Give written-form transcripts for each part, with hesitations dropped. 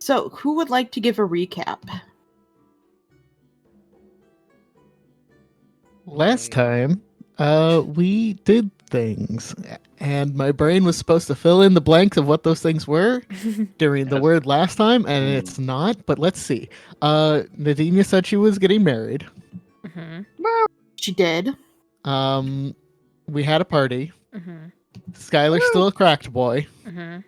So, who would like to give a recap? Last time, we did things, and my brain was supposed to fill in the blanks of what those things were during the Yes. word last time, and it's not. But let's see. Nadinia said she was getting married. Mm-hmm. She did. We had a party. Mm-hmm. Skylar's still a cracked boy. Mm-hmm.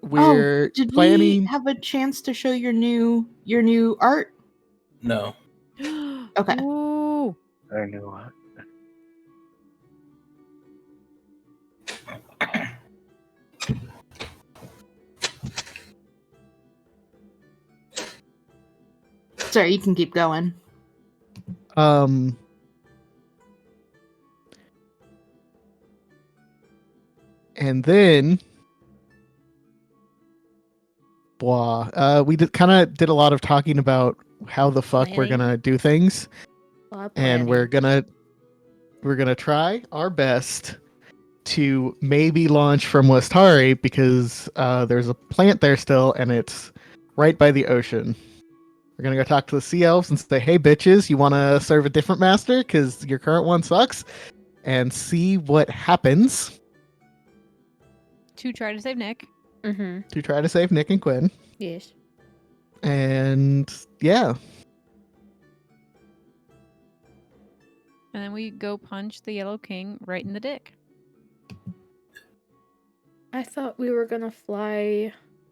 We're Did planning. we have a chance to show your new art? No. Okay. Ooh. I knew what. Sorry, you can keep going. And then, we kind of did a lot of talking about how the fuck we're Planning? gonna do things, Lot and we're planning. gonna try our best to maybe launch from Westari because there's a plant there still, and it's right by the ocean. We're gonna go talk to the sea elves and say, "Hey, bitches, you want to serve a different master because your current one sucks," and see what happens To try to save Nick. Mm-hmm. to try to save Nick and Quinn. Yes. And yeah, And then we go punch the Yellow King right in the dick. I thought we were gonna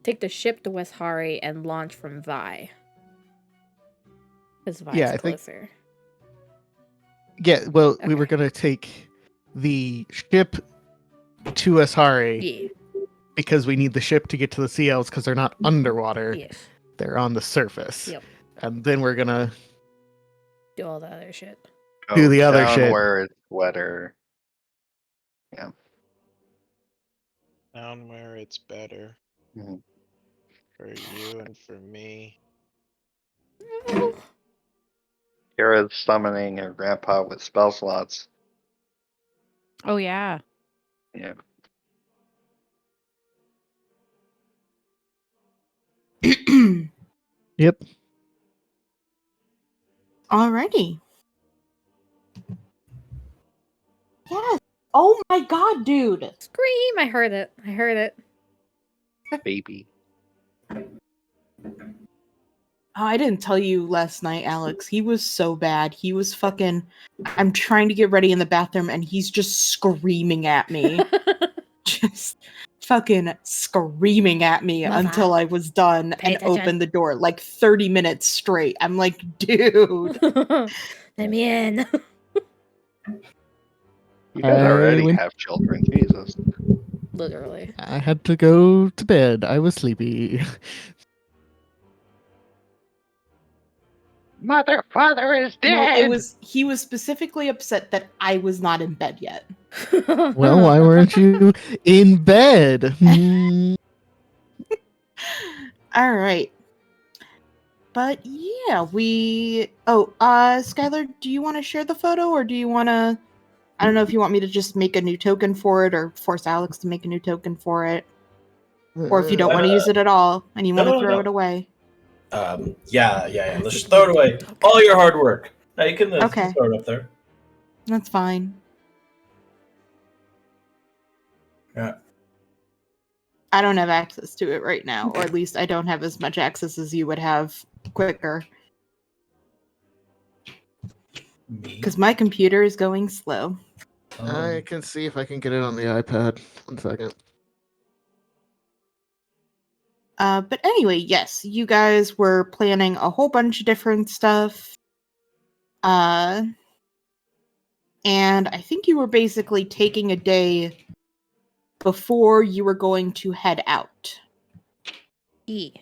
take the ship to Westhari and launch from Vi. Because Vi's Yeah, I think- closer. yeah. Well, we Okay. were gonna take the ship to Ashari Yeah. because we need the ship to get to the sea elves because they're not underwater; Yes. they're on the surface. Yep. And then we're gonna Do all the other shit. Do the other down shit. where it's wetter. Down where it's better Mhm. for you and for me. Kira's summoning her grandpa with spell slots. Oh yeah. Yeah. Yep. Alrighty. Yes. Oh my god, dude. Scream! I heard it. I heard it. Baby. Oh, I didn't tell you last night, Alex. He was so bad. He was fucking. I'm trying to get ready in the bathroom and he's just screaming at me. Just fucking screaming at me Mother. until I was done Pay and attention. opened the door like 30 minutes straight. I'm like, dude. Let me in. You guys I already went- have children, Jesus. Literally. I had to go to bed. I was sleepy. Mother, father is No, he was specifically upset that I was not in bed yet. Well, why weren't you in bed? All right. But yeah, Skylar, do you want to share the photo or do you want to I don't know if you want me to just make a new token for it or force Alex to make a new token for it or if you don't want to use it at all and you want to throw it away. Yeah. Let's just throw it away. All your hard work. Now you can Okay. throw it up there. That's fine. Yeah. I don't have access to it right now, or at least I don't have as much access as you would have quicker. Me. Because my computer is going slow. I can see if I can get it on the iPad. 1 second. But anyway, yes, you guys were planning a whole bunch of different stuff. And I think you were basically taking a day before you were going to head out. E.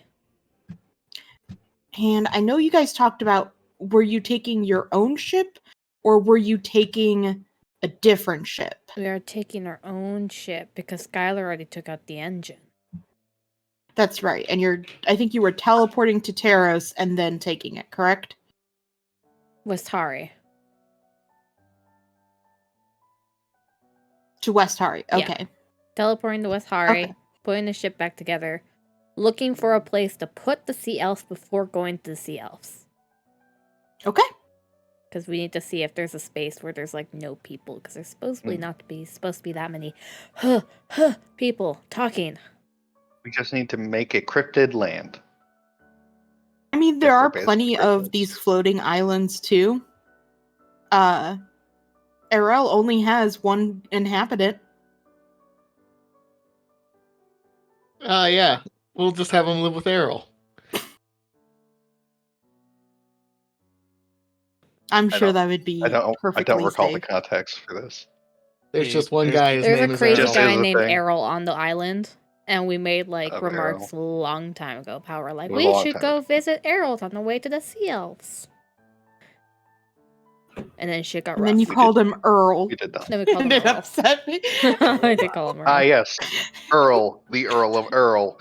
And I know you guys talked about, were you taking your own ship or were you taking a different ship? We are taking our own ship because Skylar already took out the engine. That's right. And I think you were teleporting to Taros and then taking it, correct? Westhari. To Westhari. Yeah. Okay. Teleporting to Westhari. Okay. putting the ship back together, looking for a place to put the sea elves before going to the sea elves. Okay. Because we need to see if there's a space where there's like no people. Because there's supposed to be that many people talking. We just need to make a cryptid land. I mean, there Yes, are they're plenty basically of cryptids. these floating islands too. Erel only has one inhabitant. Yeah. We'll just have him live with Errol. I'm I sure don't- that would be I don't perfectly recall the safe. context for this. There's Hey, just one there's- guy. His There's name a is crazy Errol. guy is a named thing. Errol on the island. And we made like Of remarks Errol. a long time ago. How we're like, It was we a long should time go ago. visit Errol on the way to the sea elves. And then shit got And rough. then you We called him Earl. We did not. Then we called And him it Earl. upset me. I did call him Earl. Ah, yes. Earl, the Earl of Earl.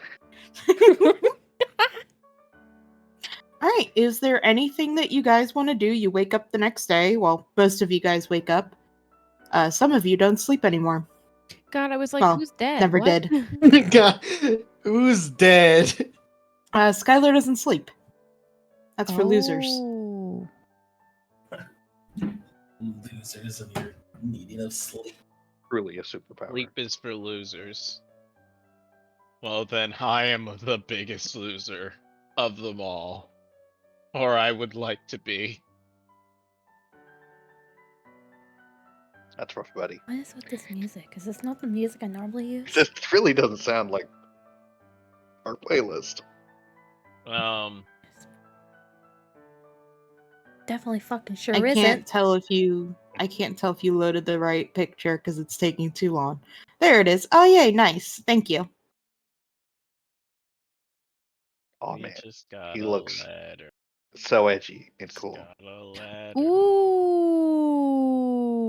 All right. Is there anything that you guys want to do? You wake up the next day. Well, most of you guys wake up. Some of you don't sleep anymore. God, I was like, Well, who's dead? never What? did. God, who's dead? Skylar doesn't sleep. That's for losers. Oh. Losers and your needing of sleep. Truly a superpower. Sleep is for losers. Well, then I am the biggest loser of them all. Or I would like to be. That's rough, buddy. What is with this music? Is this not the music I normally use? This really doesn't sound like our playlist. Definitely fucking sure I isn't. can't tell if you loaded the right picture because it's taking too long. There it is. Oh yay, nice. Thank you. Oh We man, just got he a looks letter. so edgy and Just cool. got a letter. Ooh.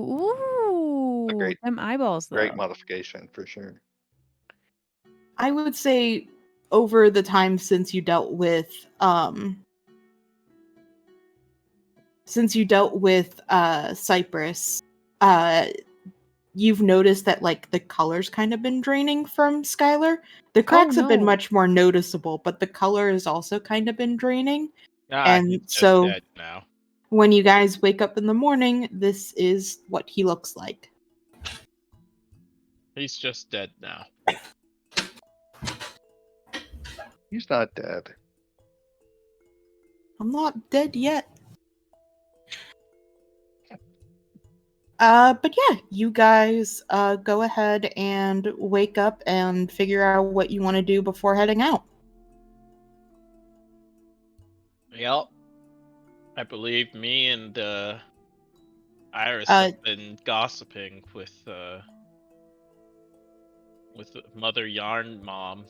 Ooh. great- Them eyeballs, though. Great modification for sure. I would say over the time since you dealt with Cypress, you've noticed that like the color's kind of been draining from Skylar. The cracks have been no. much more noticeable, but the color has also kind of been draining. Ah, And he's just so- dead now. When you guys wake up in the morning, this is what he looks like. He's just dead now. He's not dead. I'm not dead yet. But yeah, you guys go ahead and wake up and figure out what you want to do before heading out. Yep. I believe me and Iris have been gossiping with Mother Yarn Mom.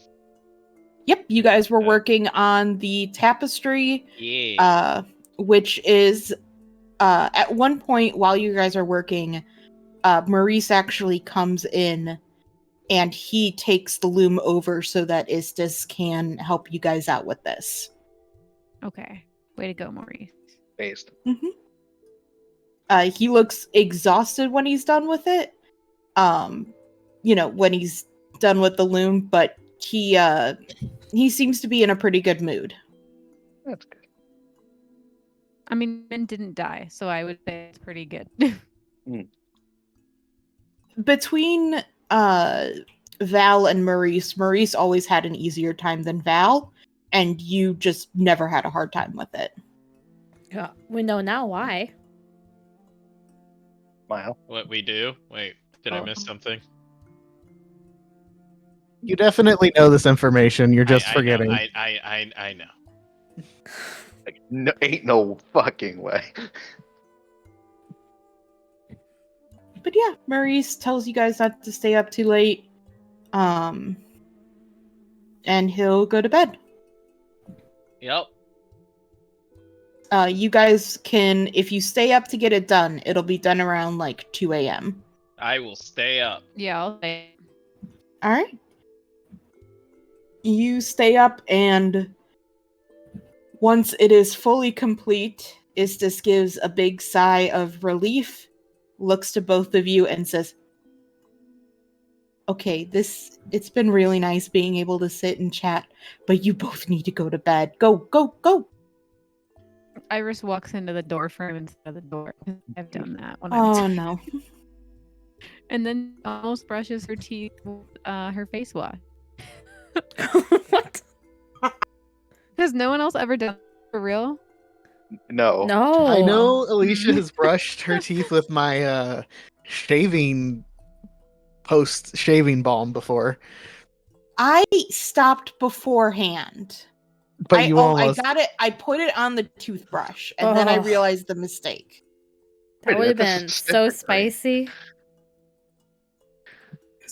Yep, you guys were working on the tapestry, Yeah. which is at one point while you guys are working, Maurice actually comes in and he takes the loom over so that Istis can help you guys out with this. Okay. Way to go, Maurice. Based. He looks exhausted when he's done with it. When he's done with the loom, but he seems to be in a pretty good mood. That's good. I mean, men didn't die, so I would say it's pretty good. Between Val and Maurice always had an easier time than Val, and you just never had a hard time with it. Yeah, we know now why. Wow. What we do? Wait, did I miss something? You definitely know this information. You're just forgetting. I know. Like, no, ain't no fucking way. But yeah, Maurice tells you guys not to stay up too late. And he'll go to bed. Yep. You guys can, if you stay up to get it done, it'll be done around like 2 a.m. I will stay up. Yeah, I'll say. All right. You stay up, and once it is fully complete, Istis gives a big sigh of relief, looks to both of you, and says, okay, it's been really nice being able to sit and chat, but you both need to go to bed. Go, go, go. Iris walks into the door frame instead of the door. I've done that when Oh no. And then almost brushes her teeth with her face wash. What? Has no one else ever done that for real? No. No. I know Alicia has brushed her teeth with my shaving post-shaving balm before, I stopped beforehand. but I you almost. got it. I put it on the toothbrush, and then I Ugh. realized the mistake. That Wait, would have this is been so different, right? spicy.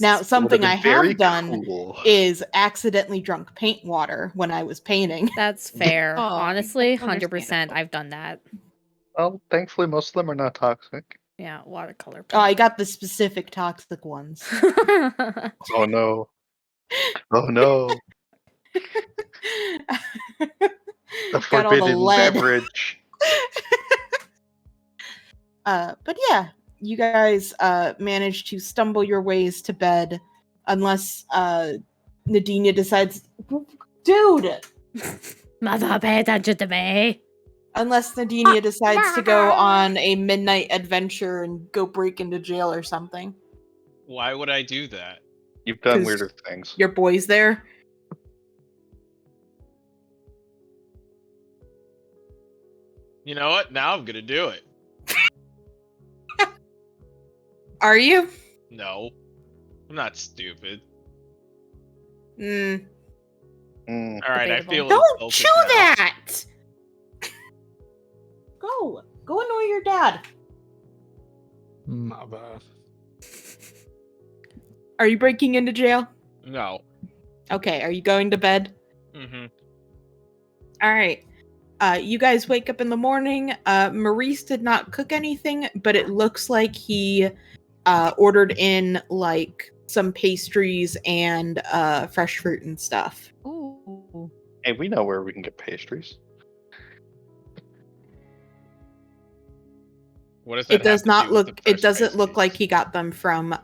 Now, something I Very have done cool. is accidentally drunk paint water when I was painting. That's fair. Oh, Honestly, that's 100%. understandable. I've done that. Well, thankfully, most of them are not toxic. Yeah, watercolor Oh, I paint. got the specific toxic ones. Oh no. Oh no. The Got all the forbidden lead. beverage. But yeah, you guys managed to stumble your ways to bed, unless Nadinia decides, dude. Mother, pay attention to me. Unless Nadinia decides to go on a midnight adventure and go break into jail or something. Why would I do that? You've done 'Cause weirder things. Your boy's there. You know what? Now I'm gonna do it. Are you? No, I'm not stupid. Mm. Mm. All right, I Debatable. feel Don't insulted chew now. that! Go annoy your dad. Mother. Are you breaking into jail? No. Okay, are you going to bed? Mm-hmm. All right. You guys wake up in the morning. Maurice did not cook anything, but it looks like he ordered in like some pastries and fresh fruit and stuff. Ooh. Hey, we know where we can get pastries. What does that It does have to not do with look. the It fresh doesn't look pastries? like he got them from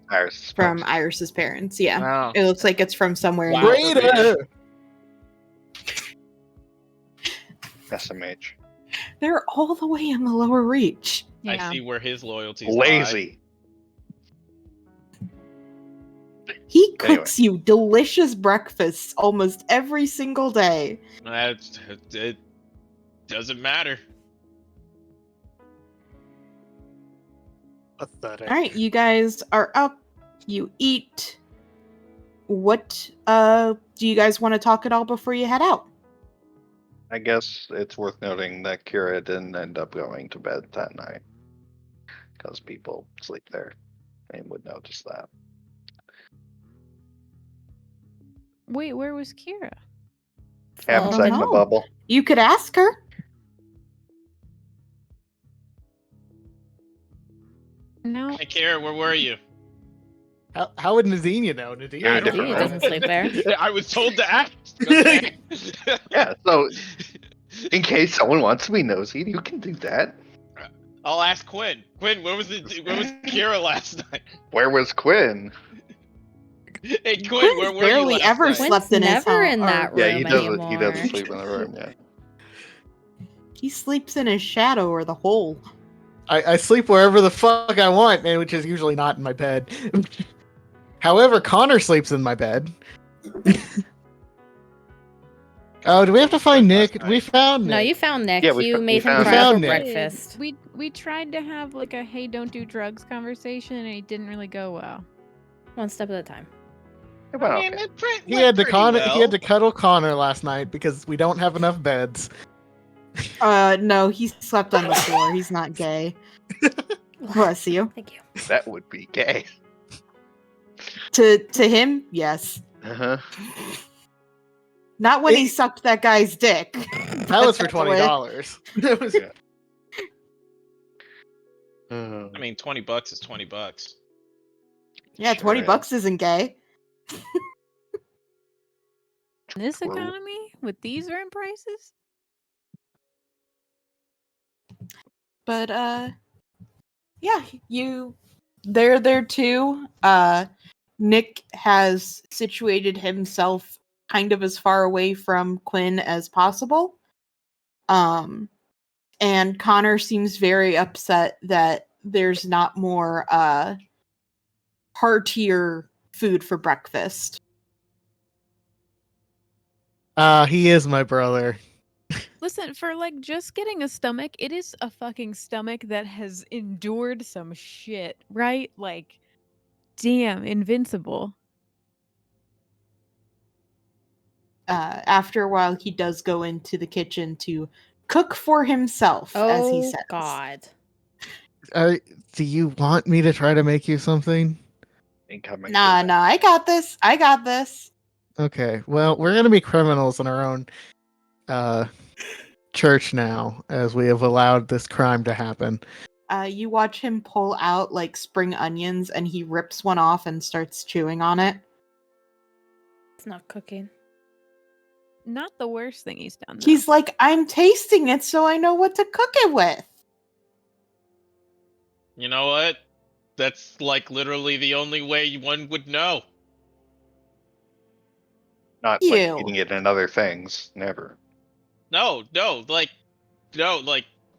Iris. Iris's parents. Yeah, Wow. it looks like it's from somewhere. Wow. In the Traitor! SMH. They're all the way in the lower reach. Yeah. I see where his loyalties lie. Lazy. He cooks you delicious breakfasts almost every single day. It doesn't matter. Pathetic. All right, you guys are up. You eat. What do you guys want to talk at all before you head out? I guess it's worth noting that Kira didn't end up going to bed that night. Because people sleep there and would notice that. Wait, where was Kira? Having Well, sex in a no. bubble. You could ask her. No. Hey, Kara, where were you? How would Nadinia know? Nadinia Yeah, don't different know. Nadinia doesn't sleep there. I was told to ask. Okay? Yeah, so in case someone wants to be nosy, you can do that. I'll ask Quinn. Quinn, where was Kira last night? Where was Quinn? Hey, Quinn, Quinn's where were barely you last ever night? slept Quinn's in his never home, in or- that Yeah, room he doesn't. anymore. He doesn't sleep in the room yet. He sleeps in his shadow or the hole. I sleep wherever the fuck I want, man, which is usually not in my bed. However, Connor sleeps in my bed. Oh, do we have to find Last Nick? night. We found Nick. No, you found Nick. Yeah, we you fo- made we him found cry Nick. for We found breakfast. We tried to have like a hey don't do drugs conversation and it didn't really go well. One step at a time. It went I mean, okay. it pre- He went had to pretty Connor. well. He had to cuddle Connor last night because we don't have enough beds. No, he slept on the floor. He's not gay. Bless you. Thank you. That would be gay. To him, yes. Uh-huh. Not when he sucked that guy's dick. That was for Definitely. $20. That was- Yeah. I mean, $20 is $20. Yeah, Sure $20 is. isn't gay. In this True. economy with these rent prices? But yeah, they're there too. Nick has situated himself kind of as far away from Quinn as possible. And Connor seems very upset that there's not more heartier food for breakfast. He is my brother. Listen, for like just getting a stomach, it is a fucking stomach that has endured some shit, right? Like, damn, invincible. After a while, he does go into the kitchen to cook for himself, as he Oh says. God. Do you want me to try to make you something? Incoming. Nah, I got this. I got this. Okay. Well, we're gonna be criminals in our own church now, as we have allowed this crime to happen. You watch him pull out like spring onions, and he rips one off and starts chewing on it. It's not cooking. Not the worst thing he's done. Though. He's like, I'm tasting it so I know what to cook it with. You know what? That's like literally the only way one would know. Not Ew. like eating it in other things. Never. No,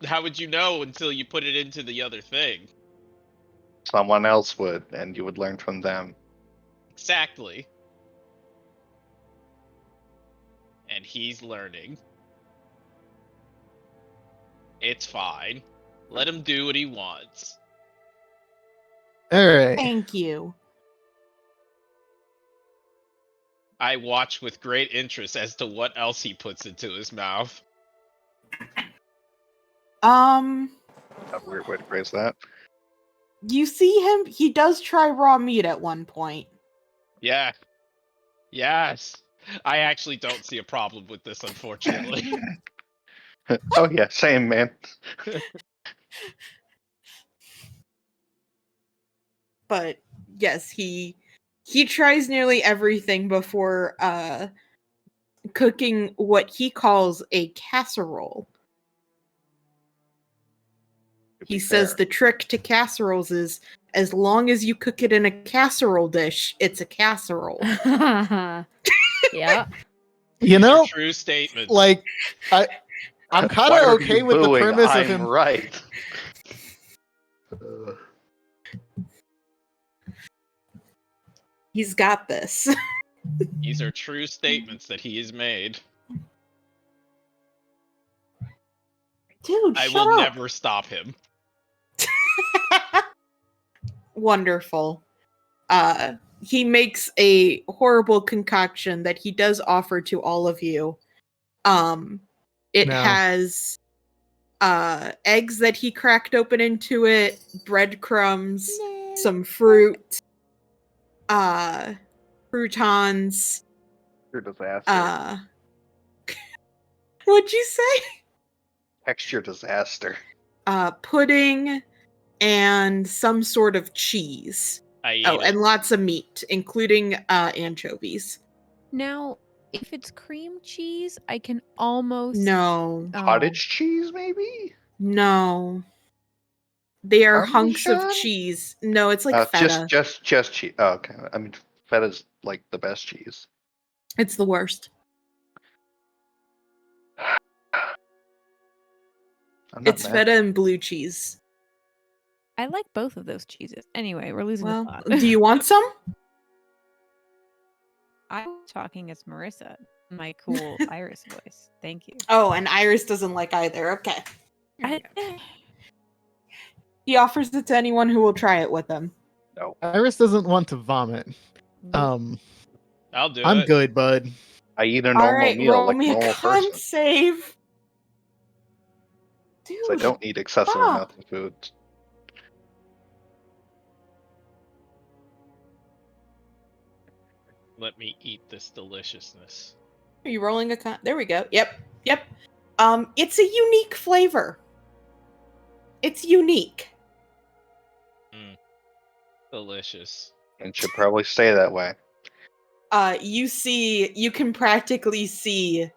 how would you know until you put it into the other thing? Someone else would, and you would learn from them. Exactly. And he's learning. It's fine. Let him do what he wants. All right. Thank you. I watch with great interest as to what else he puts into his mouth. A weird way to phrase that. You see him? He does try raw meat at one point. Yeah. Yes. I actually don't see a problem with this, unfortunately. Oh yeah, same man. But yes, he tries nearly everything before cooking what he calls a casserole. To be He says fair. the trick to casseroles is as long as you cook it in a casserole dish, it's a casserole. Yeah. You know, True statements. like I'm kind Why of are okay you with the booing? premise I'm of him. right. He's got this. These are true statements that he has made. Dude, I shut will up. never stop him. Wonderful. He makes a horrible concoction that he does offer to all of you. It No. has eggs that he cracked open into it, breadcrumbs, some fruit, croutons, Texture disaster. what'd you say? Texture disaster. Pudding and some sort of cheese. I ate Oh, it. and lots of meat, including anchovies. Now, if it's cream cheese, I can almost No. Cottage cheese, maybe? No. They are hunks of Parmesan? cheese. No, it's like feta. Just cheese. Oh, okay. I mean, feta's like the best cheese. It's the worst. I'm not It's mad. feta and blue cheese. I like both of those cheeses. Anyway, we're losing the Well, plot. do you want some? I'm talking as Marissa, my cool Iris voice. Thank you. Oh, and Iris doesn't like either. Okay. He offers it to anyone who will try it with him. No. Iris doesn't want to vomit. I'll do I'm it. good, bud. I eat a All normal right, meal roll like a me a normal con person. save. Dude, So I don't need excessive stop. amounts of food. Let me eat this deliciousness. Are you rolling a con? There we go. Yep. It's a unique flavor. It's unique. Delicious. And should probably stay that way. You can practically see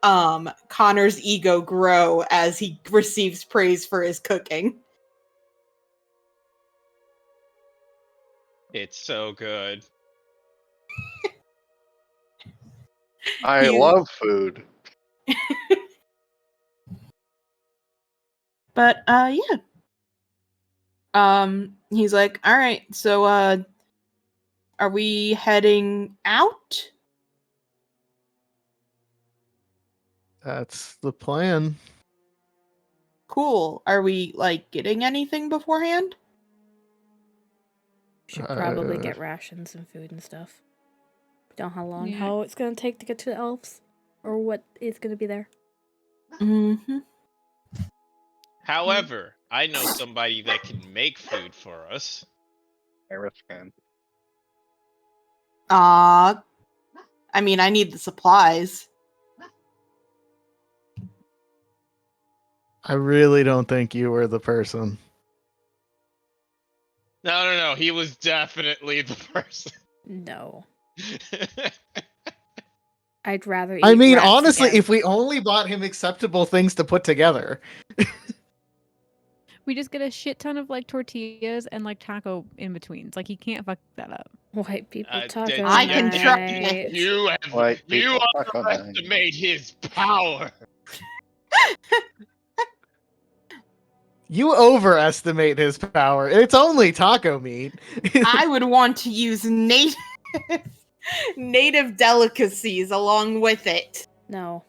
Connor's ego grow as he receives praise for his cooking. It's so good. I You- love food. But yeah. He's like, all right, so are we heading out? That's the plan. Cool. Are we like getting anything beforehand? Should probably Uh, get rations and food and stuff. Don't know Yeah. how it's gonna take to get to the elves, or what is gonna be there. Mm-hmm. However, I know somebody that can make food for us. Iris can. I mean, I need the supplies. I really don't think you were the person. No. He was definitely the person. No, I'd rather eat I mean, rats honestly, again. if we only bought him acceptable things to put together. We just get a shit ton of like tortillas and like taco in betweens. Like he can't fuck that up. White people taco Did- I can try night. it. White You people taco night. underestimate his power. You overestimate his power. It's only taco meat. I would want to use native delicacies along with it. No,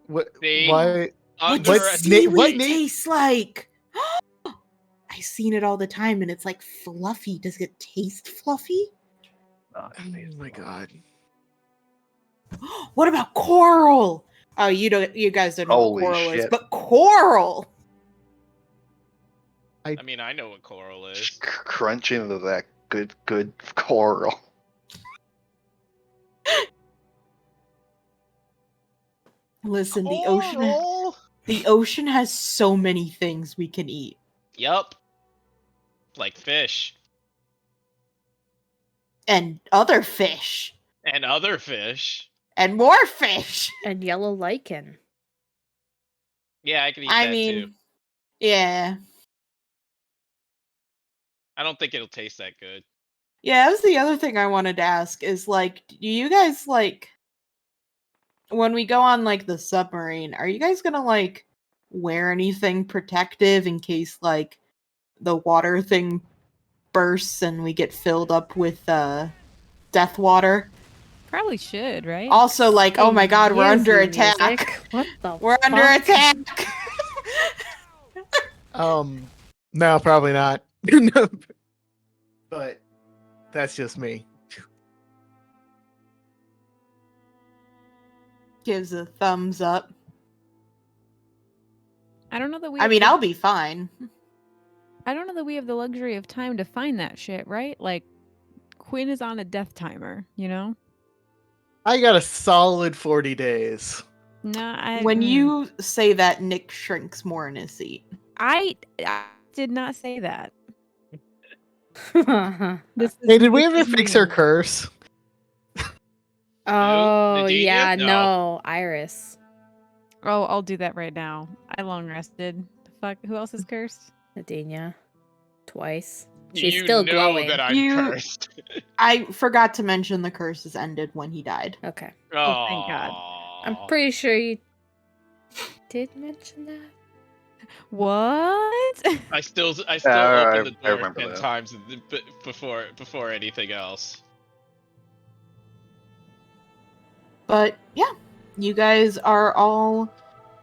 What? See? Why? What What does na- seaweed what na- taste like? I've seen it all the time, and it's like fluffy. Does it taste fluffy? Oh my god. What about coral? Oh, you guys don't know Holy what coral is, shit. but coral. I mean, I know what coral is. Just crunch into that good coral. Listen, Coral? the ocean has so many things we can eat. Yup. Like fish. And other fish. And other fish. And more fish. and yellow lichen. Yeah, I can eat I that mean, too. yeah. I don't think it'll taste that good. Yeah, that was the other thing I wanted to ask is like, do you guys like when we go on like the submarine, are you guys gonna like wear anything protective in case like the water thing bursts and we get filled up with death water? Probably should, right? Also, like, oh my god, we're under Yuzu attack. music. What the We're under fuck? attack. No, probably not. No. But that's just me. Gives a thumbs up. I don't know that we. I have mean, the- I'll be fine. I don't know that we have the luxury of time to find that shit, right? Like, Quinn is on a death timer, you know? I got a solid 40 days. Nah, When you say that, Nick shrinks more in his seat. I did not say that. Oh, This is, Hey, did we this ever is fix me. her curse? Nadine? yeah, No. no, Iris. Oh, I'll do that right now. I long rested. The fuck? Who else is cursed? Nadina. Twice. She's You still know glowing. that I'm You- cursed. I forgot to mention the curses ended when he died. Okay. Oh, thank God. I'm Aw. pretty sure you did mention that. What? I still I open the door remember 10 that. times before anything else. But yeah, you guys are all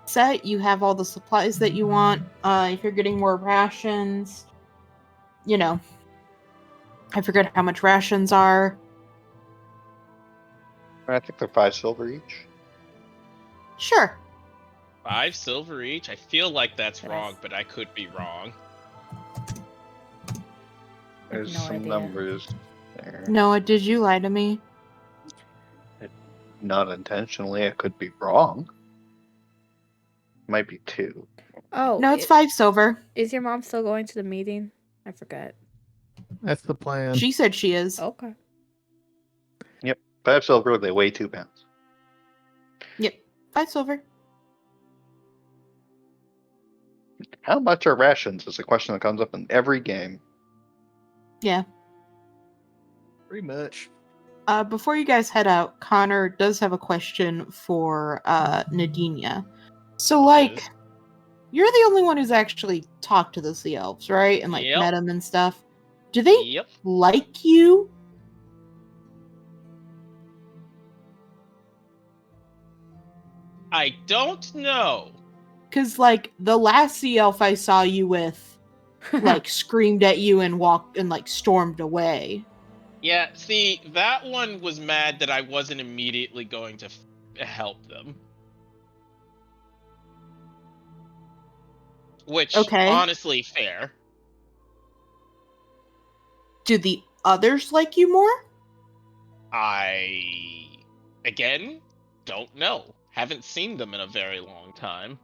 set. You have all the supplies that you want. If you're getting more rations, you know, I forget how much rations are. I think they're 5 silver each. Sure. 5 silver each? I feel like that's Yes. wrong, but I could be wrong. There's no some idea. numbers there. Noah, did you lie to me? Not intentionally, I could be wrong. Might be 2. Oh, No, it's 5 silver. Is your mom still going to the meeting? I forgot. That's the plan. She said she is. Okay. 5 silver, they weigh 2 pounds. 5 silver. How much are rations is a question that comes up in every game. Yeah. Pretty much. before you guys head out, Connor does have a question for Nadinia. So, like, Yes. you're the only one who's actually talked to the sea elves, right? And like Yep. met them and stuff. Do they Yep. like you? I don't know. Because like the last sea elf I saw you with, like screamed at you and walked and like stormed away. Yeah, see, that one was mad that I wasn't immediately going to help them. Which, Okay. honestly, fair. Do the others like you more? Again, don't know. Haven't seen them in a very long time.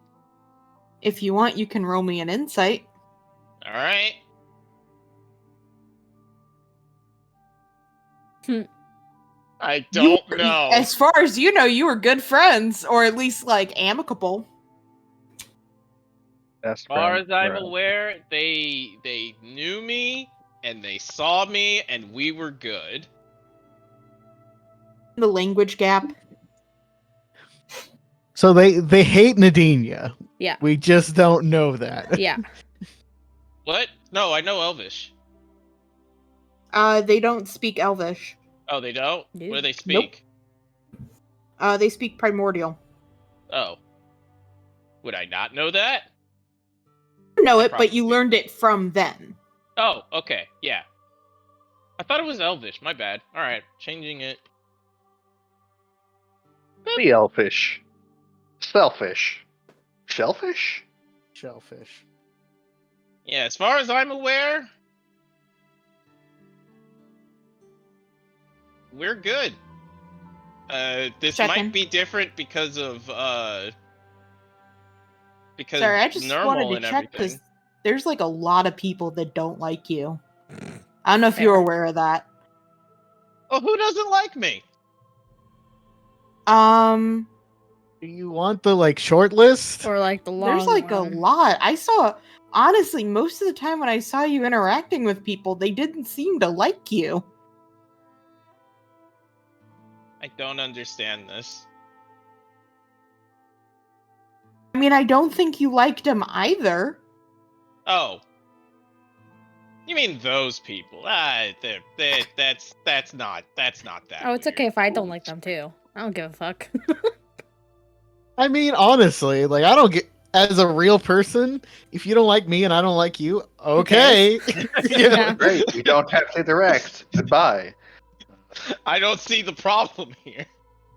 If you want, you can roll me an insight. Alright. I don't know. As far as you know, you were good friends, or at least like amicable. Best As far friend as I'm forever. aware, they knew me and they saw me and we were good. The language gap. So they hate Nadinia. Yeah. We just don't know that. Yeah. What? No, I know Elvish. They don't speak Elvish. Oh, they don't? No. What do they speak? They speak Primordial. Oh. Would I not know that? You know it, but Probably. you learned it from them. Oh, okay, yeah. I thought it was Elvish, my bad. Alright, changing it. Be elfish. Selfish. Shellfish? Shellfish. Yeah, as far as I'm aware, we're good. This Checking. might be different because of because Sorry, I just normal wanted to and check because everything. there's like a lot of people that don't like you. I don't know if you're Fair. aware of that. Oh, who doesn't like me? Do you want the like short list? Or like the long There's like one. a lot. I saw, honestly, most of the time when I saw you interacting with people, they didn't seem to like you. I don't understand this. I mean, I don't think you liked them either. Oh. You mean those people? That's not that. Oh, it's weird. okay if I don't like them too. I don't give a fuck. I mean, honestly, like I don't get as a real person, if you don't like me and I don't like you, okay. You know? Yeah. Great, we don't have to interact. Goodbye. I don't see the problem here.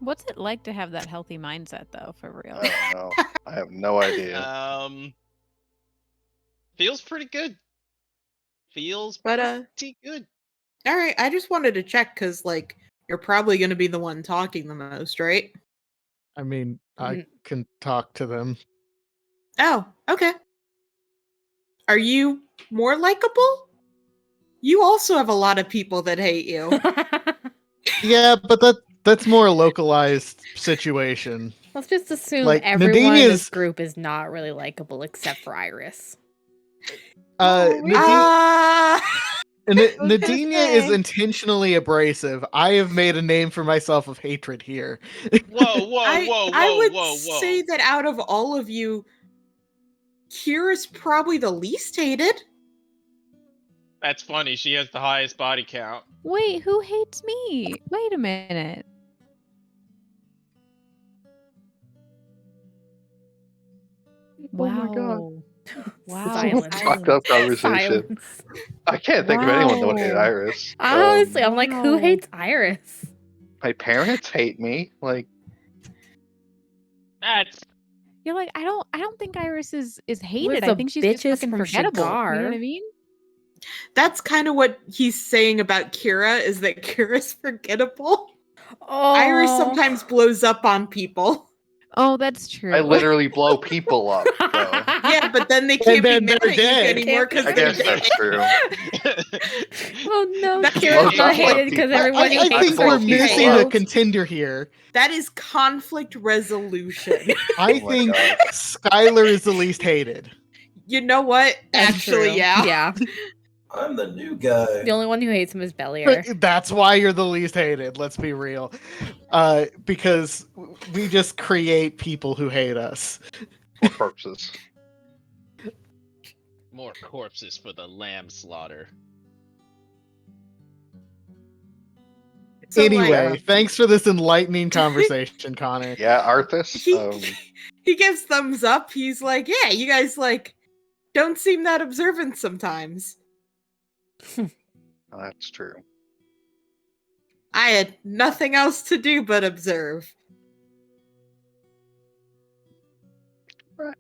What's it like to have that healthy mindset, though, for real? I don't know. I have no idea. Feels pretty good. Feels But, pretty good. all right, I just wanted to check because, like, you're probably going to be the one talking the most, right? I mean, I Mm. can talk to them. Oh, okay. Are you more likable? You also have a lot of people that hate you. Yeah, but that's more a localized situation. Let's just assume Like, everyone in Nadine this is- group is not really likable except for Iris. Ah! Nadinia is say. intentionally abrasive. I have made a name for myself of hatred here. Whoa, whoa, I whoa, I whoa, would whoa, whoa. say that out of all of you, Kira's probably the least hated. That's funny. She has the highest body count. Wait, who hates me? Wait a minute. Oh my God. Wow. Wow. Silence. Fucked up conversation. Silence. I can't think of anyone that would hate Wow. Iris. Honestly, I'm like, who No. hates Iris? My parents hate me. Like, That's You're like, I don't think Iris is Who's hated. I the think she's just bitches fucking from forgettable. You know Shigar? what I mean? That's kind of what he's saying about Kira, is that Kira's forgettable. Oh, Iris sometimes blows up on people. Oh, that's true. I literally blow people up, though. Yeah, but then they can't then be mad they're at you dead. anymore because I they're guess dead. that's true. Oh no, That's Kira's what not I'm hated saying. because I- everybody I hates think her we're people. missing a Failed. contender here. That is conflict resolution. I Oh my think God. Skylar is the least hated. You know what? That's Actually, true. yeah. Yeah. I'm the new guy. The only one who hates him is Belier. That's why you're the least hated. Let's be real, because we just create people who hate us. Or corpses. More corpses for the lamb slaughter. So, like, Anyway, thanks for this enlightening conversation, Connor. Yeah, Arthas. he gives thumbs up. He's like, yeah, you guys like don't seem that observant sometimes. That's true. I had nothing else to do but observe.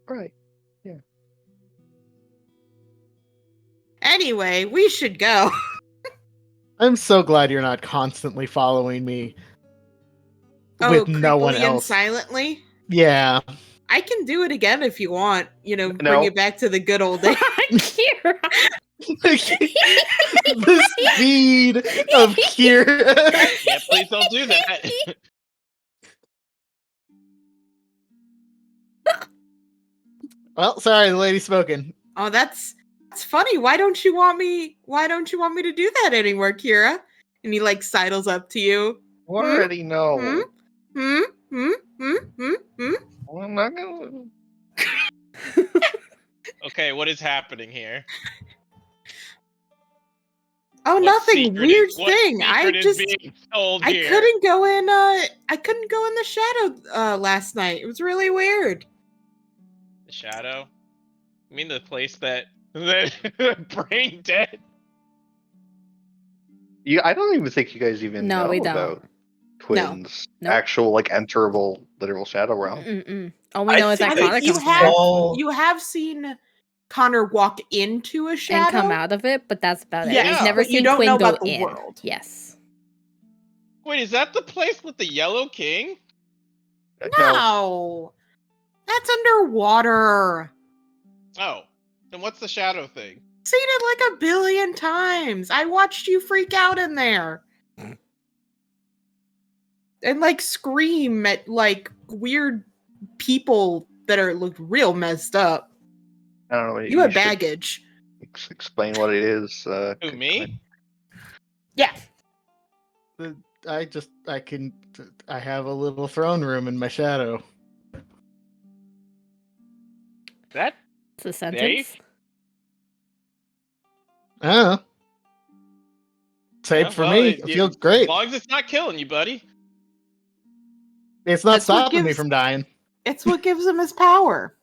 Right. Anyway, we should go. I'm so glad you're not constantly following me with no one creepily and else. silently. Yeah. I can do it again if you want. You know, No. bring it back to the good old days. Kira. The speed of Kira. Yeah, please don't do that. Well, sorry, the lady's spoken. Oh, that's funny. Why don't you want me to do that anymore, Kira? And he like sidles up to you. You already know. Hmm? I'm not gonna. Okay, what is happening here? Oh, What nothing. secret Weird is- what thing. secret is being told I here? couldn't go in the shadow last night. It was really weird. The shadow? You mean the place that brain dead? I don't even think you guys even No, know we don't. about Twins' Nope. actual like enterable literal shadow realm. Mm-mm. All we I know is that think Connor that you comes have- there All- You have seen Connor walk into a shadow and come out of it, but that's about it. Yes, We've never but you seen don't Quinn know go about the in. world. Yes. Wait, is that the place with the Yellow King? No, that's underwater. Oh, then what's the shadow thing? Seen it like a billion times. I watched you freak out in there. And like scream at like weird people that looked real messed up. I don't know. You had should baggage. Explain what it is. Who, me? Yeah. I have a little throne room in my shadow. That? It's a sentence. Safe? Oh. Safe Yeah, for well, me. It feels great. As long as it's not killing you, buddy. It's not That's what stopping me gives- from dying. It's what gives him his power.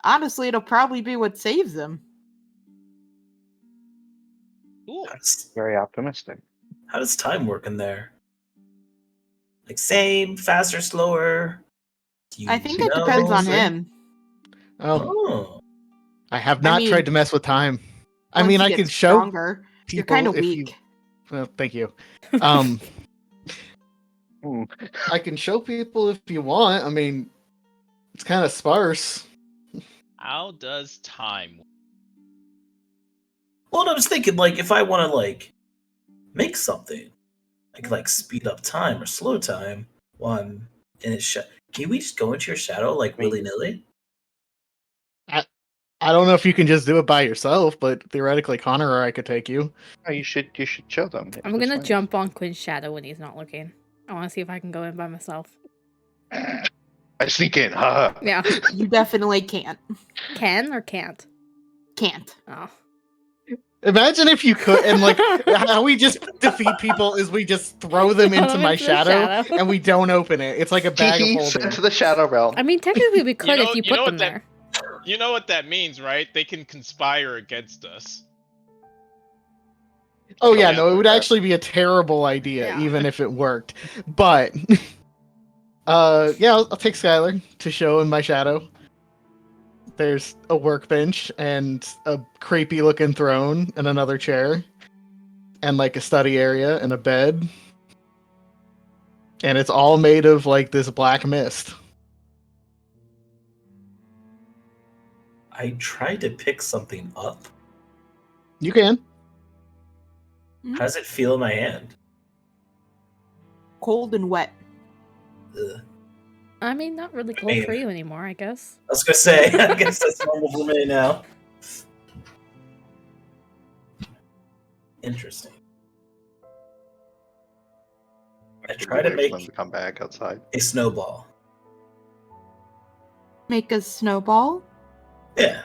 Honestly, it'll probably be what saves him. Cool. Very optimistic. How does time work in there? Like same, faster, slower? Do you I think it know? depends on him. Oh, Oh. I have not mean, tried to mess with time. I Once mean, he I can gets show stronger. people You're kind of if weak. you. Well, thank you. Um, Hmm. I can show people if you want. I mean, it's kind of sparse. How does time work? Well, I was thinking, like, if I want to, like, make something, I could, like, speed up time or slow time while I'm in its shadow. Can we just go into your shadow, like, willy-nilly? I don't know if you can just do it by yourself, but theoretically, Connor or I could take you. Oh, you should show them. I'm gonna jump on Quinn's shadow when he's not looking. I want to see if I can go in by myself. I sneak in. Ha. Yeah. You definitely can't. Can or can't? Can't. Oh. Imagine if you could, and like how we just defeat people is we just throw them into my Into the shadow and we don't open it. It's like a bag of Sent to holding. the shadow realm. I mean, technically we could know- if you you put know them what that- there. You know what that means, right? They can conspire against us. Oh yeah, Yeah, no, it would yeah. actually be a terrible idea, Yeah. even if it worked. But yeah, I'll take Skylar to show in my shadow. There's a workbench and a creepy looking throne and another chair. And like a study area and a bed. And it's all made of like this black mist. I tried to pick something up. You can. How does it feel in my hand? Cold and wet. Ugh. I mean, not really cold Man. for you anymore, I guess. I was gonna say, I guess that's normal for me now. Interesting. I Should we try to wait for them make to come back outside. a snowball. Make a snowball. Yeah.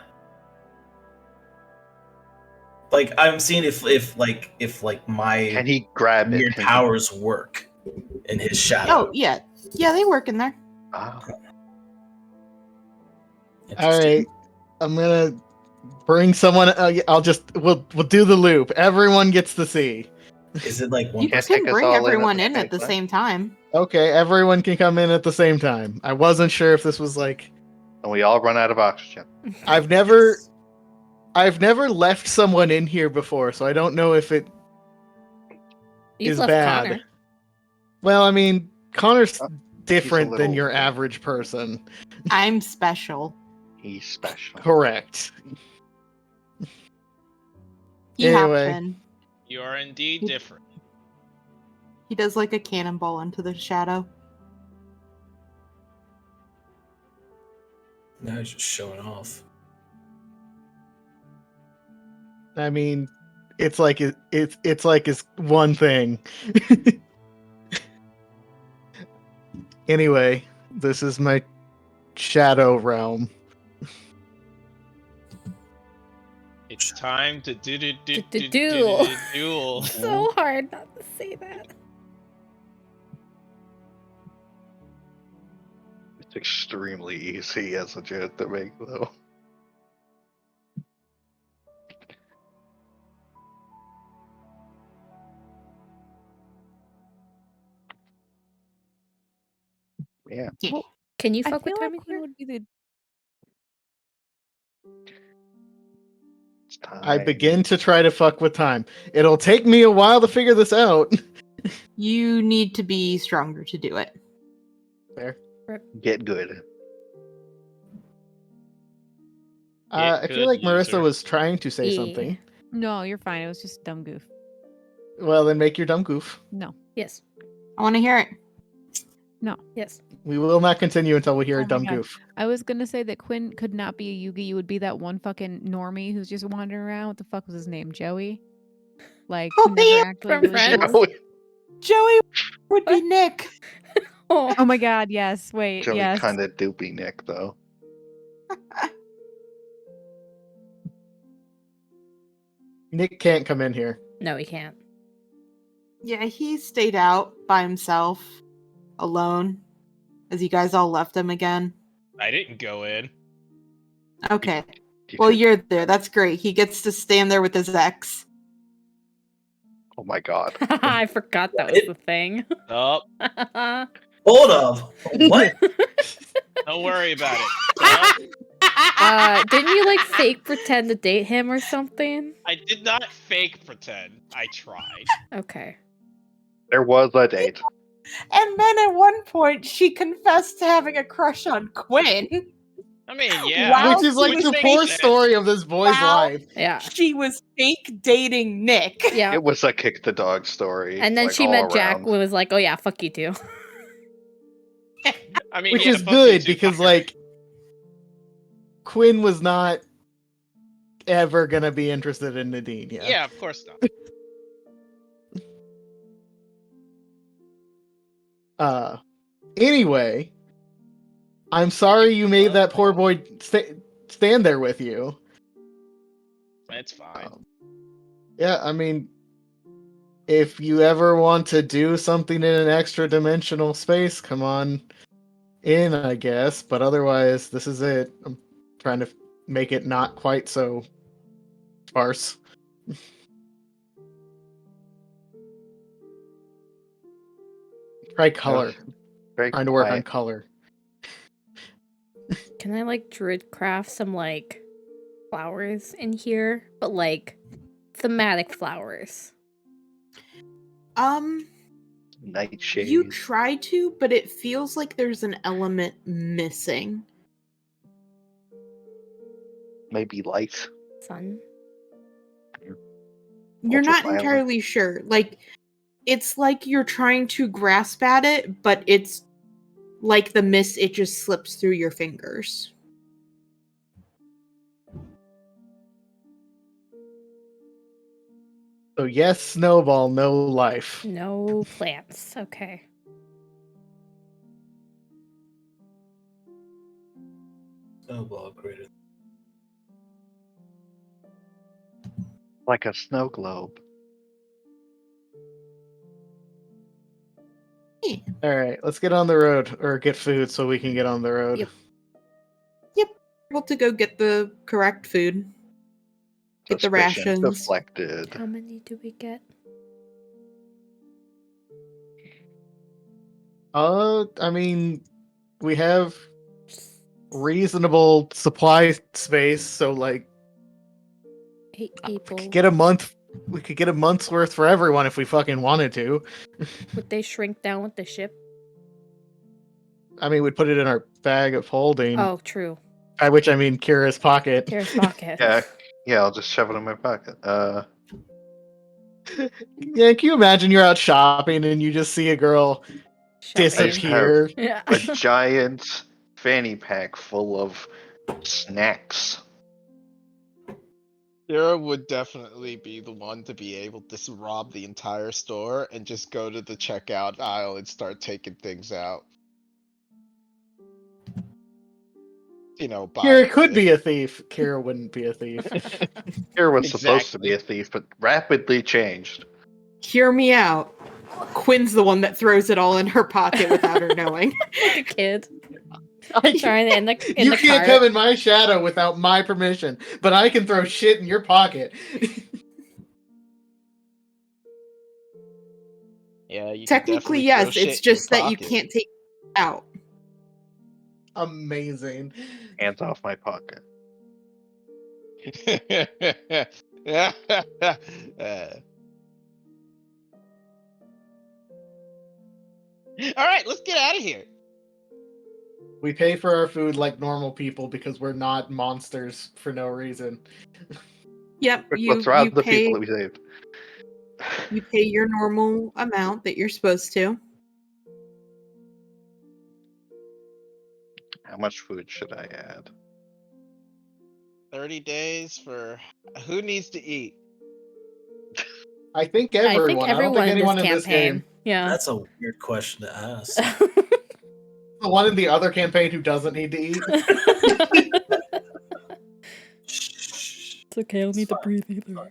Like I'm seeing if my Can he grab it? weird Can he- powers work in his shadow. Oh yeah, yeah, they work in there. Ah, All Interesting. right, I'm gonna bring someone. We'll do the loop. Everyone gets to see. Is it like one You can't person? can take us bring all in at everyone the in same at the time? same time. Okay, everyone can come in at the same time. I wasn't sure if this was like and we all run out of oxygen. I've never left someone in here before, so I don't know if it You've is left bad. Connor. Well, I mean, Connor's Uh, different than little- your average person. I'm special. He's special. Correct. He Anyway. hops in. You are indeed different. He does like a cannonball into the shadow. No, he's just showing off. I mean, it's like it's one thing. Anyway, this is my shadow realm. It's time to Duel. duel. So hard not to say that. It's extremely easy as a joke to make, though. Yeah. Yeah. Can you I fuck with feel like timing? Quinn would be the It's time. I begin to try to fuck with time. It'll take me a while to figure this out. You need to be stronger to do it. Fair. Get good. I good, feel like Marissa loser. was trying to say Yeah. something. No, you're fine. It was just a dumb goof. Well, then make your dumb goof. No. Yes. I want to hear it. Yes. We will not continue until we hear Oh a my dumb God. goof. I was gonna say that Quinn could not be a Yugi. You would be that one fucking normie who's just wandering around. What the fuck was his name? Joey? Like, Oh, who never yeah, actually from really Friends. dueled? Joey would be Nick. Oh, Oh my god, yes. Wait, Joey yes. kind of doopy Nick, though. Nick can't come in here. no, he can't. Yeah, he stayed out by himself, alone, as you guys all left him again. I didn't go in. Okay. You Well, could- you're there. That's great. He gets to stand there with his ex. Oh my god. I forgot that was the thing. Oh, Hold up. What? don't worry about it. Didn't you like fake pretend to date him or something? I did not fake pretend. I tried. Okay. There was a date. And then at one point, she confessed to having a crush on Quinn. I mean, yeah. Wow. Which is like Which the makes poor sense. story of this boy's Wow. life. Yeah. She was fake dating Nick. Yeah. It was a kick the dog story. And then like, she all met Jack around. and was like, oh yeah, fuck you too. I mean, Which yeah, is fuck you good too, because, fucker. like, Quinn was not ever gonna be interested in Nadine. Yeah, of course not. Anyway, I'm sorry you made that poor boy stand there with you. It's fine. Yeah, I mean, if you ever want to do something in an extra dimensional space, come on in, I guess. But otherwise, this is it. I'm trying to make it not quite so sparse. Try color. Very Trying to work on quiet. color. Can I like druid craft some like flowers in here? But like thematic flowers. Nightshade. You try to, but it feels like there's an element missing. Maybe light. Sun. You're not Ultraviolet. entirely sure. Like, it's like you're trying to grasp at it, but it's like the mist, it just slips through your fingers. So yes, snowball, no life. No plants. Okay. Snowball greater. Like a snow globe. All right, let's get on the road or get food so we can get on the road. Yep. Able to go get the correct food. Get the Suspicion rations. deflected. How many do we get? I mean, we have reasonable supply space, so like 8 we people. could get a month. We could get a month's worth for everyone if we fucking wanted to. Would they shrink down with the ship? I mean, we'd put it in our bag of holding, Oh, true. by which I mean Kira's pocket. Kira's pocket. Yeah, I'll just shove it in my pocket. Yeah, can you imagine you're out shopping and you just see a girl Shopping. disappear? Yeah. A giant fanny pack full of snacks. Kira would definitely be the one to be able to rob the entire store and just go to the checkout aisle and start taking things out. You know, Kira could be a thief. Kira wouldn't be a thief. Here was supposed to be Exactly. a thief, but rapidly changed. Hear me out. Quinn's the one that throws it all in her pocket without her knowing. Kid. I Trying in the you the can't cart. come in my shadow without my permission, but I can throw shit in your pocket. Yeah, you could Technically, definitely yes. throw shit It's in your just that you pocket. can't take it out. Amazing. Hands off my pocket. All right, let's get out of here. We pay for our food like normal people because we're not monsters for no reason. Yep, Quick, you let's rob the pay people that we saved. you pay your normal amount that you're supposed to. How much food should I add? 30 days for who needs to eat? I think I everyone. think I don't everyone think in anyone this in this campaign. game. Yeah. That's a weird question to ask. The one in the other campaign who doesn't need to eat. Shh. It's okay, I'll It's need to fine. breathe either.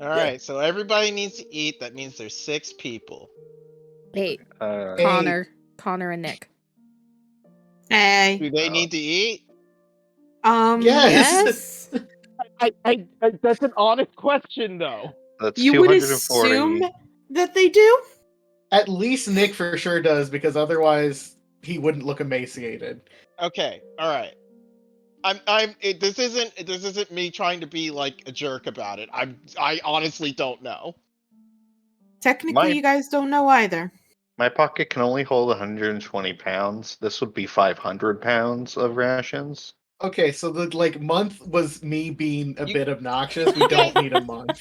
All right, so everybody needs to eat. That means there's 6 people. 8. Uh, Connor. Connor and Nick. Hey. Do they need to eat? Yes. Yes. That's an honest question, though. that's You would 240. assume that they do? At least Nick for sure does, because otherwise he wouldn't look emaciated. Okay, all right. This isn't me trying to be like a jerk about it. I honestly don't know. Technically, My- you guys don't know either. My pocket can only hold 120 pounds. This would be 500 pounds of rations. Okay, so the month was me being a You- bit obnoxious. We don't need a month.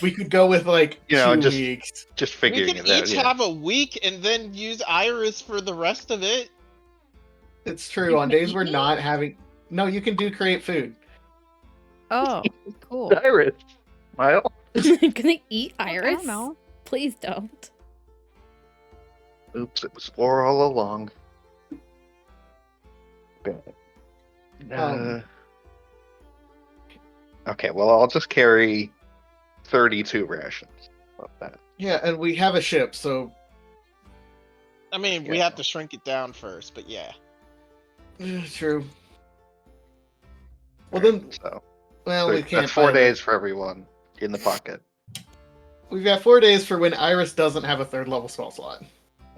We could go with 2 just weeks. Just We figuring can it out. each Yeah. have a week and then use Iris for the rest of it. It's true. You On can days eat we're it? not having. No, you can create food. Oh, cool. Iris, smile. Gonna eat I Iris? don't know. Please don't. Oops, it was 4 all along. Okay, well, I'll just carry 32 rations. Love that. Yeah, and we have a ship, so I mean, we Yeah. have to shrink it down first, but yeah. true. Well Alright, then, so well, we can't. that's 4 find it. days for everyone in the pocket. We've got 4 days for when Iris doesn't have a 3rd level spell slot.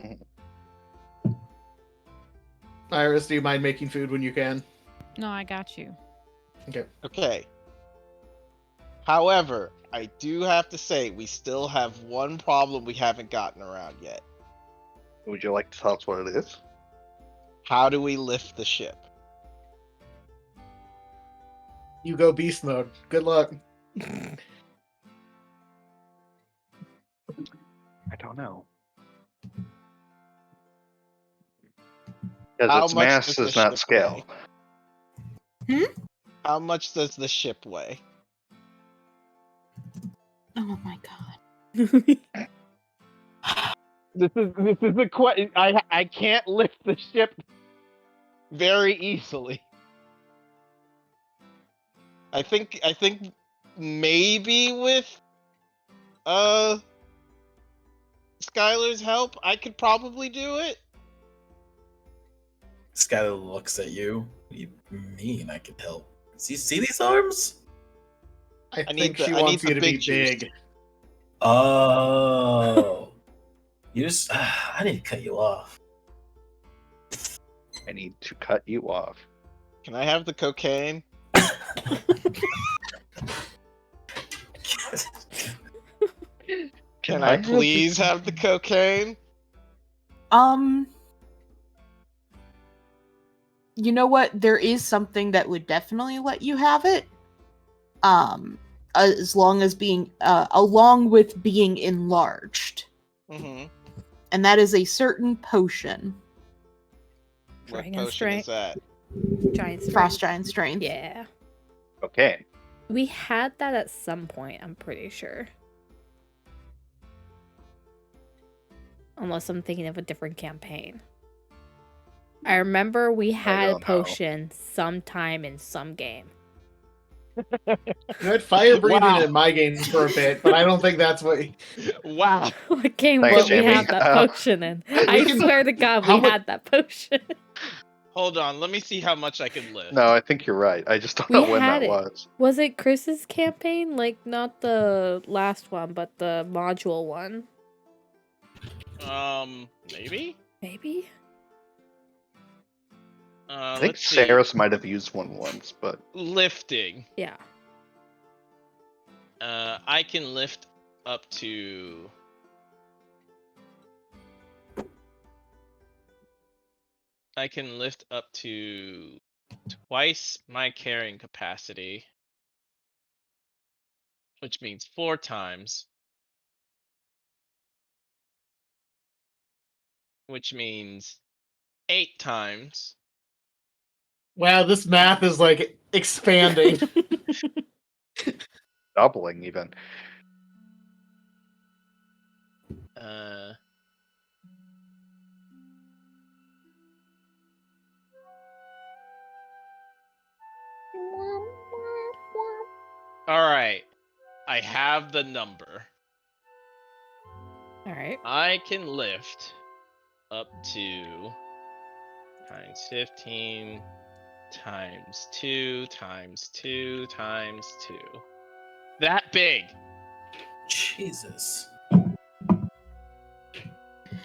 Mhm. Iris, do you mind making food when you can? No, I got you. Okay. However, I do have to say we still have one problem we haven't gotten around yet. Would you like to tell us what it is? How do we lift the ship? You go beast mode. Good luck. I don't know. How Because its much mass does the does not ship scale. How much does the ship weigh? Oh my god. This is a question. I can't lift the ship very easily. I think maybe with Skylar's help, I could probably do it. Skylar looks at you. What do you mean I can help? Do you see these arms? I I think need she the- I wants need you the to be big juice. big. Oh. You just. I need to cut you off. I need to cut you off. Can I have the cocaine? Can I have the- please have the cocaine? You know what? There is something that would definitely let you have it. As long as being along with being enlarged. Mm-hmm. And that is a certain potion. What Dragon potion strength. is that? Giant strength. Frost giant strength. Yeah. Okay. We had that at some point, I'm pretty sure. Unless I'm thinking of a different campaign. I remember we had a don't know. potion sometime in some game. You had fire breathing Wow. in my game for a bit, but I don't think that's what. Wow. What game Thanks, did we Jamie. have that potion in? I can- swear to God, how we mu- had that potion. Hold on, let me see how much I can lift. No, I think you're right. I just don't We know when had that it. was. Was it Chris's campaign? Like, not the last one, but the module one? Maybe? Maybe? I think Let's see. Saris might have used one once, but Lifting. Yeah. I can lift up to... I can lift up to twice my carrying capacity, which means 4 times, which means 8 times. Wow, this math is like expanding. doubling even. All right, I have the number. Alright. I can lift up to times 15 times 2 times 2 times 2. That big. Jesus.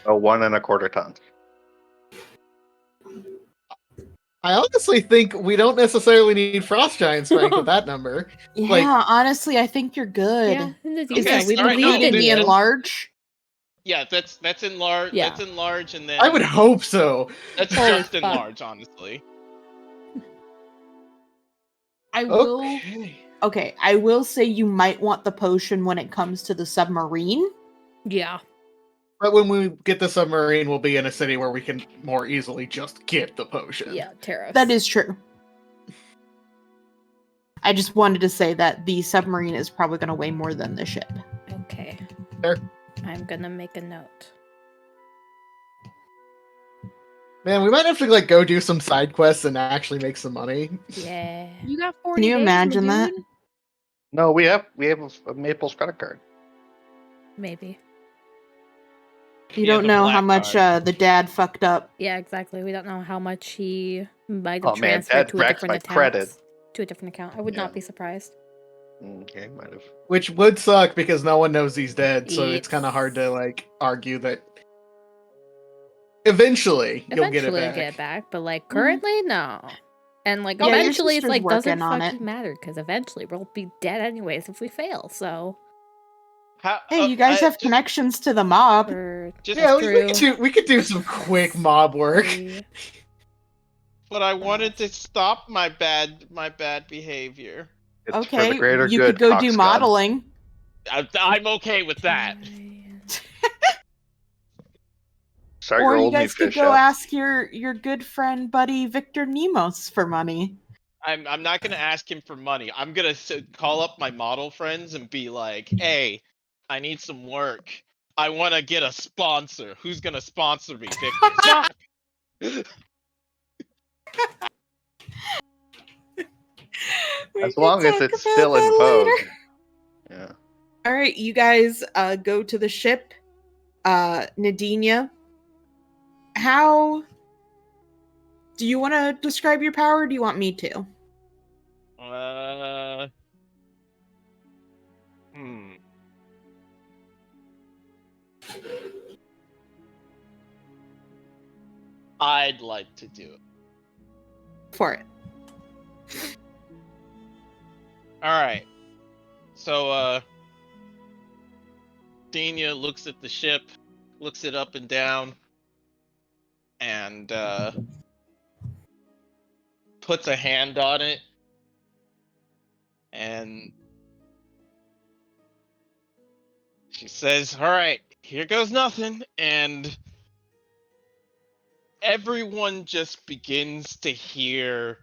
Oh, 1 1/4 tons. I honestly think we don't necessarily need frost giant strength with that number. Yeah, Like- honestly, I think you're good. Yeah, Is Okay, this we alright, believe no, in the you. then- enlarge? Yeah, that's enlarge. Yeah. That's enlarge, and then I would hope so. that's Holy just fuck. enlarge, honestly. I will. Okay. Okay, I will say you might want the potion when it comes to the submarine. Yeah. But when we get the submarine, we'll be in a city where we can more easily just get the potion. Yeah, Terrace. That is true. I just wanted to say that the submarine is probably going to weigh more than the ship. Okay. Fair. I'm gonna make a note. Man, we might have to like go do some side quests and actually make some money. Yeah. You got 40 you days, imagine my that? dude? No, we have a Maple's credit card. Maybe. You You don't have a know how black much card. the dad fucked up. Yeah, exactly. We don't know how much he might Oh, have man, transferred Dad to a racked different my account. credit. To a different account. I would Yeah. not be surprised. Okay, might have. Which would suck because no one knows he's dead, so it's Yes. kind of hard to like argue that eventually you'll get it Eventually back. get it back, but like currently, no. And like Yeah, your eventually, it's sister's like doesn't working on it. fucking matter because eventually we'll be dead anyways if we fail. So, How, Hey, you guys have just, connections to the mob. or Just, Yeah, True. we could do some quick mob work. three- but I wanted to stop my bad behavior. It's for Okay, the greater you good. could go do Coxgun. modeling. I'm okay with that. Start Or your you old guys could fish go up. ask your good friend buddy Victor Nemos for money. I'm not gonna ask him for money. I'm gonna call up my model friends and be like, "Hey, I need some work. I want to get a sponsor. Who's gonna sponsor me, Victor?" Fuck! As long as it's still in vogue. Yeah. All right, you guys go to the ship. Nadinia, how do you want to describe your power? Or do you want me to? I'd like to do it. For it. All right. So, Dania looks at the ship, looks it up and down, and puts a hand on it, and she says, "All right, here goes nothing," and everyone just begins to hear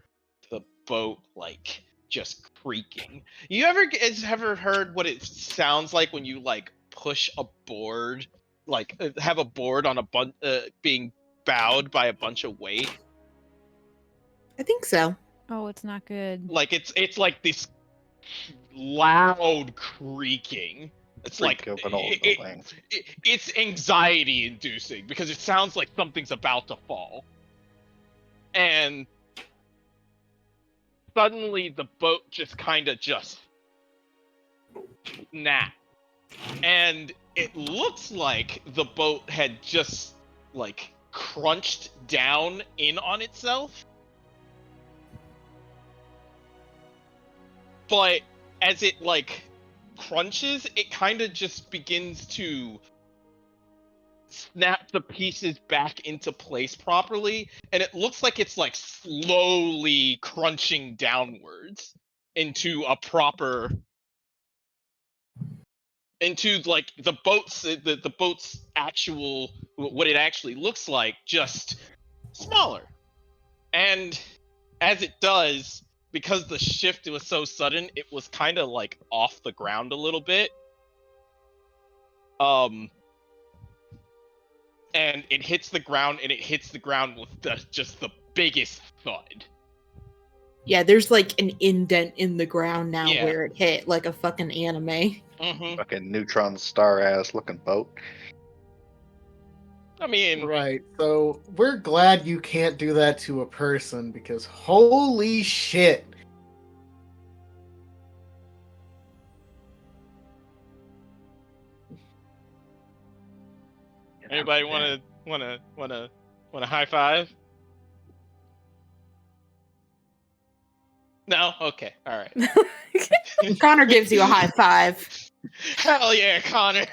the boat like just creaking. You ever heard what it sounds like when you like push a board, like have a board on a being bowed by a bunch of weight? I think so. Oh, it's not good. Like it's like this loud creaking. It's Freak like of an old building. it's anxiety inducing because it sounds like something's about to fall. And suddenly the boat just kind of just snapped. And it looks like the boat had just like crunched down in on itself. But as it like crunches, it kind of just begins to snap the pieces back into place properly, and it looks like it's like slowly crunching downwards into a proper, into like the boat's actual, what it actually looks like, just smaller. And as it does, because the shift was so sudden, it was kind of like off the ground a little bit. And it hits the ground, and it hits the ground with just the biggest thud. Yeah, there's like an indent in the ground now Yeah. where it hit, like a fucking anime. Mm-hmm. Fucking neutron star ass looking boat. I mean, Right. So we're glad you can't do that to a person because holy shit. anybody want to high five? No? Okay. All right. Connor gives you a high five. Hell yeah, Connor.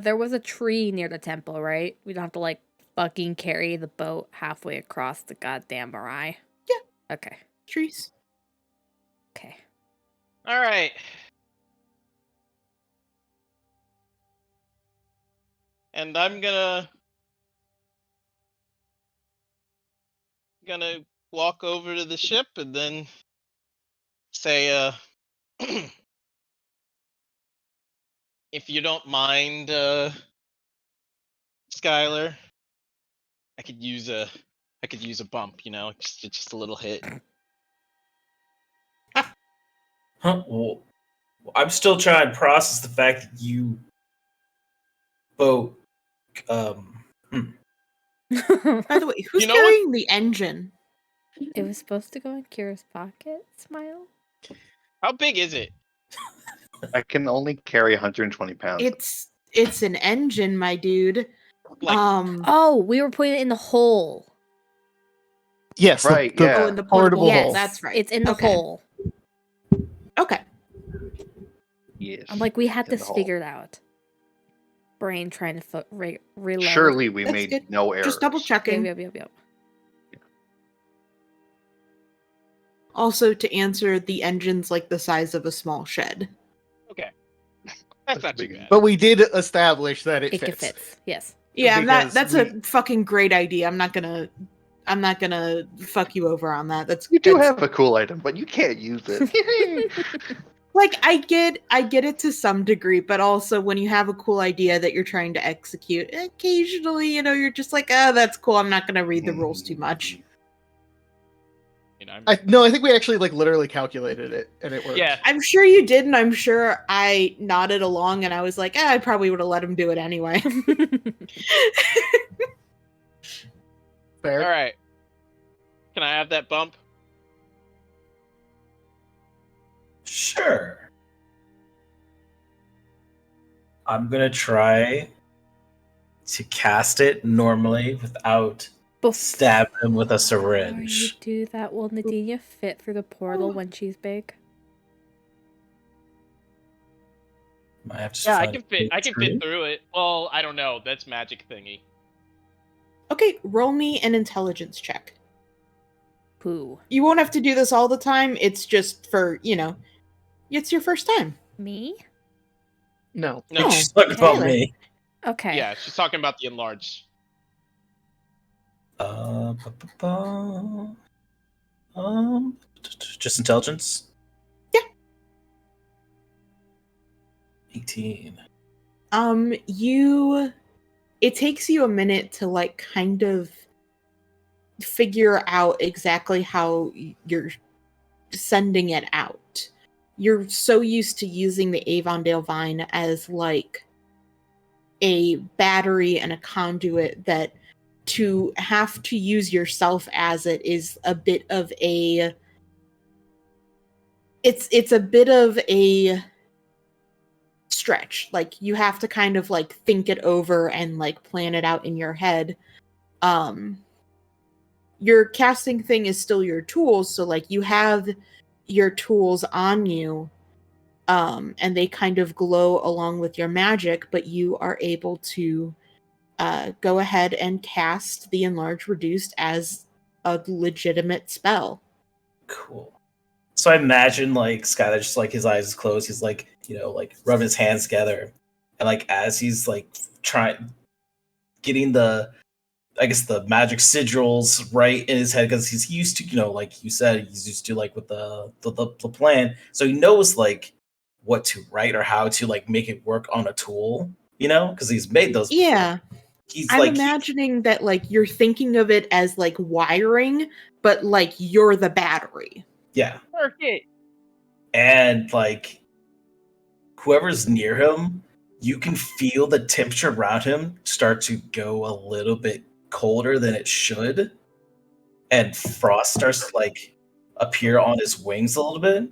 There was a tree near the temple, right? We don't have to like fucking carry the boat halfway across the goddamn Marai. Yeah. Okay. Trees. Okay. All right. And I'm gonna walk over to the ship and then say, if you don't mind, Skylar, I could use a bump, you know, just a little hit. Huh? Well, I'm still trying to process the fact that you boat. By the way, who's You know what? carrying the engine? It was supposed to go in Kira's pocket. Smile. How big is it? I can only carry 120 pounds. It's an engine, my dude. Like, Oh, we were putting it in the hole. Yes, Right, the yeah. Oh, in the portable portable Yes, hole. That's right. It's in the Okay. hole. Okay. Yes. I'm like, we had in the this hole. figured out. Brain trying to reload. Surely we That's made good. no errors. Just double checking. Yep. Also, to answer, the engine's like the size of a small shed. okay. That's not too big. bad. But we did establish that it It fits. fits. Yes. Yeah, Because that's a fucking great idea. I'm not gonna I'm not gonna fuck you over on that. You do that's- have a cool item, but you can't use it. like I get it to some degree, but also when you have a cool idea that you're trying to execute, occasionally, you're just like, that's cool. I'm not gonna read the rules too much. You know, I think we actually like literally calculated it and it worked. yeah. I'm sure you did, and I'm sure I nodded along, and I was like, I probably would have let him do it anyway. Fair. All right. Can I have that bump? Sure. I'm gonna try to cast it normally without stabbing him with a Before you syringe. do that, will Nadinia fit through the portal when she's big? Might have to Yeah, I find can fit. a I can tree. fit through it. Well, I don't know. That's magic thingy. Okay, roll me an intelligence check. Who? You won't have to do this all the time. It's just for, it's your first time. Me? No. No. She's talking about Taylor. me. Okay. Yeah, she's talking about the enlarged. Just intelligence? Yeah. 18. It takes you a minute to like kind of figure out exactly how you're sending it out. You're so used to using the Avondale Vine as like a battery and a conduit that to have to use yourself as it is a bit of a it's a bit of a stretch. Like you have to kind of like think it over and like plan it out in your head. Your casting thing is still your tools, so like you have your tools on you, and they kind of glow along with your magic, but you are able to go ahead and cast the Enlarge Reduced as a legitimate spell. Cool. So I imagine like Skylar just like his eyes closed, he's like, like rubbing his hands together. And like as he's like trying getting the magic sigils right in his head, because he's used to, like you said, he's used to like with the plan. So he knows like what to write or how to like make it work on a tool, because he's made those before. Yeah. I'm imagining that like you're thinking of it as like wiring, but like you're the battery. Yeah. Perfect. And like whoever's near him, you can feel the temperature around him start to go a little bit colder than it should. And frost starts to like appear on his wings a little bit.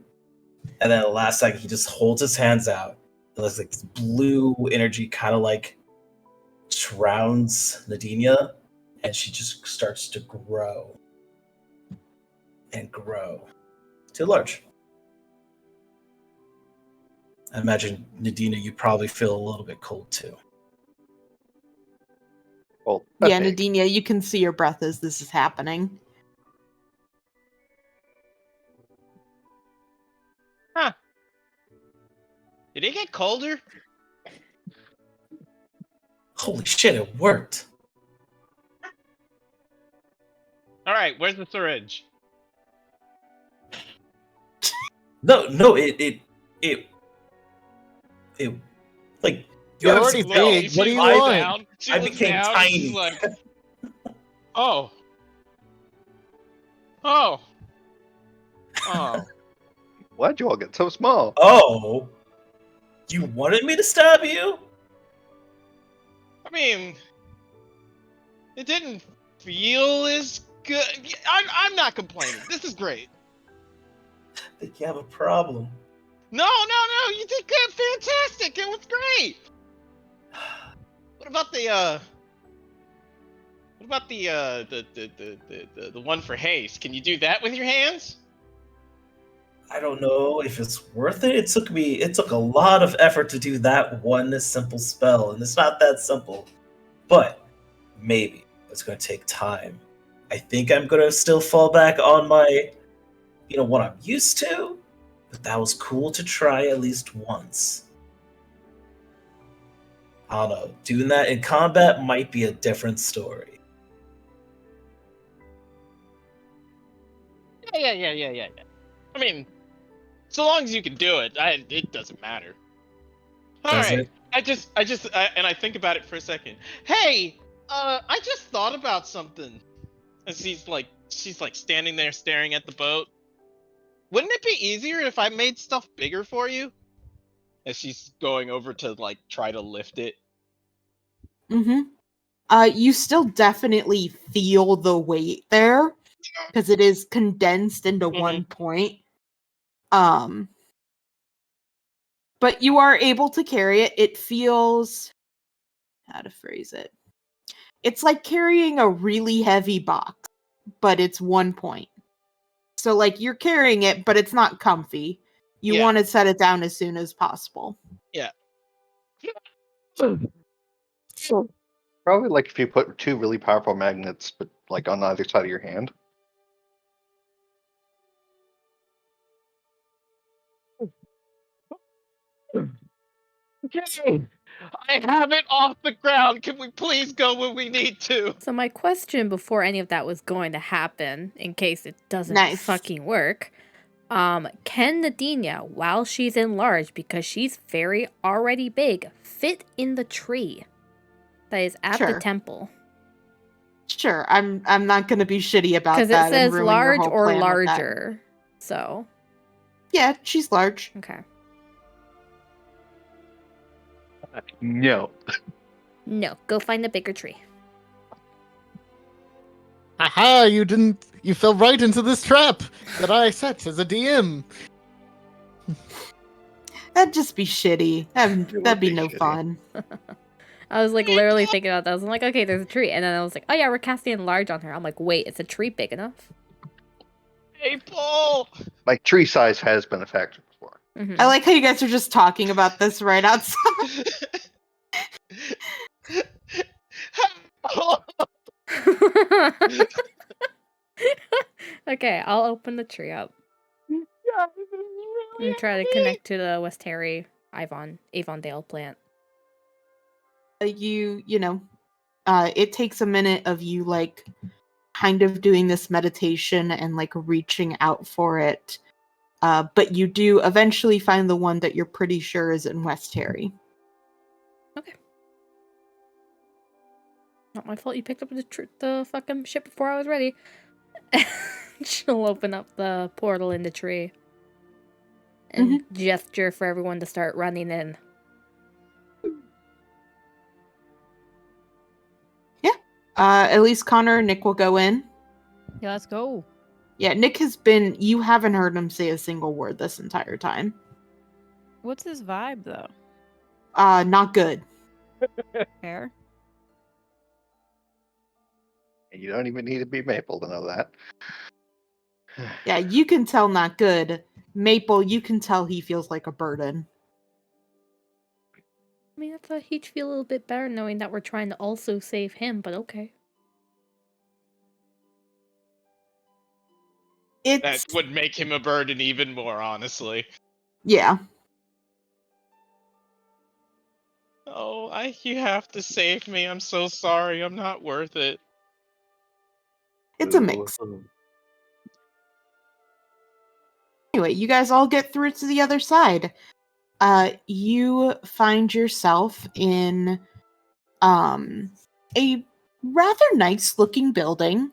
And then the last second, he just holds his hands out. It looks like this blue energy kind of like surrounds Nadinia, and she just starts to grow and grow too large. I imagine, Nadinia, you probably feel a little bit cold too. Well, Yeah, Nadinia, you can see your breath as this is happening. Huh. Did it get colder? Holy shit, it worked. All right, where's the syringe? No, it like You're have already some- big. What do you looks want? down, she I looks became down, tiny. She's like, oh. Oh. Oh. Why'd you all get so small? Oh, you wanted me to stab you? I mean, it didn't feel as good. I'm not complaining. This is great. I think you have a problem. No, you did good, fantastic. It was great. What about the one for haste? Can you do that with your hands? I don't know if it's worth it. It took a lot of effort to do that one simple spell, and it's not that simple. But maybe it's going to take time. I think I'm going to still fall back on my, what I'm used to. But that was cool to try at least once. I don't know. Doing that in combat might be a different story. Yeah. I mean, so long as you can do it, it doesn't matter. All Does right. it? And I think about it for a second. Hey, I just thought about something. And she's like standing there staring at the boat. Wouldn't it be easier if I made stuff bigger for you? As she's going over to like try to lift it. Mm-hmm. You still definitely feel the weight there because it is condensed into one point. But you are able to carry it. It feels, how to phrase it? It's like carrying a really heavy box, but it's 1 point. So like you're carrying it, but it's not comfy. You Yeah. want to set it down as soon as possible. Yeah. Probably like if you put two really powerful magnets, but like on either side of your hand. Okay. I have it off the ground. Can we please go when we need to? So my question before any of that was going to happen, in case it doesn't Nice. fucking work, can Nadinia, while she's enlarged, because she's very already big, fit in the tree that is at the Sure. temple? Sure, I'm not gonna be shitty about Because that. it says and ruin your large whole or plan with that. larger. So, Yeah, she's large. okay. No. No, go find a bigger tree. Aha! You fell right into this trap that I set as a DM. That'd just be shitty. would That'd be be no shitty. fun. I was like literally thinking about that. I was like, okay, there's a tree. And then I was like, oh yeah, we're casting enlarge on her. I'm like, wait, is a tree big enough? Hey, Paul. Like tree size has been a factor before. Mhm. I like how you guys are just talking about this right outside. Okay, I'll open the tree up and try to connect to the West Harry Avondale plant. It takes a minute of you like kind of doing this meditation and like reaching out for it. But you do eventually find the one that you're pretty sure is in West Harry. Not my fault you picked up the fucking shit before I was ready. She'll open up the portal in the tree and gesture for everyone to start running in. At least Connor and Nick will go in. Yeah, let's go. Yeah, Nick you haven't heard him say a single word this entire time. What's his vibe though? Not good. Fair. And you don't even need to be Maple to know that. Yeah, you can tell not good. Maple, you can tell he feels like a burden. I mean, I thought he'd feel a little bit better knowing that we're trying to also save him, but okay. It's That would make him a burden even more, honestly. yeah. Oh, you have to save me. I'm so sorry. I'm not worth it. It's a mix. Anyway, you guys all get through to the other side. You find yourself in a rather nice looking building.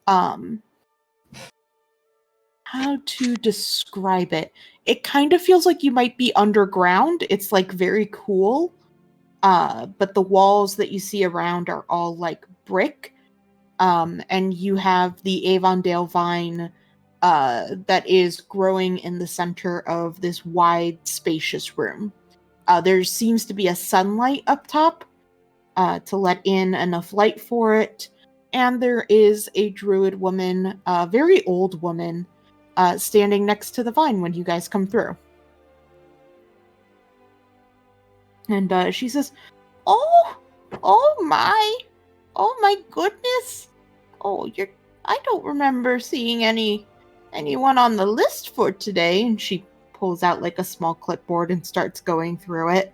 How to describe it? It kind of feels like you might be underground. It's like very cool. But the walls that you see around are all like brick. And you have the Avondale vine that is growing in the center of this wide, spacious room. There seems to be a sunlight up top to let in enough light for it. And there is a druid woman, a very old woman, standing next to the vine when you guys come through. And she says, oh my goodness. I don't remember seeing anyone on the list for today. And she pulls out like a small clipboard and starts going through it.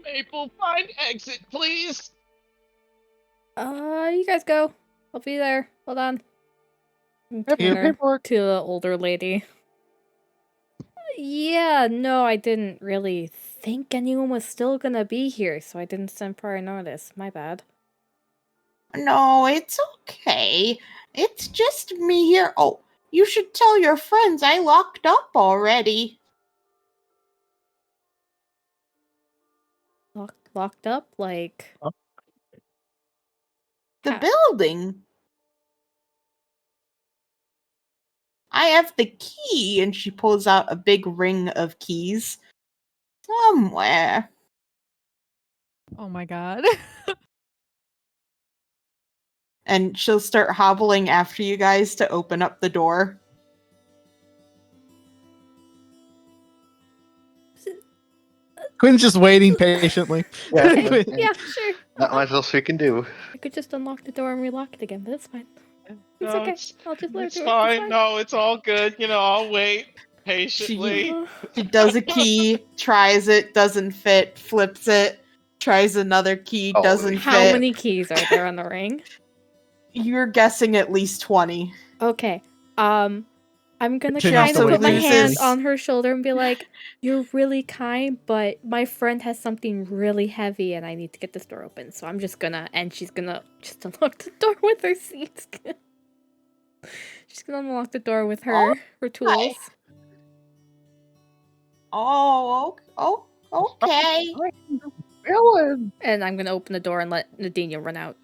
Maple, find exit, please. You guys go. I'll be there. Hold on. Yep, Turn her paperwork. to the older lady. Yeah, no, I didn't really think anyone was still gonna be here, so I didn't send prior notice. My bad. No, it's okay. It's just me here. Oh, you should tell your friends I locked up already. Locked up? Like, The Ah. building. I have the key, and she pulls out a big ring of keys. Somewhere. Oh my god. And she'll start hobbling after you guys to open up the door. Quinn's just waiting patiently. okay, yeah, sure. Not much else we can do. I could just unlock the door and relock it again, but it's fine. It's No, okay. I'll just let her it's do it. fine. No, it's all good. You know, I'll wait patiently. She does a key, tries it, doesn't fit, flips it, tries another key, Oh, doesn't How fit. many keys are there on the ring? You're guessing at least 20. Okay. I'm gonna She kind also of put my loses- hand on her shoulder and be like, "You're really kind, but my friend has something really heavy, and I need to get this door open. So I'm just gonna," and she's gonna just unlock the door with her seats. She's gonna unlock the door with her tools. Oh, okay. Ellen! And I'm gonna open the door and let Nadinia run out.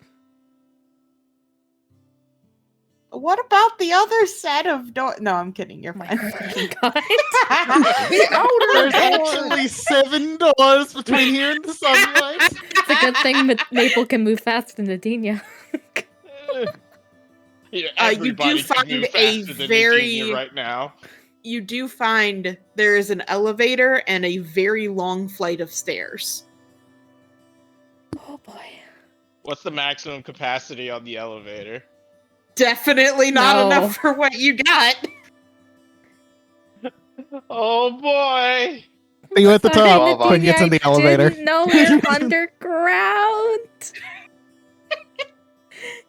What about the other set of door? No, I'm kidding. You're Oh my fine. fucking god. The outer There's door. actually 7 doors between here and the sunlight. It's a good thing Maple can move faster than Nadinia. Yeah, You do everybody can find move a faster than very- Nadinia right now. You do find there is an elevator and a very long flight of stairs. Oh boy. What's the maximum capacity on the elevator? Definitely not No. enough for what you got. Oh boy! Are you at the Sorry, top? Nadinia, Quinn gets in the I elevator. didn't know we're underground.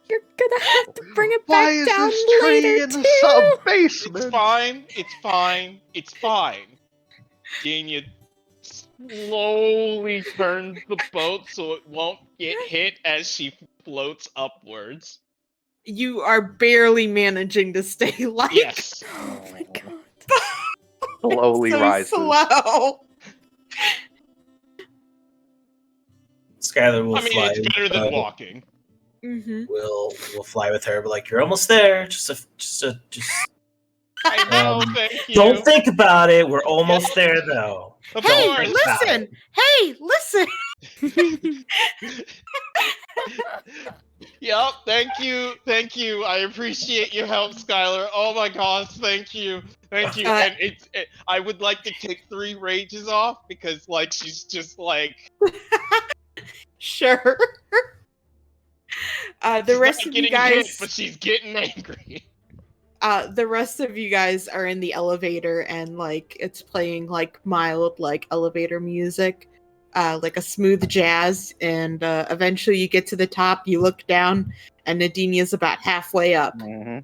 You're gonna have to bring it Why back is down this tree later in the too. sub basement? It's fine. It's fine. It's fine. Dania slowly turns the boat so it won't get hit as she floats upwards. You are barely managing to stay light. Yes. Oh my god. Slowly so rises. slow. Skylar will I mean, fly. it's better than walking. Mm-hmm. We'll fly with her, but like you're almost there. Just I know, Um, thank you. don't think about it. We're almost there though. Of Hey, course. listen! Hey, listen! Yup, thank you. Thank you. I appreciate your help, Skylar. Oh my gosh, thank you. Thank you. And I would like to take 3 rages off because like she's just like Sure. The she's rest not of you getting hit, guys, but she's getting angry. the rest of you guys are in the elevator, and like it's playing like mild like elevator music, like a smooth jazz. And eventually, you get to the top. You look down, and Nadinia's about halfway up. Mhm.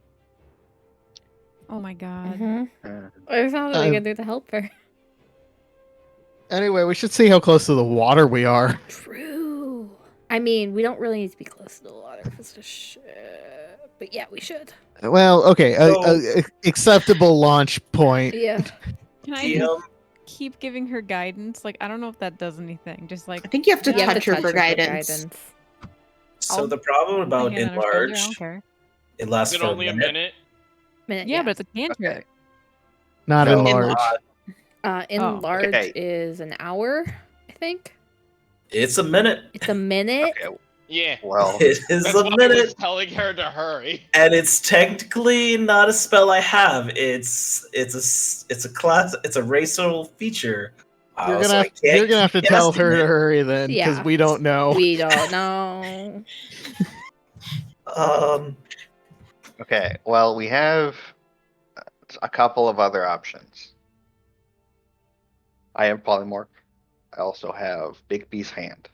Oh my god. Mhm. Uh, There's nothing we can do to help her. Anyway, we should see how close to the water we are. True. I mean, we don't really need to be close to the water because the ship. But yeah, we should. Well, okay, So- acceptable launch point. Yeah. Can I just DM, keep giving her guidance? Like, I don't know if that does anything. Just like I think you have to Yeah, touch her for guidance. so I'll the problem put my about hand on her shoulder, I enlarge, don't care. it lasts Is it for only a minute? Yeah, but it's a cantrip. Not No. enlarge. Enlarge Okay. is an hour, I think. It's a minute. It's a minute. okay, Yeah. well, It is That's a why I was minute, telling her to hurry. and it's technically not a spell I have. It's a class. It's a racial feature. You're So gonna I have, can't you're gonna have to keep tell casting her to it. hurry then, because Yeah. we don't know. We don't know. okay. Well, we have a couple of other options. I have polymorph. I also have Big B's hand.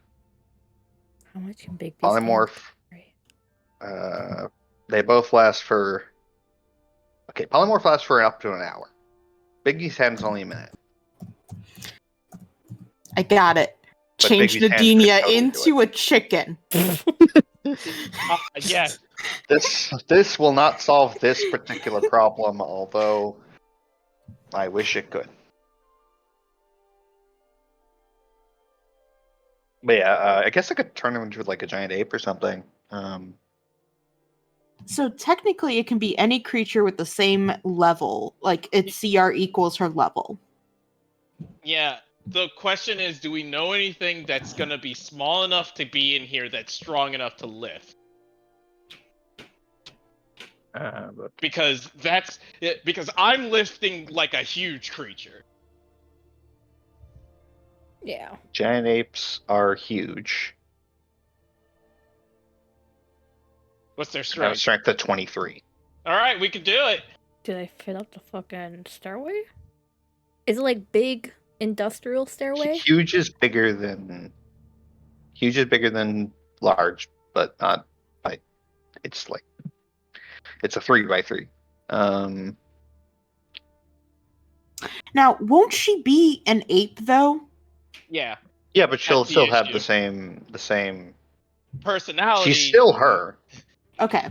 How much can Big B Polymorph. stand? They both last for Okay, polymorph lasts for up to an hour. Biggie's hand is only a minute. I got it. But Change Biggie's hand could Nadinia totally do into a chicken. Yes. This will not solve this particular problem, although I wish it could. But yeah, I guess I could turn him into like a giant ape or something. So technically, it can be any creature with the same level. Like its CR equals her level. Yeah. The question is, do we know anything that's gonna be small enough to be in here that's strong enough to lift? Because I'm lifting like a huge creature. Yeah. Giant apes are huge. What's their Have a strength? strength of 23. All right, we can do it. Do they fit up the fucking stairway? Is it like big industrial stairway? Huge is bigger than large, but not like it's like it's a 3x3. Now, won't she be an ape though? Yeah. Yeah, but she'll That's the still have issue. the same. Personality. She's still her. Okay.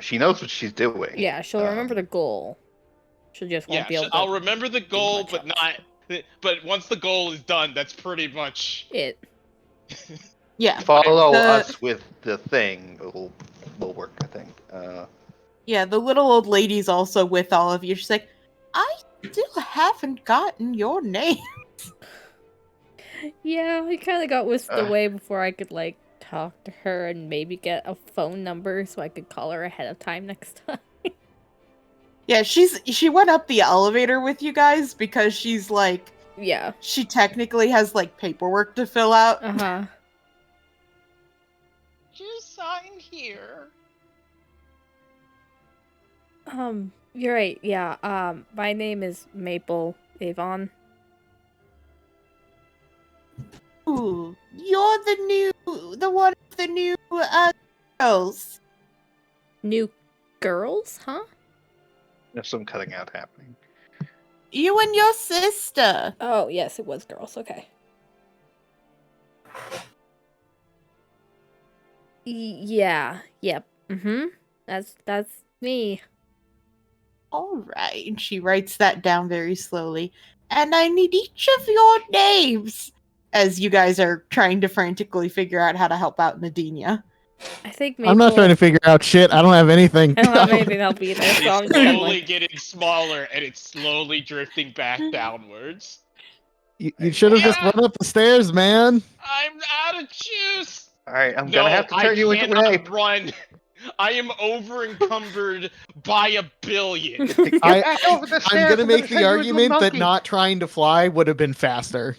She knows what she's doing. Yeah, she'll remember the goal. She just won't Yeah, be able to. I'll remember the goal, much but else. not. But once the goal is done, that's pretty much. It. Yeah. Follow The- us with the thing. Will work, I think. Yeah, the little old lady's also with all of you. She's like, I still haven't gotten your name. Yeah, I kind of got whisked Uh. away before I could like talk to her and maybe get a phone number so I could call her ahead of time next time. Yeah, she went up the elevator with you guys because she's like, Yeah. she technically has like paperwork to fill out. Uh huh. Just sign here. You're right. Yeah. My name is Maple Avon. Ooh, you're the one of the new girls. New girls, huh? There's some cutting out happening. You and your sister. Oh yes, it was girls. Okay. Yeah. Yep. That's me. All right, and she writes that down very slowly. And I need each of your names as you guys are trying to frantically figure out how to help out Nadinia. I think Maple. I'm not trying to figure out shit. I don't have anything. I don't have anything to help either, so I'm It's just gonna slowly like. getting smaller, and it's slowly drifting back downwards. You should have just Yeah. run up the stairs, man. I'm out of juice. All right, I'm No, gonna have to turn you into an cannot ape. run. I am over encumbered by a billion. Get back over the I'm stairs, gonna I'm make turn the you into a argument that monkey. not trying to fly would have been faster.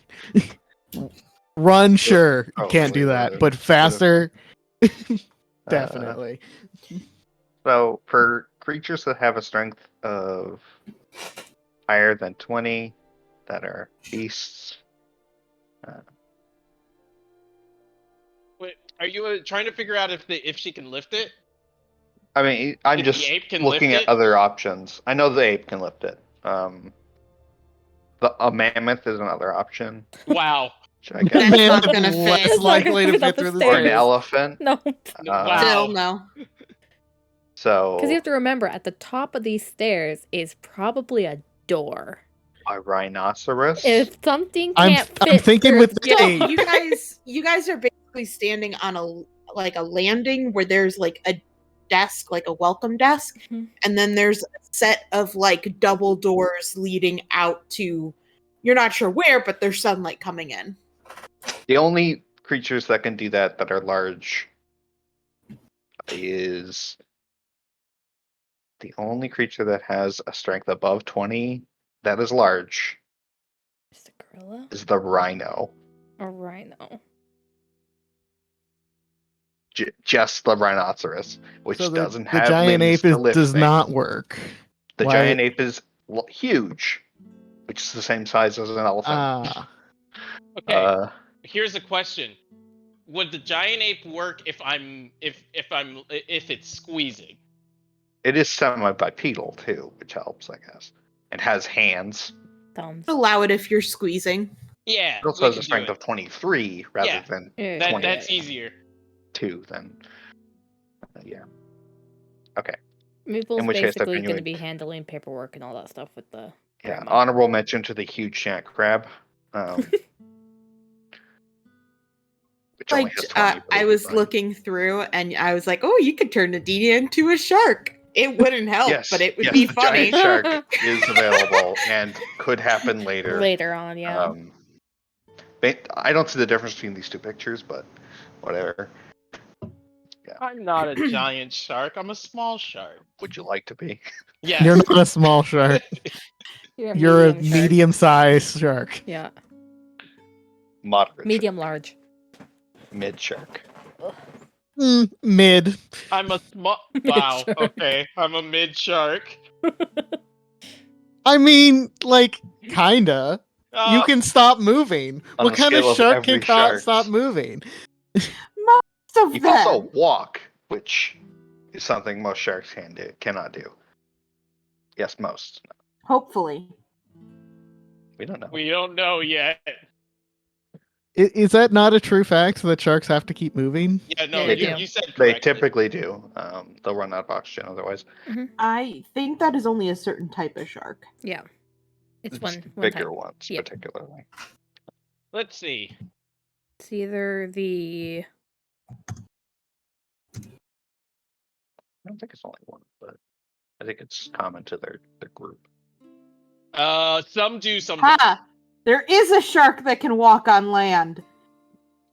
Run, sure, Oh, can't do wait, that, wait, but faster, Uh, definitely. So for creatures that have a strength of higher than 20, that are beasts. Wait, are you trying to figure out if she can lift it? I mean, I'm If the just ape can looking lift at it? other options. I know the ape can lift it. A mammoth is another option, Wow. which I guess. That's Man, not gonna less fit. It's not likely gonna to fit up fit the through the Or an stairs. elephant. No, Wow. Still no. So because you have to remember, at the top of these stairs is probably a door. a rhinoceros. If something I'm can't fit, thinking through with the Yeah, ape. you guys are basically standing on a landing where there's like a desk, like a welcome desk, Mhm. and then there's a set of like double doors leading out to, you're not sure where, but there's sunlight coming in. The only creatures that can do that are large is the only creature that has a strength above 20 that is large Is the gorilla is the rhino. a rhino? Just the rhinoceros, which So doesn't the have giant limbs ape to lift does not things. work. The Why- giant ape is huge, which is the same size as an elephant. Ah, Okay. Here's a question: would the giant ape work if it's squeezing? It is semi-bipedal too, which helps, I guess. It has hands. Thumbs. Allow it if you're squeezing. Yeah, It also we has can a do strength it. of 23 rather Yeah. than Yeah, That, 20. that's easier. 2. Then, yeah. Meeple's In which case, basically then you going to would- be handling paperwork and all that stuff with the Yeah. grandma. Honorable mention to the huge giant crab. Which only Like, has 20. but I it'll be was fine. looking through and I was like, oh, you could turn Nadinia into a shark. It wouldn't help, Yes, but it would yes, be the funny. giant shark is available and could happen later. Later on, yeah. I don't see the difference between these two pictures, but whatever. I'm not a giant shark. I'm a small shark. Would you like to be? Yes. You're not a small shark. You're a shark. medium-sized shark. Yeah, Moderate. medium large. Mid shark. Mid. I'm a small. Wow. Mid-shark. Okay. I'm a mid shark. I mean, like, kinda. You can stop moving. On What the kind of scale of shark can every shark. stop moving? So You can also then, walk, which is something most sharks cannot do. Yes, most. hopefully. We don't know. We don't know yet. Is that not a true fact that sharks have to keep moving? Yeah. No. They You, do. you said They correctly. typically do. They'll run out of oxygen otherwise. I think that is only a certain type of shark. Yeah, it's one bigger type. ones, Yeah. particularly. Let's see. It's either the I don't think it's only one, but I think it's common to their group. Some do, some don't. Ha! There is a shark that can walk on land.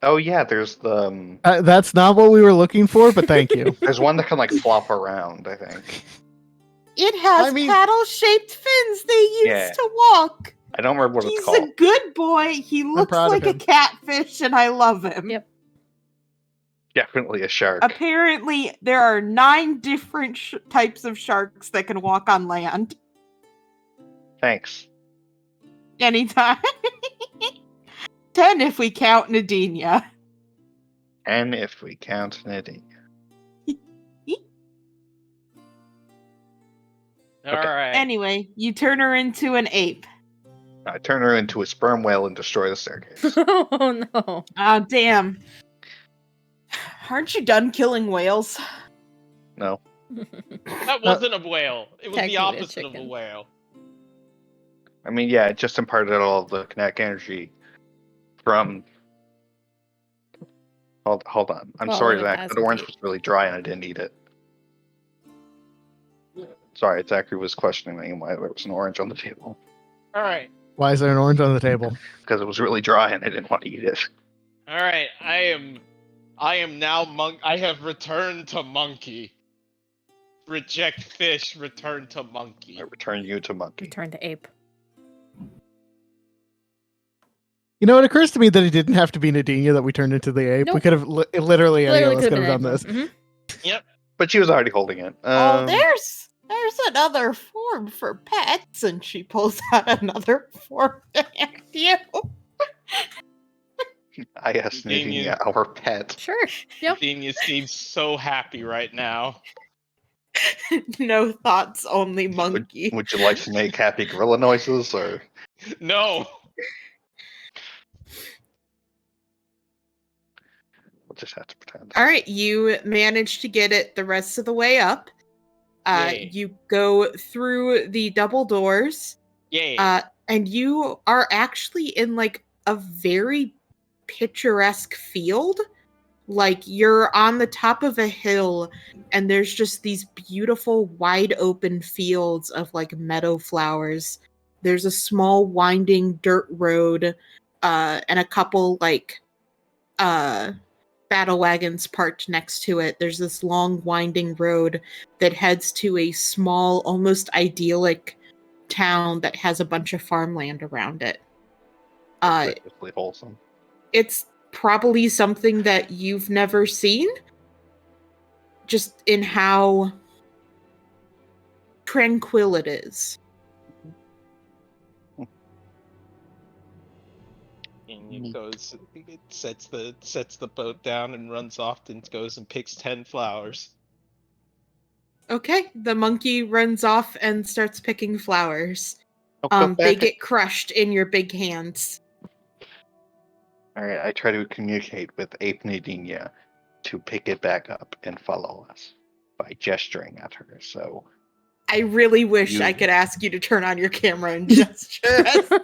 Oh yeah, there's the That's not what we were looking for, but thank you. there's one that can like flop around. I think. It has I mean- paddle-shaped fins they use Yeah. to walk. I don't remember what He's it's called. a good boy. He looks proud of like a him. catfish, and I love him. Yep. Definitely a shark. Apparently, there are 9 different types of sharks that can walk on land. Thanks. Anytime. 10 if we count Nadinia. And if we count Nadine. All right. Anyway, you turn her into an ape. I turn her into a sperm whale and destroy the staircase. oh no. Oh, damn. Aren't you done killing whales? No. That wasn't a whale. It was Technically the a opposite of a chicken. whale. I mean, yeah, it just imparted all of the kinetic energy from. Hold on. I'm Well, sorry, it Zach. has The to orange be. was really dry and I didn't eat it. Sorry, Zachary was questioning me why there was an orange on the table. All right. Why is there an orange on the table? Because it was really dry and I didn't want to eat it. All right. I am now monk. I have returned to monkey. Reject fish. Return to monkey. I return you to monkey. Return to ape. You know, it occurs to me that it didn't have to be Nadinia that we turned into the ape. We Nope. could have literally any of us could've could have been done this. anyone. Mhm. But she was already holding it. Oh, there's another form for pets, and she pulls out another form to hand you. I asked Nadine, our pet. Sure. Yep. Dania seems so happy right now. No thoughts, only monkey. Would you like to make happy gorilla noises or? No. We'll just have to pretend. All right, you manage to get it the rest of the way up. Yay. You go through the double doors, Yay. and you are actually in like a very picturesque field. Like you're on the top of a hill, and there's just these beautiful wide open fields of like meadow flowers. There's a small winding dirt road, and a couple like battle wagons parked next to it. There's this long winding road that heads to a small, almost idyllic town that has a bunch of farmland around it. Deliciously wholesome. It's probably something that you've never seen, just in how tranquil it is. And it goes. It sets the boat down and runs off and goes and picks 10 flowers. Okay, the monkey runs off and starts picking flowers. Oh, go They back. get crushed in your big hands. All right, I try to communicate with Ape Nadinia to pick it back up and follow us by gesturing at her. So I really wish I You- could ask you to turn on your camera and gesture.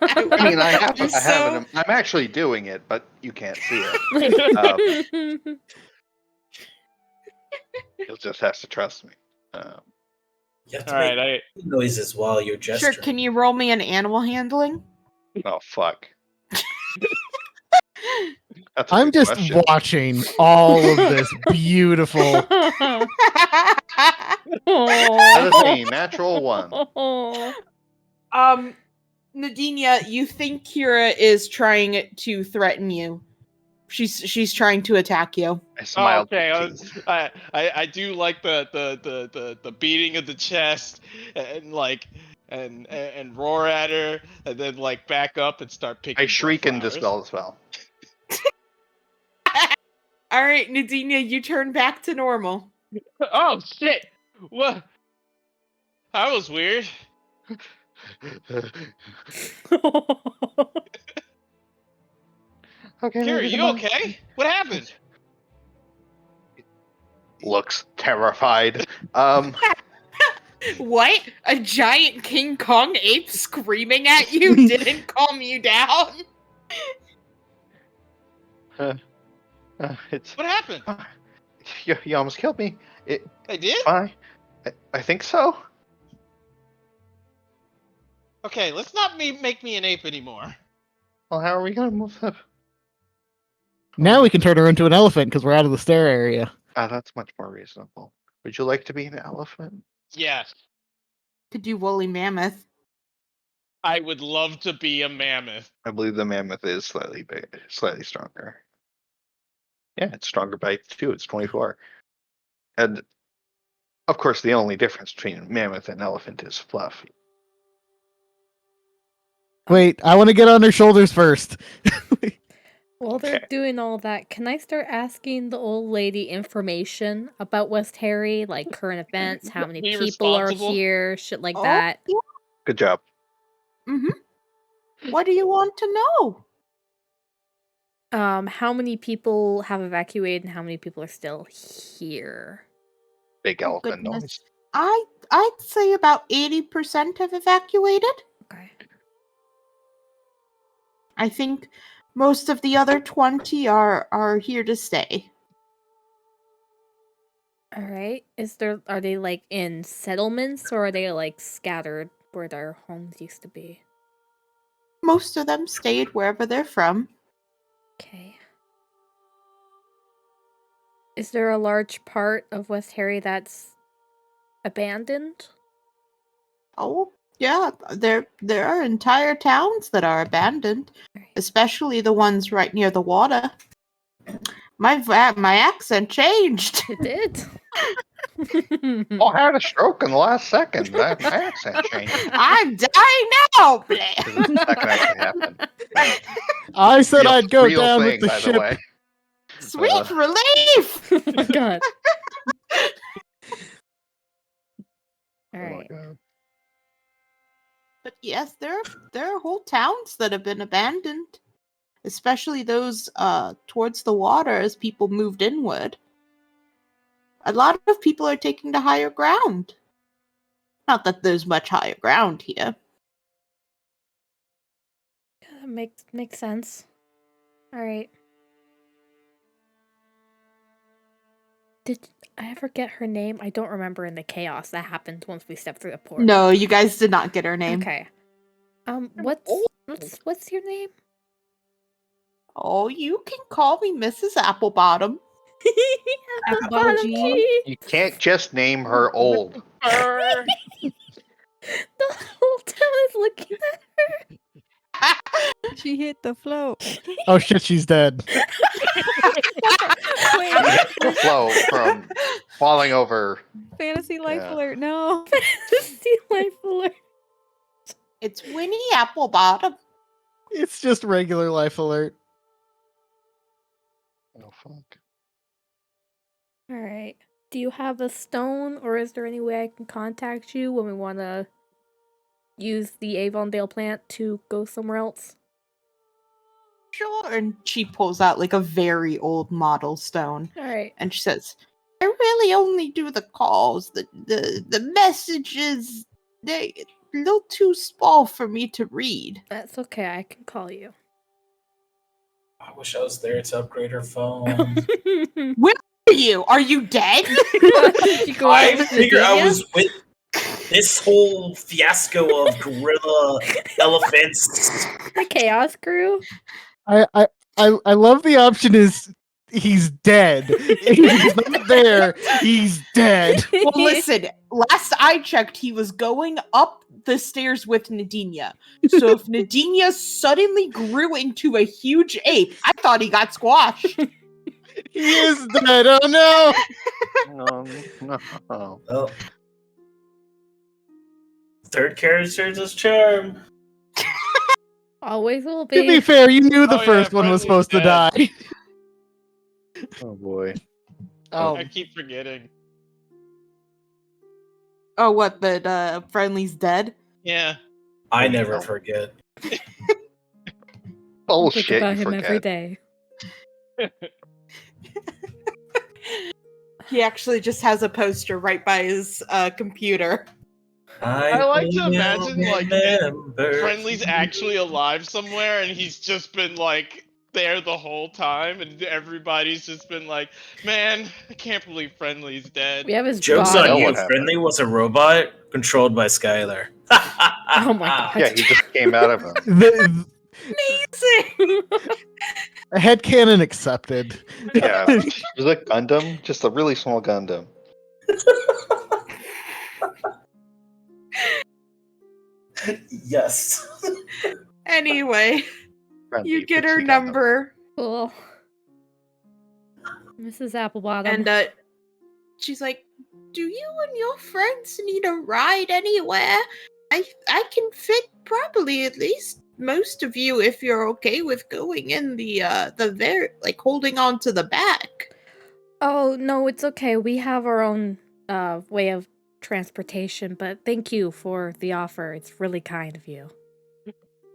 I mean, I have, You're I have so- I'm actually doing it, but you can't see it. You'll just have to trust me. You have to All right, make noises while you're gesturing. Sure, can you roll me an animal handling? Oh fuck. That's a I'm good just question. watching all of this beautiful. That is a natural one. Nadinia, you think Kira is trying to threaten you. She's trying to attack you. I Oh, smiled. okay. with teeth. I do like the beating of the chest and like and roar at her and then like back up and start picking. I shriek and flowers. dispel the spell. All right, Nadinia, you turn back to normal. Oh shit! What? That was weird. Okay. Kira, maybe the you monkey okay? What happened? Looks terrified. What? A giant King Kong ape screaming at you didn't calm you down? It's What happened? you almost killed me. I did? Fine. I think so. Okay, let's not make me an ape anymore. Well, how are we gonna move up? Now we can turn her into an elephant because we're out of the stair area. That's much more reasonable. Would you like to be an elephant? Yes, Could do woolly mammoth. I would love to be a mammoth. I believe the mammoth is slightly slightly stronger. Yeah, it's stronger by 2. It's 24. And of course, the only difference between mammoth and elephant is fluff. Wait, I want to get on her shoulders first. While they're Okay. doing all that, can I start asking the old lady information about West Harry, like current events, how many Be people are responsible? here, shit like Oh, that? Good job. What do you want to know? How many people have evacuated and how many people are still here? Big Oh, elephant goodness. noise. I'd say about 80% have evacuated. Okay. I think most of the other 20 are here to stay. All right. Are they like in settlements or are they like scattered where their homes used to be? Most of them stayed wherever they're from. Okay. Is there a large part of West Harry that's abandoned? Oh, yeah, there are entire towns that are abandoned, especially the ones right near the water. My accent changed. It did. Oh, I had a stroke in the last second. My accent changed. I'm dying now. That can actually happen. I said Real- I'd go real down thing, with the by ship. the way. Sweet relief. Oh my god. Oh my Alright. God. But yes, there are whole towns that have been abandoned, especially those towards the water as people moved inward. A lot of people are taking to higher ground. Not that there's much higher ground here. That makes sense. Alright. Did I ever get her name? I don't remember in the chaos that happened once we stepped through the portal. No, you guys did not get her name. Okay. What's your name? Oh, you can call me Mrs. Applebottom. Applebottom G. You can't just name her old. The whole town is looking at She hit the float. Oh shit, she's dead. You hit the flow from falling over. Fantasy life Yeah. alert. No. See life alert. It's Winnie Applebottom. It's just regular life alert. Oh fuck. Alright. Do you have a stone, or is there any way I can contact you when we want to use the Avondale plant to go somewhere else? Sure. And she pulls out like a very old model stone. All right. And she says, I really only do the calls. The messages, they're a little too small for me to read. That's okay. I can call you. I wish I was there to upgrade her phone. Where are you? Are you dead? Did you go I out with figured I Nadia? was with this whole fiasco of gorilla elephants. The Chaos Crew. I love the option is he's dead. If he's not there, he's dead. Well, listen, last I checked, he was going up the stairs with Nadinia. So if Nadinia suddenly grew into a huge ape, I thought he got squashed. He is dead. Oh no! No. Oh. Third character just charm. Always will To be be. fair, you knew the Oh, yeah, first one was Friendly's supposed to dead. die. Oh boy. I keep forgetting. Oh, what? That Friendly's dead? Yeah. I never forget. Think Bullshit. about You him every forget. day. He actually just has a poster right by his computer. I like to will imagine, like, remember Friendly's actually alive somewhere, and he's just been like there the whole time, and everybody's just been like, "Man, I can't believe Friendly's dead." We have his Joke's body. on you. What happened? Friendly was a robot controlled by Skylar. Oh my god. Yeah, he just came out of him. The Amazing! headcanon accepted. Yeah, it was a Gundam, just a really small Gundam. Yes. Anyway, Friendly you get her pixie Gundam. number, Cool. Mrs. Applebottom. and she's like, "Do you and your friends need a ride anywhere? I can fit probably at least most of you if you're okay with going in the very like holding on to the back." Oh, no, it's okay. We have our own way of transportation, but thank you for the offer. It's really kind of you.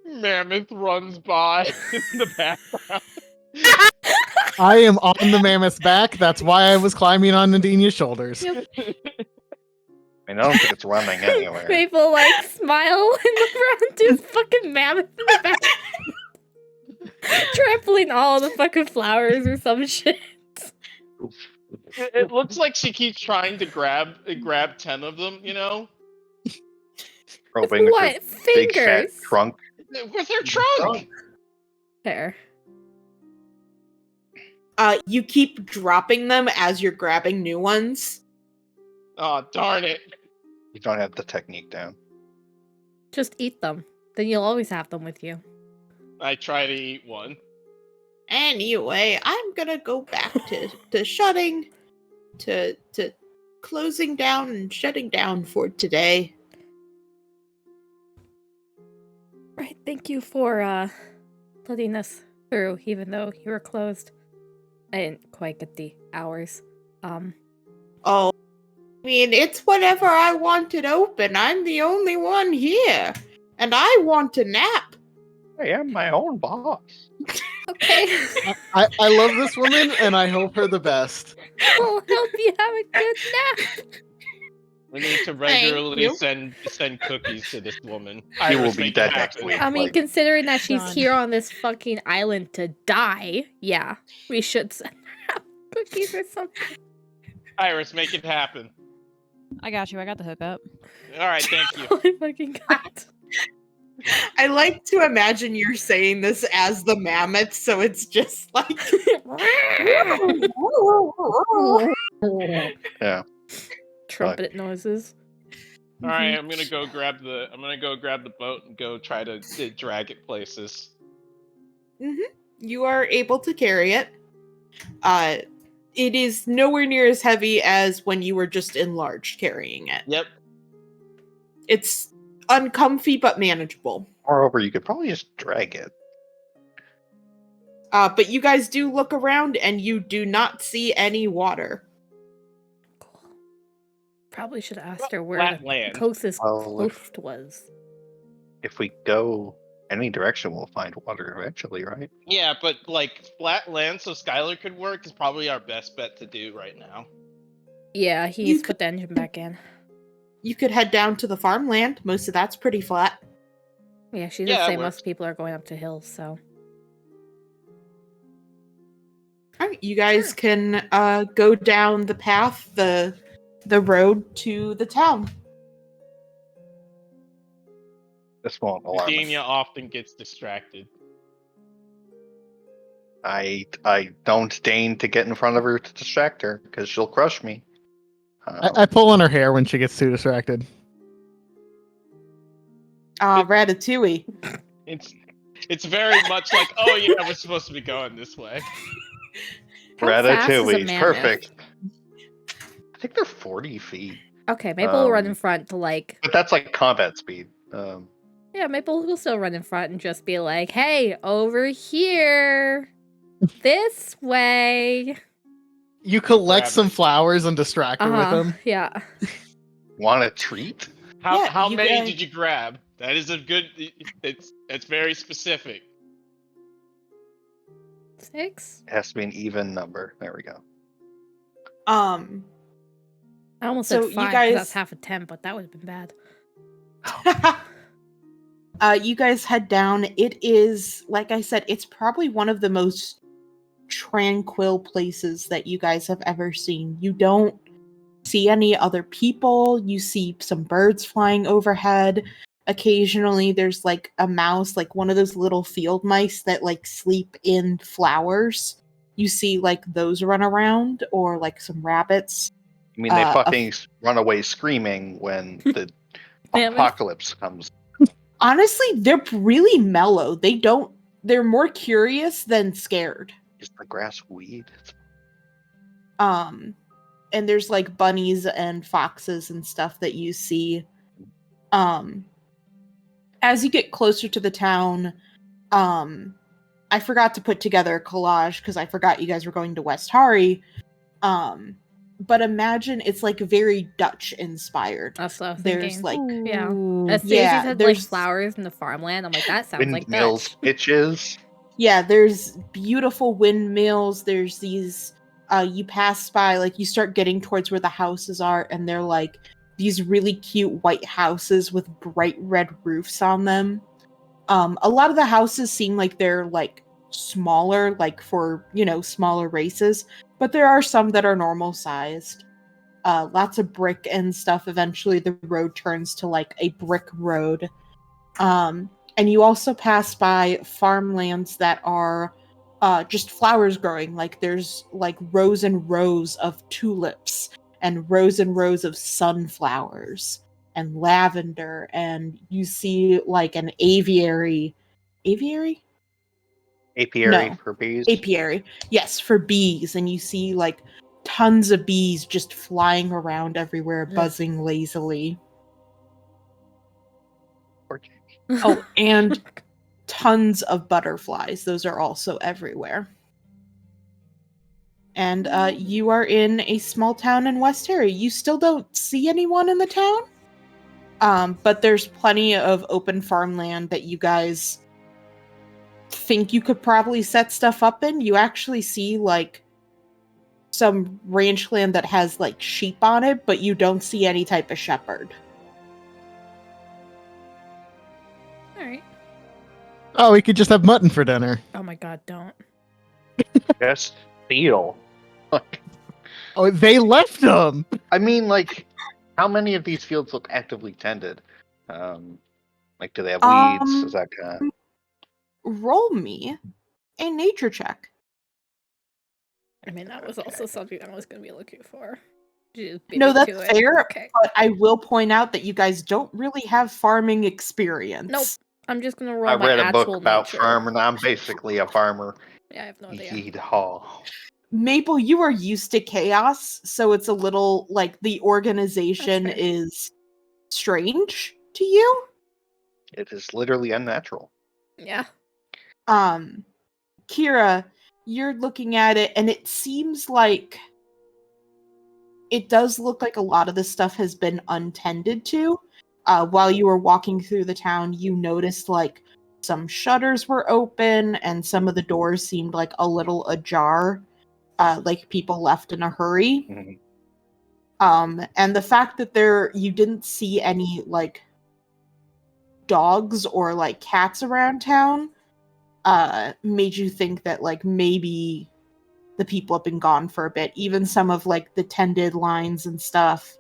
Mammoth runs by in the background. I am on the mammoth's back. That's why I was climbing on Nadinia's shoulders. I mean, I don't think it's running anywhere. Maple, like, smile in the front, just fucking mammoth in the back. Trampling all the fucking flowers or some shit. It looks like she keeps trying to grab 10 of them, you know, Probing with her What? big fat Fingers? trunk. with her trunk. Fair. You keep dropping them as you're grabbing new ones. Oh, darn it! You don't have the technique down. Just eat them. Then you'll always have them with you. I try to eat one. Anyway, I'm gonna go back to shutting, to closing down and shutting down for today. Right, thank you for letting us through, even though you were closed. I didn't quite get the hours. Oh, I mean, it's whatever I wanted open. I'm the only one here, and I want a nap. I am my own boss. Okay. I love this woman and I hope her the best. We'll help you have a good nap. We need to regularly send cookies to this woman. She will Iris, be make it dead next happen. week. I mean, Like- considering that she's Done. here on this fucking island to die, yeah, we should send her out cookies or something. Iris, make it happen. I got you. I got the hookup. All right, thank you. Oh my fucking god. I like to imagine you're saying this as the mammoth, so it's just like. Yeah. Trumpet noises. All right, I'm gonna go grab the boat and go try to drag it places. You are able to carry it. It is nowhere near as heavy as when you were just enlarged carrying it. Yep. It's uncomfy but manageable. Moreover, you could probably just drag it. But you guys do look around and you do not see any water. Probably should have asked her where Flat the land. closest Well, coast was. If we go any direction, we'll find water eventually, right? Yeah, but like flat land so Skylar could work is probably our best bet to do right now. Yeah, he You needs to put the engine back in. You could head down to the farmland. Most of that's pretty flat. Yeah, she did Yeah, that say works. most people are going up to hills, so. All right, you guys can go down the path, the road to the town. This won't alarm Dania us. often gets distracted. I don't deign to get in front of her to distract her because she'll crush me. I pull on her hair when she gets too distracted. Ratatouille. It's very much like, oh yeah, we're supposed to be going this way. How fast is a Ratatouille, mammoth? perfect. I think they're 40 feet, Okay, Maple will run in Um, front to like. but that's like combat speed. Yeah, Maple will still run in front and just be like, hey, over here. This way. You collect Grab some it. flowers and distract her with them. Yeah. Want a treat? Yeah, How you many guys- did you grab? That is a good. It's very specific. 6? It has to be an even number. There we go. I almost So said you 5 'cause guys- that's half a 10, but that would have been bad. You guys head down. It is, like I said, it's probably one of the most tranquil places that you guys have ever seen. You don't see any other people. You see some birds flying overhead. Occasionally there's like a mouse, like one of those little field mice that like sleep in flowers. You see like those run around, or like some rabbits. I mean, they a fucking run away screaming when the Mammoth. apocalypse comes. Honestly, they're really mellow. They're more curious than scared. Is the grass weed? And there's like bunnies and foxes and stuff that you see. As you get closer to the town, I forgot to put together a collage because I forgot you guys were going to West Hari. But imagine it's like very Dutch inspired. That's what I was There's thinking. like Yeah. Ooh. As soon as Yeah, you said like there's- flowers in the farmland, I'm like, that sounds like Windmills, Dutch. pitches. Yeah, there's beautiful windmills. There's these you pass by, like you start getting towards where the houses are, and they're like these really cute white houses with bright red roofs on them. A lot of the houses seem like they're like smaller, like for, smaller races, but there are some that are normal sized. Lots of brick and stuff. Eventually the road turns to like a brick road. And you also pass by farmlands that are just flowers growing. Like there's like rows and rows of tulips and rows of sunflowers and lavender. And you see like an aviary. Apiary No. for bees. Apiary. Yes, for bees. And you see like tons of bees just flying around everywhere, Ugh. buzzing lazily. Okay. Oh, and tons of butterflies. Those are also everywhere. And you are in a small town in West Harry. You still don't see anyone in the town, but there's plenty of open farmland that you guys think you could probably set stuff up in. You actually see like some ranch land that has like sheep on it, but you don't see any type of shepherd. Alright. Oh, we could just have mutton for dinner. Oh my god, don't. Just steal. Oh, they left them. I mean, like, how many of these fields look actively tended? Like, do they have weeds? Is that kind of... Roll me a nature check. I mean, that was also something I was going to be looking for. Just No, beat me that's to it. fair. Okay. But I will point out that you guys don't really have farming experience. Nope. I'm just going to roll I my read a actual book about nature. farming. I'm basically a farmer. Yeah, I have no idea. Yeehaw. Maple, you are used to chaos, so it's a little like the organization That's fair. is strange to you. It is literally unnatural. Yeah. Kira, you're looking at it and it seems like it does look like a lot of this stuff has been untended to. While you were walking through the town, you noticed like some shutters were open and some of the doors seemed like a little ajar, like people left in a hurry. Mhm. And the fact that you didn't see any like dogs or like cats around town made you think that like maybe the people have been gone for a bit. Even some of like the tended lines and stuff.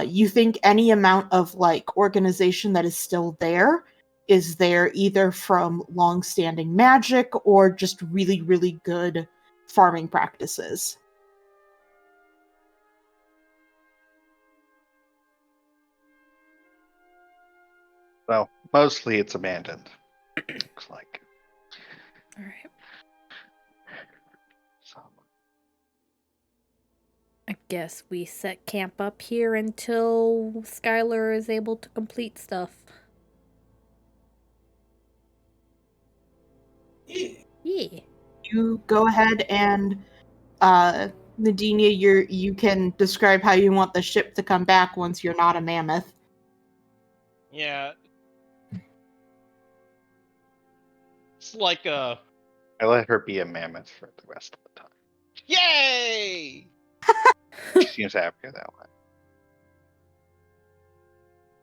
You think any amount of like organization that is still there is there either from long-standing magic or just really, really good farming practices. Well, mostly it's abandoned. Looks like. All right. So, I guess we set camp up here until Skylar is able to complete stuff. Yeah. Yeah. You go ahead and Nadinia, you can describe how you want the ship to come back once you're not a mammoth. Yeah. It's like a I let her be a mammoth for the rest of the time. yay! She seems happier that way.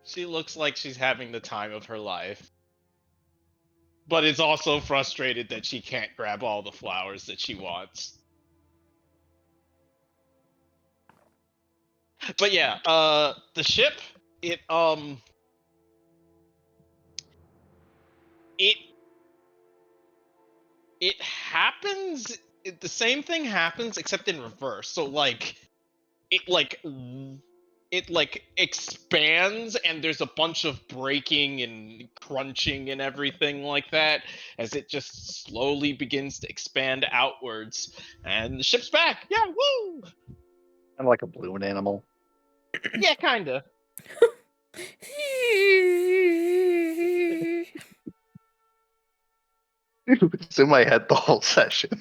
She looks like she's having the time of her life. But is also frustrated that she can't grab all the flowers that she wants. But yeah, the ship, it happens, the same thing happens except in reverse. So like it like expands and there's a bunch of breaking and crunching and everything like that as it just slowly begins to expand outwards, and the ship's back. Yeah, woo! I'm like a balloon animal. Yeah, kinda. It's in my head the whole session.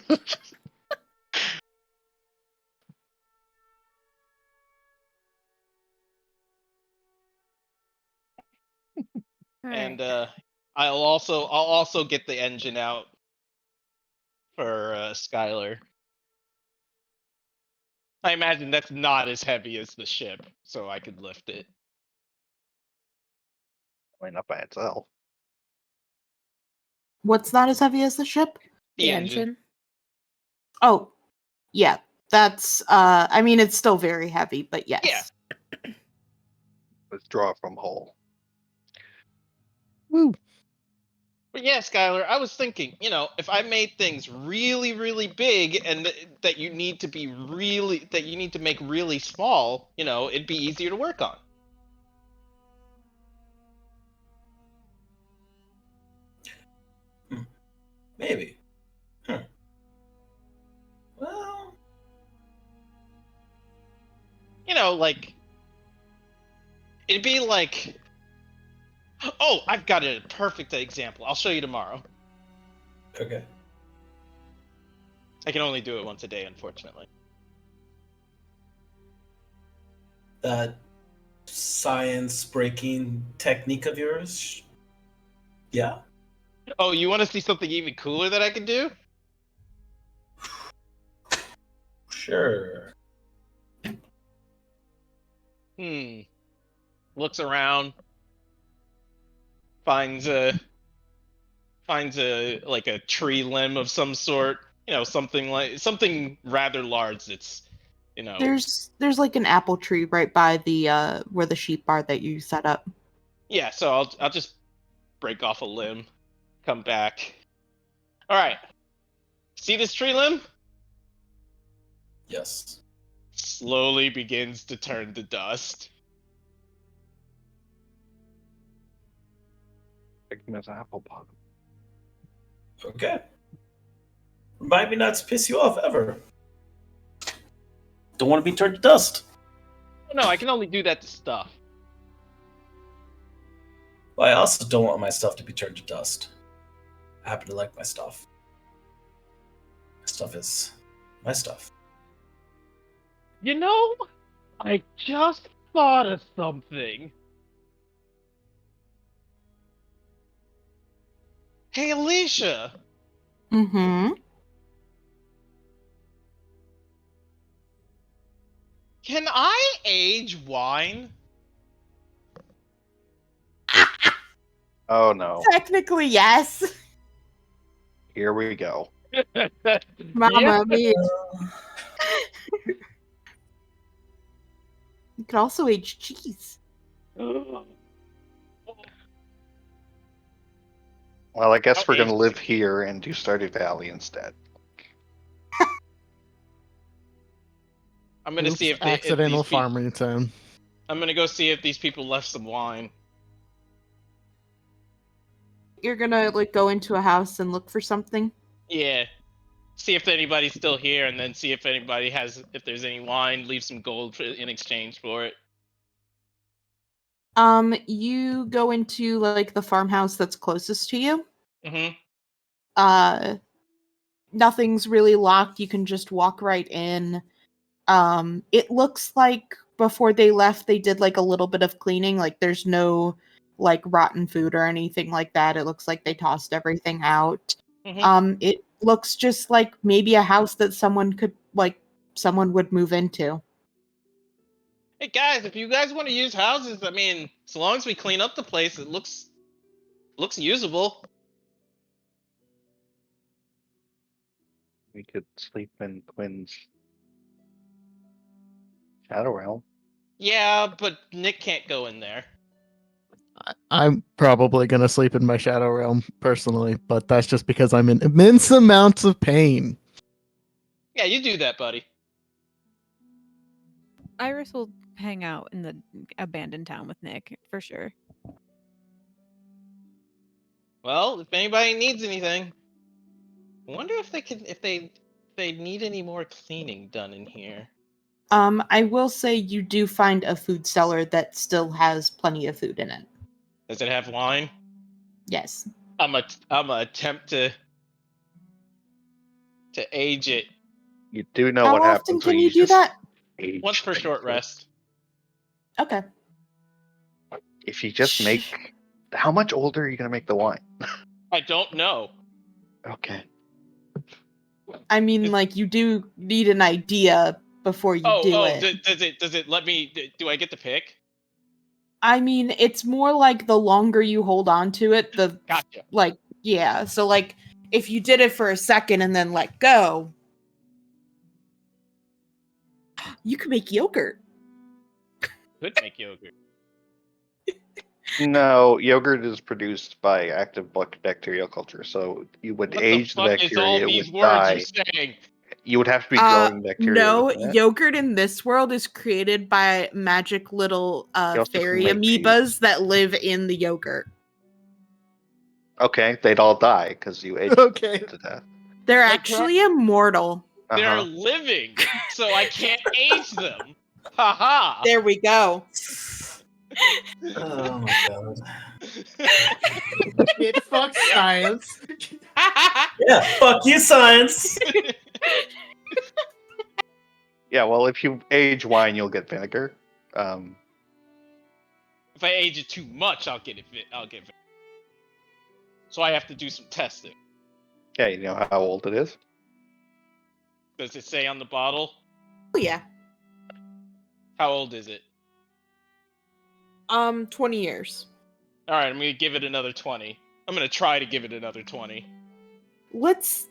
And I'll also get the engine out for Skylar. I imagine that's not as heavy as the ship, so I could lift it. Went up by itself. What's not as heavy as the ship? The engine. Oh, yeah. That's I mean it's still very heavy, but yes. Yeah. Withdraw from hole. Woo. But yeah, Skylar, I was thinking, if I made things really, really big and that you need to make really small, it'd be easier to work on. Maybe. Well, Like it'd be like, oh, I've got a perfect example. I'll show you tomorrow. okay. I can only do it once a day, unfortunately. That science breaking technique of yours? Yeah. Oh, you want to see something even cooler that I can do? Sure. Looks around, finds a like a tree limb of some sort, something rather large that's, There's like an apple tree right by the where the sheep are that you set up. yeah, so I'll just break off a limb, come back. All right. See this tree limb? Yes. Slowly begins to turn to dust. Pick him as an apple bottom. Okay. Remind me not to piss you off ever. Don't want to be turned to dust. No, I can only do that to stuff. Well, I also don't want my stuff to be turned to dust. I happen to like my stuff. My stuff is my stuff. You know, I just thought of something. Hey, Alicia. Mm-hmm. Can I age wine? Oh no. Technically, yes. Here we go. Mama mia. You could also age cheese. Well, I guess I'll we're gonna age live it. here and do Stardew Valley instead. I'm gonna Oops, see if accidental these people. farming zone. I'm gonna go see if these people left some wine. You're gonna like go into a house and look for something. Yeah. See if anybody's still here, and then see if anybody has, if there's any wine. Leave some gold in exchange for it. You go into like the farmhouse that's closest to you. Mm-hmm. Nothing's really locked. You can just walk right in. It looks like before they left, they did like a little bit of cleaning. Like there's no like rotten food or anything like that. It looks like they tossed everything out. Mm-hmm. It looks just like maybe a house that someone would move into. Hey guys, if you guys want to use houses, I mean, as long as we clean up the place, it looks usable. We could sleep in Quinn's Shadow Realm. Yeah, but Nick can't go in there. I'm probably gonna sleep in my shadow realm personally, but that's just because I'm in immense amounts of pain. Yeah, you do that, buddy. Iris will hang out in the abandoned town with Nick for sure. Well, if anybody needs anything, I wonder if they need any more cleaning done in here. I will say you do find a food cellar that still has plenty of food in it. Does it have wine? Yes. I'm a attempt to age it You do know How what often happens can when you you do just that? age once per things. short rest. Okay. If you just make, how much older are you gonna make the wine? I don't know. Okay. I mean, like you do need an idea before you do it. Does it let me? Do I get to pick? I mean, it's more like the longer you hold on to it, the Gotcha. like yeah. So like if you did it for a second and then let go, you could make yogurt. Could make yogurt. No, yogurt is produced by active bacterial culture, so you would What age the the fuck is all bacteria, it these would words die. you're saying? You would have to be growing bacteria. No, within it. yogurt in this world is created by magic little You also can fairy make cheese. amoebas that live in the yogurt. Okay, they'd all die because you aged Okay. them to death. They're They actually immortal. They're Uh-huh. living, so I can't age them. Haha. There we go. Oh my god. It fucks science. Yeah, fuck you, science. Yeah, well, if you age wine, you'll get vinegar. If I age it too much, I'll get it. So I have to do some testing. Yeah, you know how old it is? Does it say on the bottle? Oh yeah. How old is it? 20 years. All right, I'm gonna give it another 20. I'm gonna try to give it another 20. Let's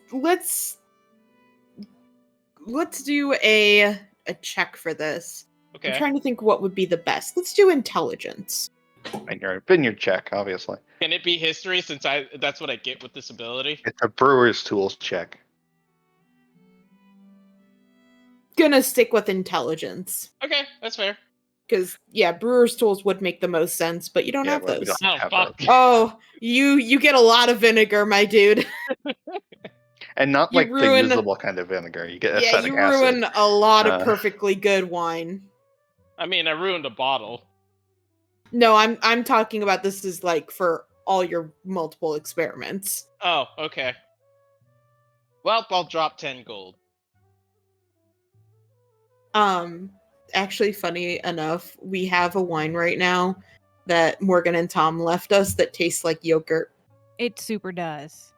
do a check for this. Okay. I'm trying to think what would be the best. Let's do intelligence. And your vineyard check, obviously. Can it be history since that's what I get with this ability? It's a brewer's tools check. Gonna stick with intelligence. Okay, that's fair. Because yeah, brewer's tools would make the most sense, but you don't have well, we those. don't Oh have fuck. those. Oh, you get a lot of vinegar, my dude. And not You like ruin- the usable kind of vinegar. You get Yeah, acetic you acid. ruin a lot of Uh, perfectly good wine. I mean, I ruined a bottle. No, I'm talking about this is like for all your multiple experiments. Oh, okay. Well, I'll drop 10 gold. actually, funny enough, we have a wine right now that Morgan and Tom left us that tastes like yogurt. It super does.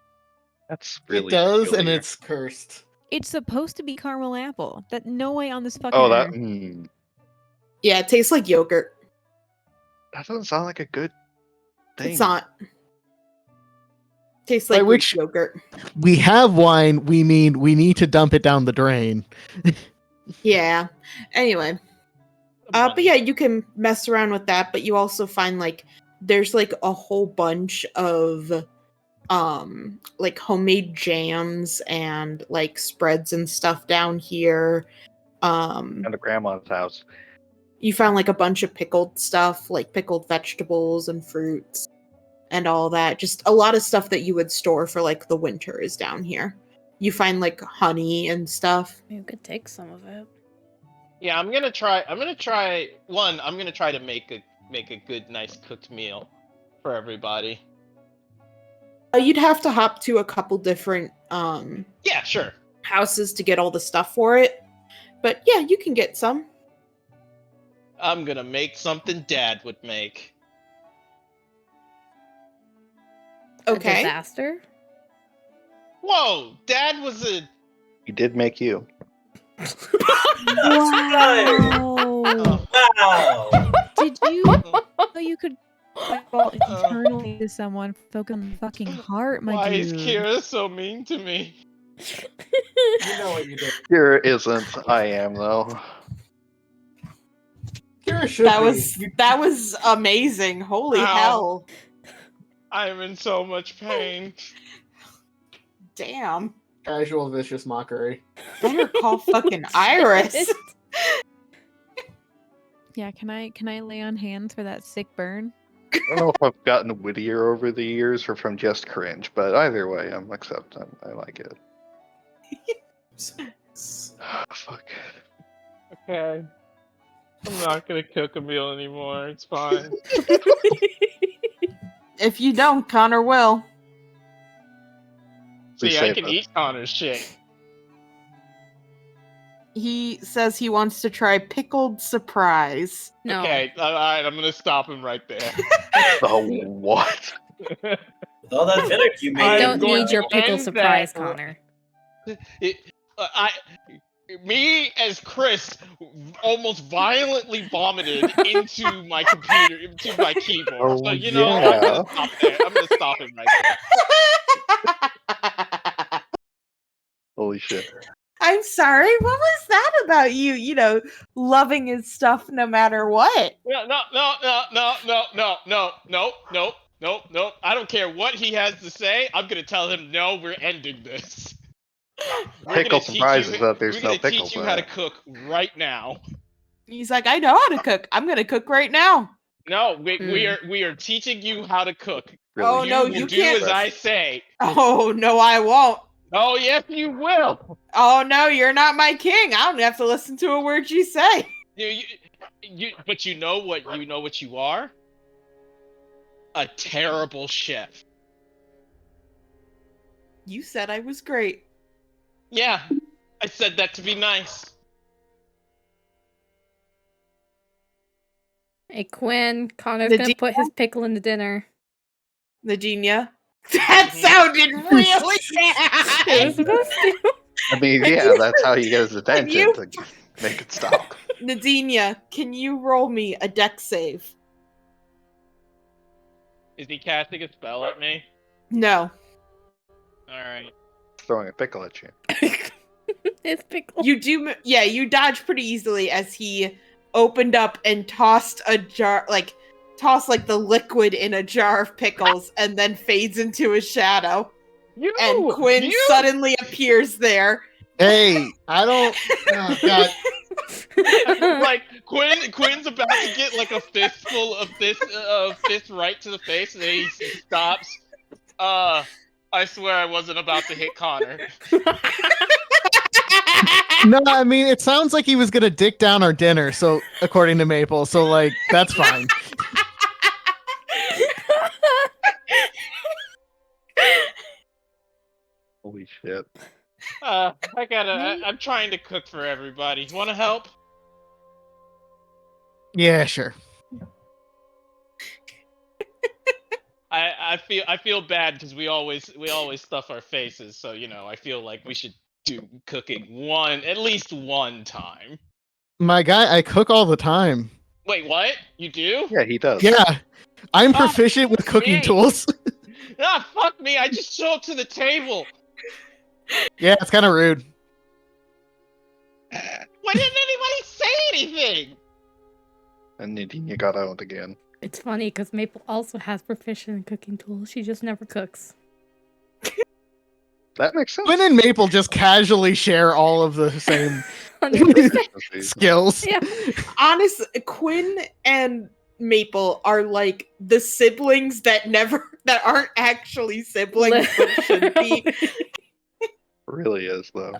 That's It really does, and peculiar. it's cursed. It's supposed to be caramel apple. That no way on this fucking Oh, that earth. Yeah, it tastes like yogurt. that doesn't sound like a good thing. It's not. Tastes By like which- Greek yogurt. We have wine. We mean we need to dump it down the drain. Yeah. Anyway. But yeah, you can mess around with that, but you also find like there's like a whole bunch of like homemade jams and like spreads and stuff down here. At a grandma's house. You found like a bunch of pickled stuff, like pickled vegetables and fruits and all that. Just a lot of stuff that you would store for like the winter is down here. You find like honey and stuff. You could take some of it. Yeah, I'm gonna try to make a good, nice cooked meal for everybody. You'd have to hop to a couple different Yeah, sure. houses to get all the stuff for it. But yeah, you can get some. I'm gonna make something Dad would make. A Okay. disaster? Whoa, Dad was a. He did make you. Wow. Wow. Did you know you could fall internally to someone focus on the fucking heart, my Why dude? is Kira so mean to me? You know what you did. Here isn't. I am though. Kira should That was amazing. Holy Ow. hell. I'm in so much pain. Damn. casual vicious mockery. Better call fucking Iris. Yeah, can I lay on hands for that sick burn? I don't know if I've gotten wittier over the years or from just cringe, but either way, I'm accepting. I like it. Fuck. Okay. I'm not gonna cook a meal anymore. It's fine. If you don't, Connor will. See, I Save can us. eat Connor's shit. He says he wants to try pickled surprise. No. Okay, alright, I'm gonna stop him right there. Oh, what? With all that vinegar you I made. don't going need your to pickle end surprise, that- Connor. Me as Chris almost violently vomited into my computer, into my keyboard. Oh, so you know, I'm yeah. gonna stop there. I'm gonna stop him right there. Holy shit. I'm sorry. What was that about you? You know, loving his stuff no matter what. No. I don't care what he has to say. I'm gonna tell him no. We're ending this. We're Pickle gonna teach surprise you- is that there's we're no gonna pickles teach you in how to it. cook right now. He's like, I know how to cook. I'm gonna cook right now. No, we are teaching you how to cook. Really Oh, no, will you do can't- as I say. Oh no, I won't. Oh yes, you will. Oh no, you're not my king. I don't have to listen to a word you say. But you know what you are? A terrible chef. You said I was great. Yeah, I said that to be nice. Hey, Quinn, Connor's The gonna D- put his pickle in the dinner. Nadinia. That sounded really It was bad. supposed to. I mean, yeah, that's how you get his you- attention to make it stop. Nadinia, can you roll me a deck save? Is he casting a spell at me? No. Alright. Throwing a pickle at you. His pickle. You do, yeah, you dodge pretty easily as he opened up and tossed a jar, tossed the liquid in a jar of pickles and then fades into a shadow. You And Quinn suddenly appears there. Hey, I don't. Oh, God. Quinn's about to get a fistful of this fist right to the face, and then he stops. I swear I wasn't about to hit Connor. No, I mean, it sounds like he was gonna dick down our dinner. So, according to Maple, so that's fine. Holy shit. I'm trying to cook for everybody. Want to help? Yeah, sure. I feel bad because we always stuff our faces, so I feel like we should do cooking at least one time. My guy, I cook all the time. Wait, what? You do? Yeah, he does. Yeah, I'm Oh, proficient with cooking me. tools. Ah, fuck me! I just show up to the table. Yeah, it's kind of rude. Why didn't anybody say anything? And Nadine got out again. It's funny because Maple also has proficient in cooking tools. She just never cooks. That makes sense. Quinn and Maple just casually share all of the same 100%. skills. Yeah. Honestly, Quinn and Maple are like the siblings that aren't actually siblings but should be. Really is though.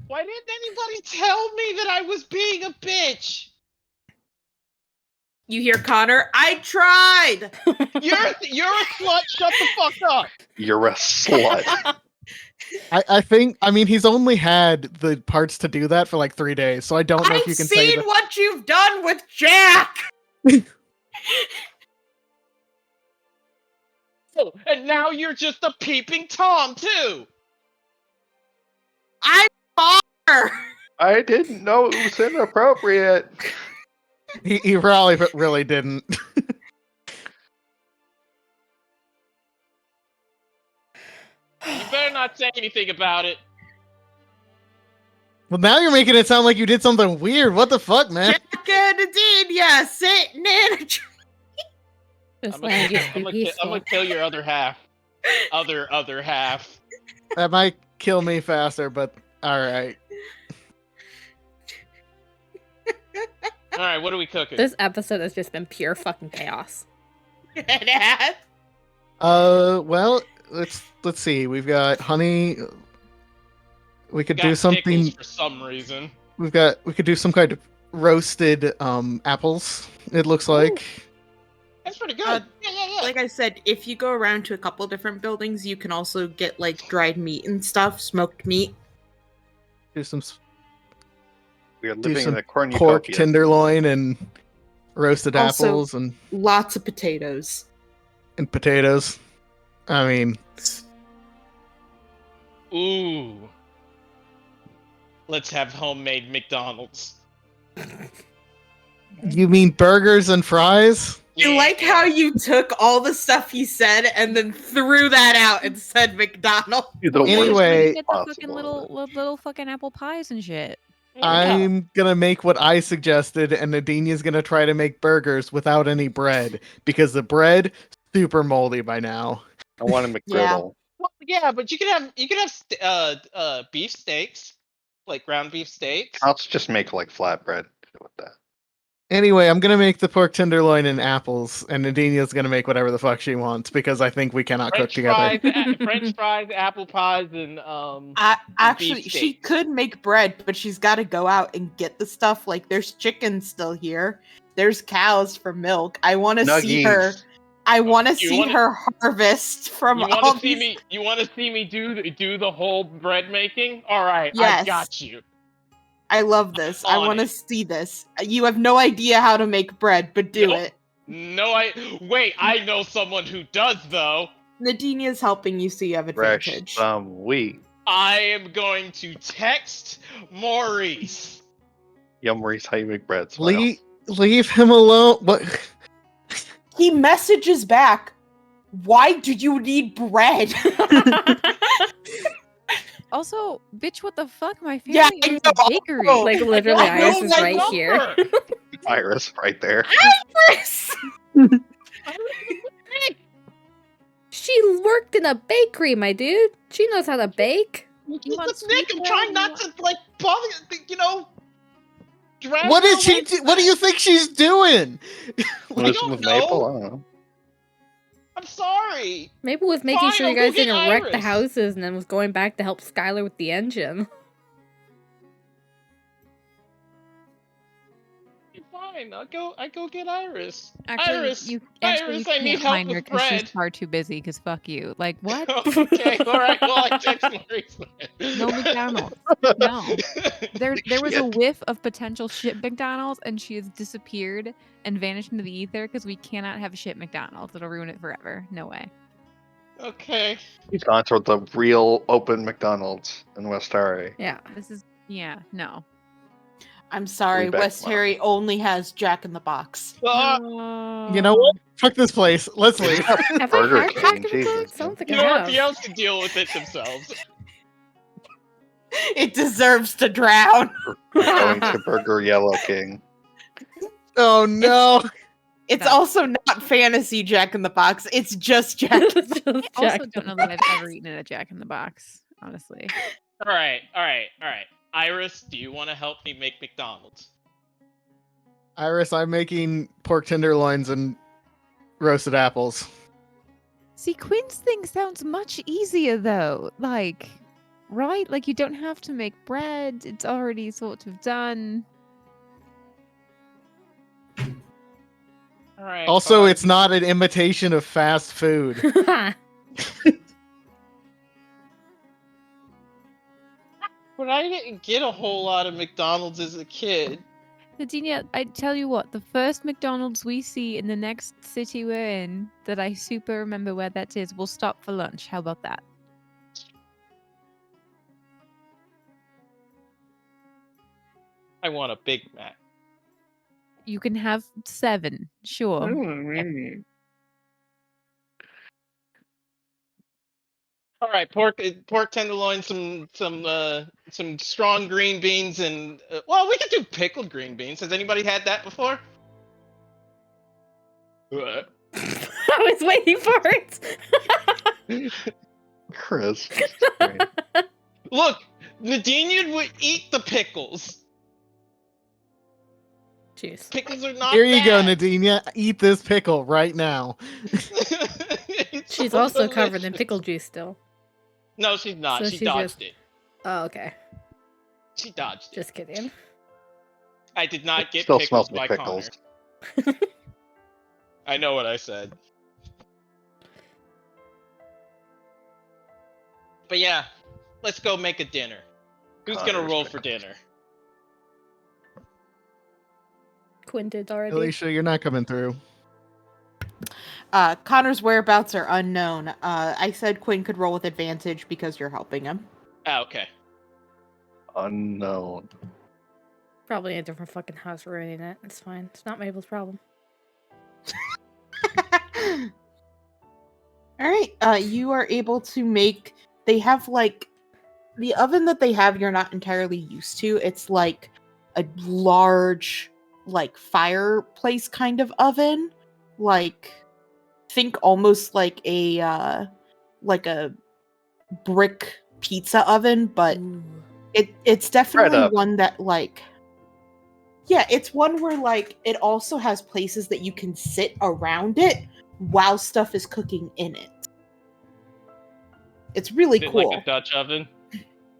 Why didn't anybody tell me that I was being a bitch? You hear Connor? I tried. You're a slut. Shut the fuck up. You're a slut. I mean, he's only had the parts to do that for like 3 days, so I don't know if I've you can say seen that. what you've done with Jack. Oh, and now you're just a peeping Tom too. I'm far. I didn't know it was inappropriate. He probably really didn't. You better not say anything about it. Well, now you're making it sound like you did something weird. What the fuck, man? Jack and Adina sitting in a tree. This I'm land used to be gonna peaceful. kill your other half. Other half. That might kill me faster, but all right. All right, what are we cooking? This episode has just been pure fucking chaos. It has. Well, let's see. We've got honey. We could Got do something. pickles for some reason. We could do some kind of roasted apples. It looks like. That's pretty good. Uh, yeah. Like I said, if you go around to a couple different buildings, you can also get like dried meat and stuff, smoked meat. Do some We are living some in a cornucopia. pork tenderloin and roasted Also- apples and Lots of potatoes. potatoes. I mean, Ooh. Let's have homemade McDonald's. you mean burgers and fries? You like how you took all the stuff he said and then threw that out and said McDonald's? The worst Anyway- thing Get the fucking possible. little fucking apple pies and shit. I'm gonna make what I suggested, and Nadinia's gonna try to make burgers without any bread because the bread super moldy by now. I want a McGriddle. Well, yeah, but you can have beef steaks, like ground beef steaks. I'll just make like flatbread with that. Anyway, I'm gonna make the pork tenderloin and apples, and Nadinia's gonna make whatever the fuck she wants because I think we cannot cook together. French fries, apple pies, and Actually, beef she steaks. could make bread, but she's got to go out and get the stuff. Like, there's chickens still here. There's cows for milk. I want to see her. Nuggies. I want to You see wanna- her harvest from You all want to see these. me? You want to see me do the whole bread making? All right, I Yes. got you. I love this. I On want to it. see this. You have no idea how to make bread, but do Nope. it. No, I know someone who does though. Nadinia's helping you, so you have Fresh advantage. some wheat. I am going to text Maurice. Yeah, Maurice, how you make bread? Smile. Leave him alone. What? He messages back, "Why do you need bread?" Also, bitch, what the fuck? My family Yeah, I owns know, a bakery. also. Like literally, I know Iris is my right here. number. Iris, right there. She worked in a bakery, my dude. She knows how to bake. You Look, want Nick, sweet I'm bread? trying You not want- to like bother. Drag What her did she away do? from What do that. you think she's doing? Listen don't with know. Maple. I don't know. I'm sorry. Maybe was making Fine, sure you I'll go guys get didn't wreck the Iris. houses and then was going back to help Skylar with the engine. Fine, I go get Iris. Actually, Iris, you Iris, I need can't help find her with because she's bread. far too busy. Because fuck you. Like what? Okay, all right. Well, I text Maurice then. No McDonald's. No. There was a Shit. whiff of potential shit McDonald's, and she has disappeared and vanished into the ether because we cannot have shit McDonald's. It'll ruin it forever. No way. Okay. He's gone toward the real open McDonald's in West Harry. Yeah. This is no. I'm sorry, We'll be back West tomorrow. Harry only has Jack in the Box. You know what? Fuck this place. Let's leave. Have Burger I had King, Jack in the Jesus, Box? I don't think You I know what? have. The elves can deal with it themselves. It deserves to drown. We're going to Burger Yellow King. Oh no. It's also not fantasy Jack in the Box. It's just Jack. in the I Just also Jack don't know that I've ever eaten at a Jack in the Box. Honestly. All right. Iris, do you want to help me make McDonald's? Iris, I'm making pork tenderloins and roasted apples. See, Quinn's thing sounds much easier though. Like, right? Like you don't have to make bread. It's already sort of done. All right. Also, fine. it's not an imitation of fast food. But I didn't get a whole lot of McDonald's as a kid. Nadine, I tell you what, the first McDonald's we see in the next city we're in, that I super remember where that is, we'll stop for lunch. How about that? I want a Big Mac. You can have 7, sure. All right, pork tenderloin, some strong green beans, and well, we could do pickled green beans. Has anybody had that before? What? I was waiting for it. Chris. Look, Nadine would eat the pickles. Jeez. Pickles are not. Here you go, bad. Nadine. Eat this pickle right now. It's She's so also covered in delicious. pickle juice still. No, she's not. So she she dodged just- it. Oh, okay. She dodged it. Just kidding. I did not get Still pickles smells by like pickles. Connor. I know what I said. But yeah, let's go make a dinner. Who's gonna Connor's roll for pickles. dinner? Quinn did already. Alicia, you're not coming through. Connor's whereabouts are unknown. I said Quinn could roll with advantage because you're helping him. Ah, okay. Unknown. Probably in a different fucking house ruining it. It's fine. It's not Mabel's problem. All right. You are able to make. They have like the oven that they have. You're not entirely used to. It's like a large, like fireplace kind of oven. Like, think almost like a brick pizza oven, but Ooh. it's definitely oven. one that like. Yeah, it's one where like it also has places that you can sit around it while stuff is cooking in it. It's really Is it cool. like a Dutch oven?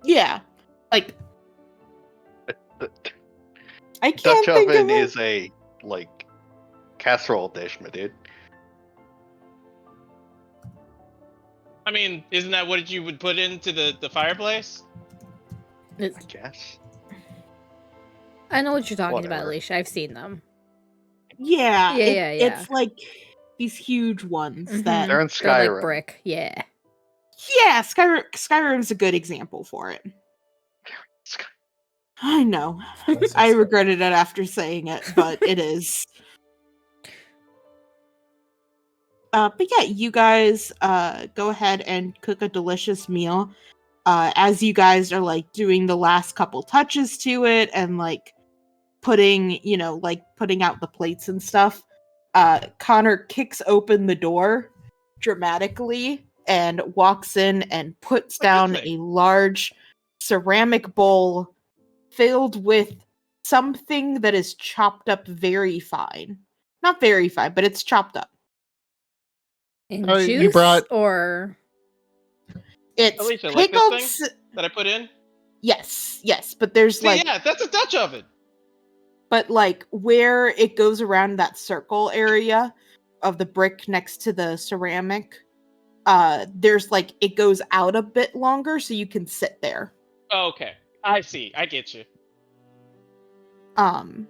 Yeah, like I can't Dutch think oven of it. is a like casserole dish, my dude. I mean, isn't that what you would put into the fireplace? I It's- guess. I know what you're talking about, Whatever. Alicia. I've seen them. Yeah, Yeah, yeah. It's like these huge ones Mhm. that. They're in They're Skyrim. like brick. Yeah. Yeah, Skyrim's a good example for it. Sky- I know. That's I insane. regretted it after saying it, but it is. But yeah, you guys go ahead and cook a delicious meal. As you guys are like doing the last couple touches to it and like putting out the plates and stuff, Connor kicks open the door dramatically and walks in and puts Oh, good down thing. a large ceramic bowl filled with something that is chopped up very fine. Not very fine, but it's chopped up. In Oh, juice you brought- or It's Alicia, like this pickled. thing? That I put in? Yes, but there's See, like, yeah, that's a Dutch oven. but like where it goes around that circle area of the brick next to the ceramic, there's like it goes out a bit longer so you can sit there. Okay, I see. I get you. But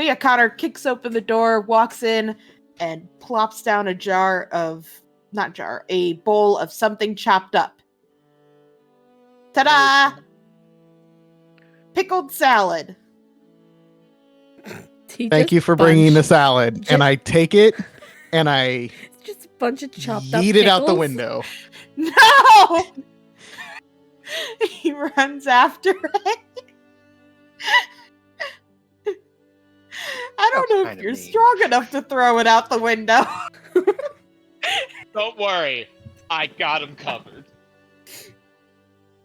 yeah, Connor kicks open the door, walks in, and plops down a bowl of something chopped up. Ta-da! Pickled salad. Thank you for bringing the salad. And I take it and I It's just a bunch of chopped up yeet it out the pickles. window. No! He runs after it. I don't know if kinda you're mean. strong enough to throw it out the window. Don't worry, I got him covered.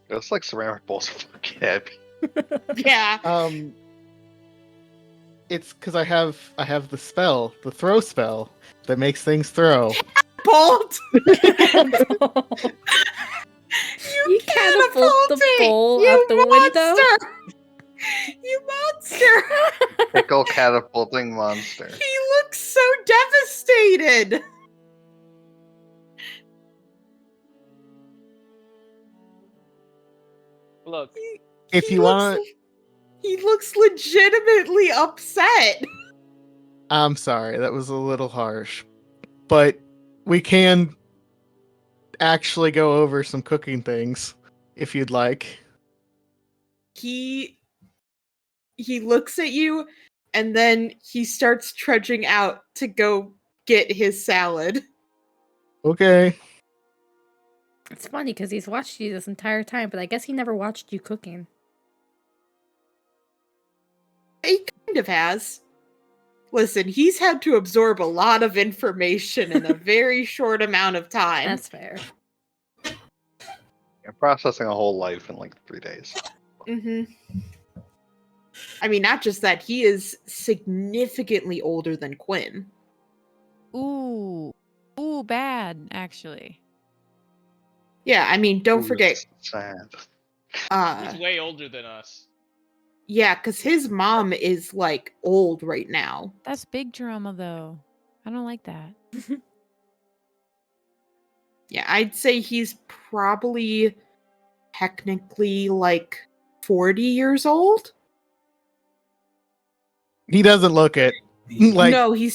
It's like ceramic bowls are fucking heavy. Yeah. It's because I have the spell, the throw spell, that makes things throw. Bolt! You catapult the bowl You out the window. monster! You monster! Pickle catapulting monster. He looks so devastated. Look, If He you want looks- He looks legitimately upset. I'm sorry, that was a little harsh. But we can actually go over some cooking things if you'd like. He looks at you and then he starts trudging out to go get his salad. Okay. It's funny because he's watched you this entire time, but I guess he never watched you cooking. He kind of has. Listen, he's had to absorb a lot of information in a very short amount of time. That's fair. You're processing a whole life in like 3 days. I mean, not just that, he is significantly older than Quinn. Ooh, bad actually. Yeah, I mean, don't Ooh, forget, it's sad. he's way older than us. yeah, because his mom is like old right now. That's big drama though. I don't like that. Yeah, I'd say he's probably technically like 40 years old. He doesn't look it. Like No, he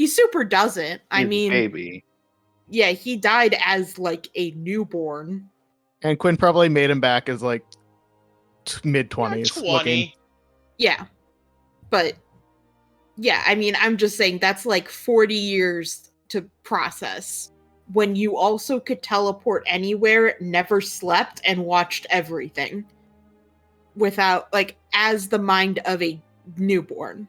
super doesn't. I He's a mean, baby. yeah, he died as like a newborn. and Quinn probably made him back as like mid-20s 20. looking. Yeah. But yeah, I mean, I'm just saying that's like 40 years to process when you also could teleport anywhere, never slept, and watched everything without, like, as the mind of a newborn.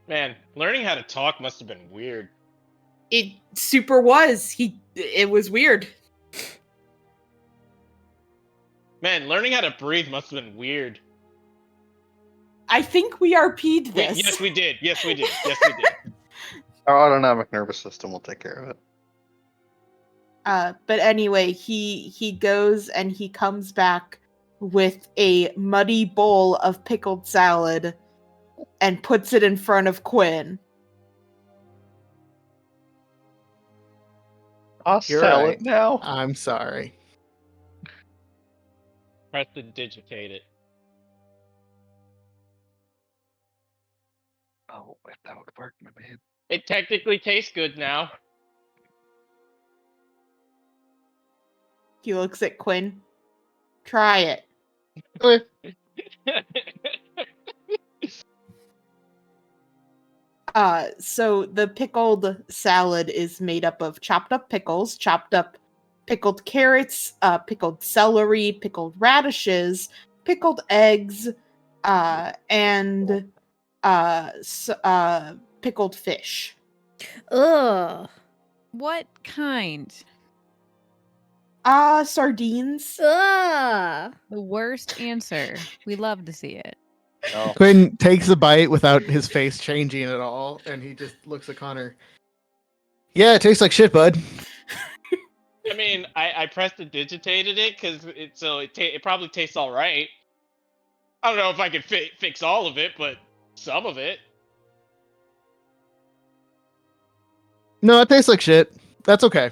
Man, learning how to talk must have been weird. It super was. It was weird. Man, learning how to breathe must have been weird. I think we RP'd this. Yes, we did. Yes, we did. Yes, we did. Our autonomic nervous system will take care of it. But anyway, he goes and he comes back with a muddy bowl of pickled salad and puts it in front of Quinn. I'll You're sell right. it now. I'm sorry. Press to digitate it. Oh, if that would work, my man. It technically tastes good now. He looks at Quinn. Try it. So the pickled salad is made up of chopped up pickles, chopped up pickled carrots, pickled celery, pickled radishes, pickled eggs, and pickled fish. Ugh. What kind? Sardines. Ugh. The worst answer. We love to see it. No. Quinn takes a bite without his face changing at all, and he just looks at Connor. Yeah, it tastes like shit, bud. I mean, I pressed and digitated it because it probably tastes all right. I don't know if I can fix all of it, but some of it. No, it tastes like shit. That's okay.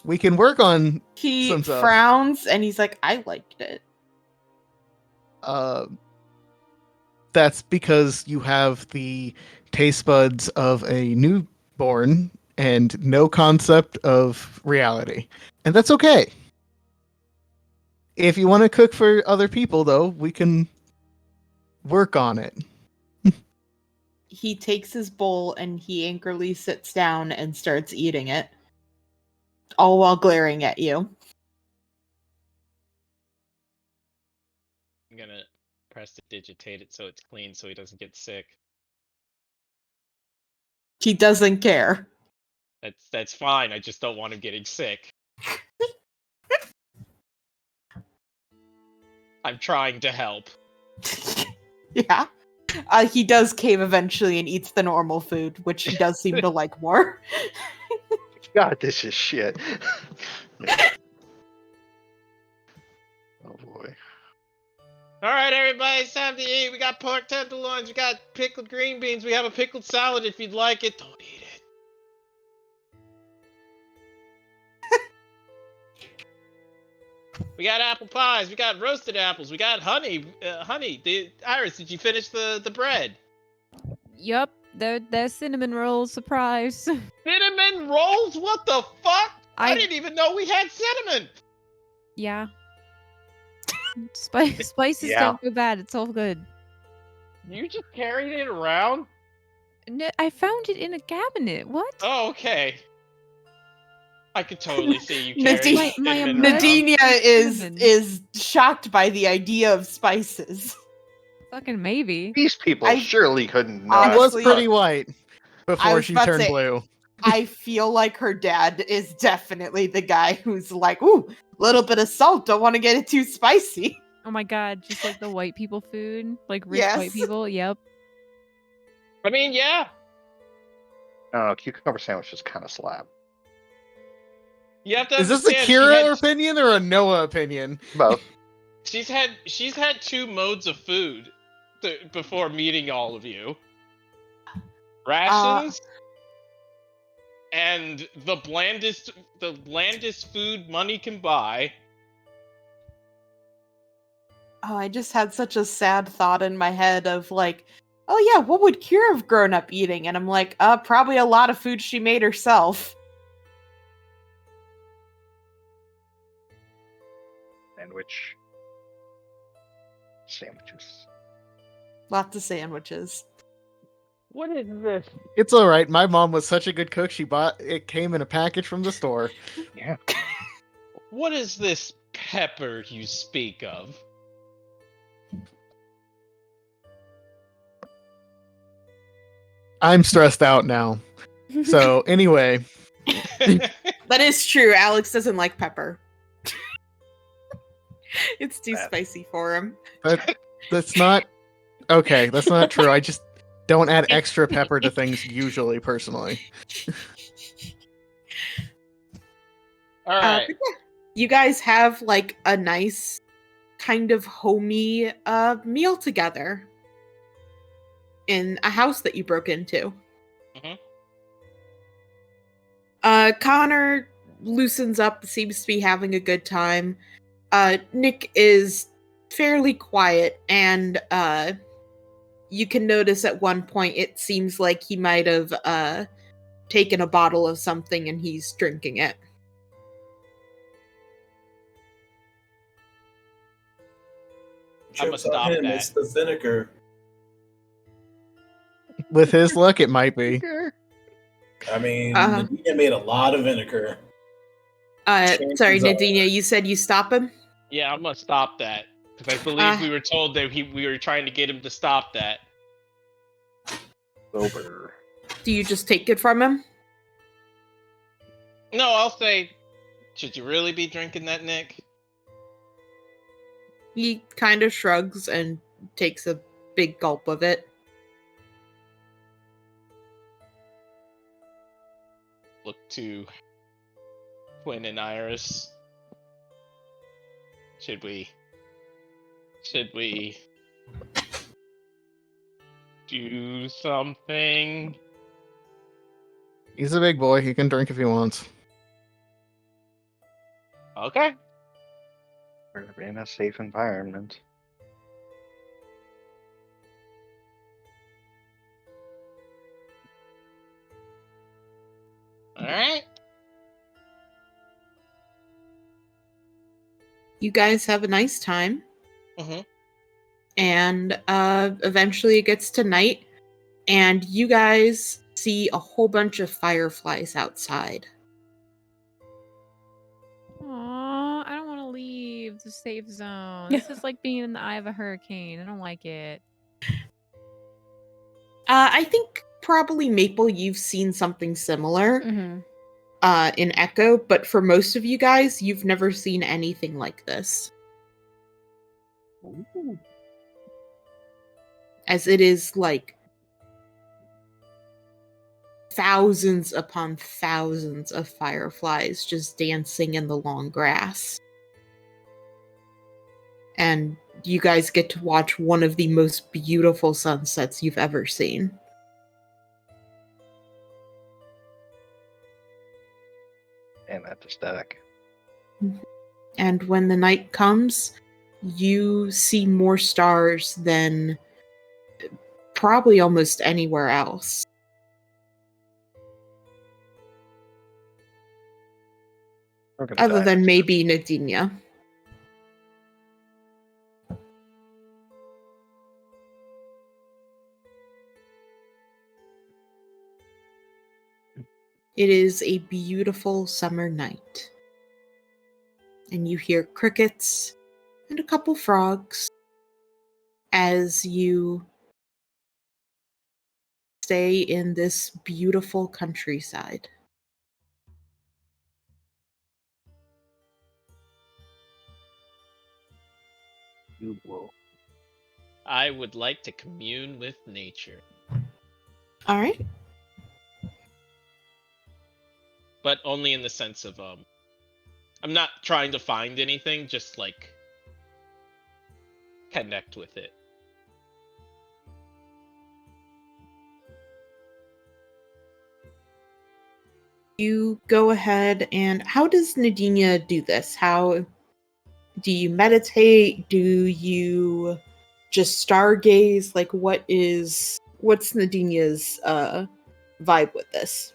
We can work on He some stuff. frowns and he's like, I liked it. That's because you have the taste buds of a newborn and no concept of reality. And that's okay. If you want to cook for other people, though, we can work on it. He takes his bowl and he angrily sits down and starts eating it, all while glaring at you. I'm gonna prestidigitate it so it's clean so he doesn't get sick. He doesn't care. That's fine. I just don't want him getting sick. I'm trying to help. Yeah. He does cave eventually and eats the normal food, which he does seem to like more. God, this is shit. Oh boy. All right, everybody, it's time to eat. We got pork tenderloins. We got pickled green beans. We have a pickled salad if you'd like it. Don't eat it. We got apple pies. We got roasted apples. We got honey. Iris, did you finish the bread? Yup, they're cinnamon rolls. Surprise. Cinnamon rolls? What the fuck? I didn't even know we had cinnamon. Yeah. Spices Yeah. don't go bad. It's all good. You just carried it around? No, I found it in a cabinet. What? Oh, okay. I could totally see you Nadine- carrying My cinnamon umbrella- around. Nadinia Cinnamon. is shocked by the idea of spices. Fucking maybe. These people I- surely couldn't know. I She was Honestly- pretty white before was she about to turned say- blue. I feel like her dad is definitely the guy who's like, ooh, little bit of salt, don't want to get it too spicy. Oh my god, just like the white people food, like rich Yes. white people. Yep. I mean, yeah. I don't know. Cucumber sandwich is kind of slab. You have to Is this a understand, she Kira had- opinion or a Noah opinion? Both. She's had two modes of food before meeting all of you. Rations and the blandest food money can buy. Oh, I just had such a sad thought in my head of like, oh yeah, what would Kira have grown up eating? And I'm like, probably a lot of food she made herself. Sandwiches. Lots of sandwiches. What is this? It's all right. My mom was such a good cook. She bought it came in a package from the store. Yeah. What is this pepper you speak of? I'm stressed out now. So anyway, That is true. Alex doesn't like pepper. It's too That- spicy for him. that's not okay. That's not true. I just don't add extra pepper to things usually, personally. All right. But yeah, you guys have like a nice kind of homey meal together in a house that you broke into. Mhm. Connor loosens up, seems to be having a good time. Nick is fairly quiet, and you can notice at one point it seems like he might have taken a bottle of something and he's drinking it. I'ma Joke's on stop him, that. it's the vinegar. With his luck, it might be. I mean, Uh-huh. Nadine made a lot of vinegar. Sorry, Chances are- Nadinia, you said you stop him? Yeah, I'm gonna stop that because I believe we were told that we were trying to get him to stop that. Sober. Do you just take it from him? No, I'll say, should you really be drinking that, Nick? He kind of shrugs and takes a big gulp of it. Look to Quinn and Iris. Should we Should we do something? He's a big boy. He can drink if he wants. Okay. We're in a safe environment. All right. You guys have a nice time. Mm-hmm. And eventually it gets to night, and you guys see a whole bunch of fireflies outside. Aw, I don't want to leave the safe zone. This is like being in the eye of a hurricane. I don't like it. I think probably Maple, you've seen something similar Mm-hmm. in Echo, but for most of you guys, you've never seen anything like this. Ooh. As it is like thousands upon thousands of fireflies just dancing in the long grass. And you guys get to watch one of the most beautiful sunsets you've ever seen. And that's aesthetic. And when the night comes, you see more stars than probably almost anywhere else. We're gonna Other die. than maybe Nadinia. It is a beautiful summer night. And you hear crickets and a couple frogs as you stay in this beautiful countryside. You will. I would like to commune with nature, All right. but only in the sense of I'm not trying to find anything, just like connect with it. You go ahead and how does Nadinia do this? How do you meditate? Do you just stargaze? Like what's Nadinia's vibe with this?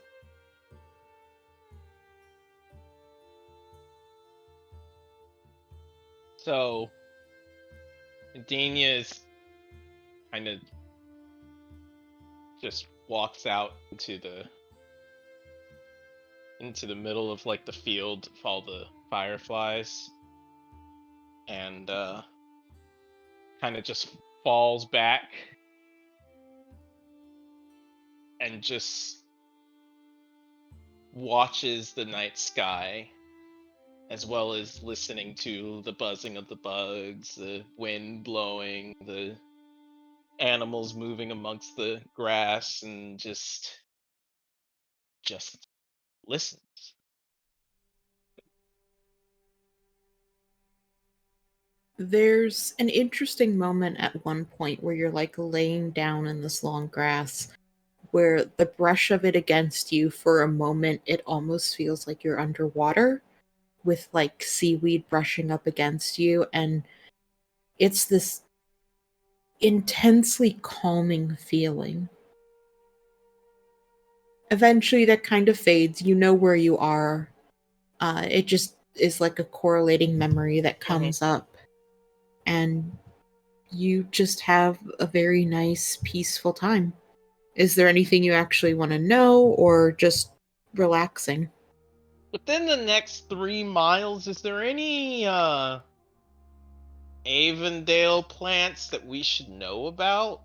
So, Dania is kind of just walks out into the middle of like the field of all the fireflies, and kind of just falls back and just watches the night sky, as well as listening to the buzzing of the bugs, the wind blowing, the animals moving amongst the grass, and just listens. There's an interesting moment at one point where you're like laying down in this long grass where the brush of it against you for a moment, it almost feels like you're underwater with like seaweed brushing up against you. And it's this intensely calming feeling. Eventually, that kind of fades. You know where you are. It just is like a correlating memory that comes up. And you just have a very nice, peaceful time. Is there anything you actually want to know, or just relaxing? Within the next 3 miles, is there any Avondale plants that we should know about?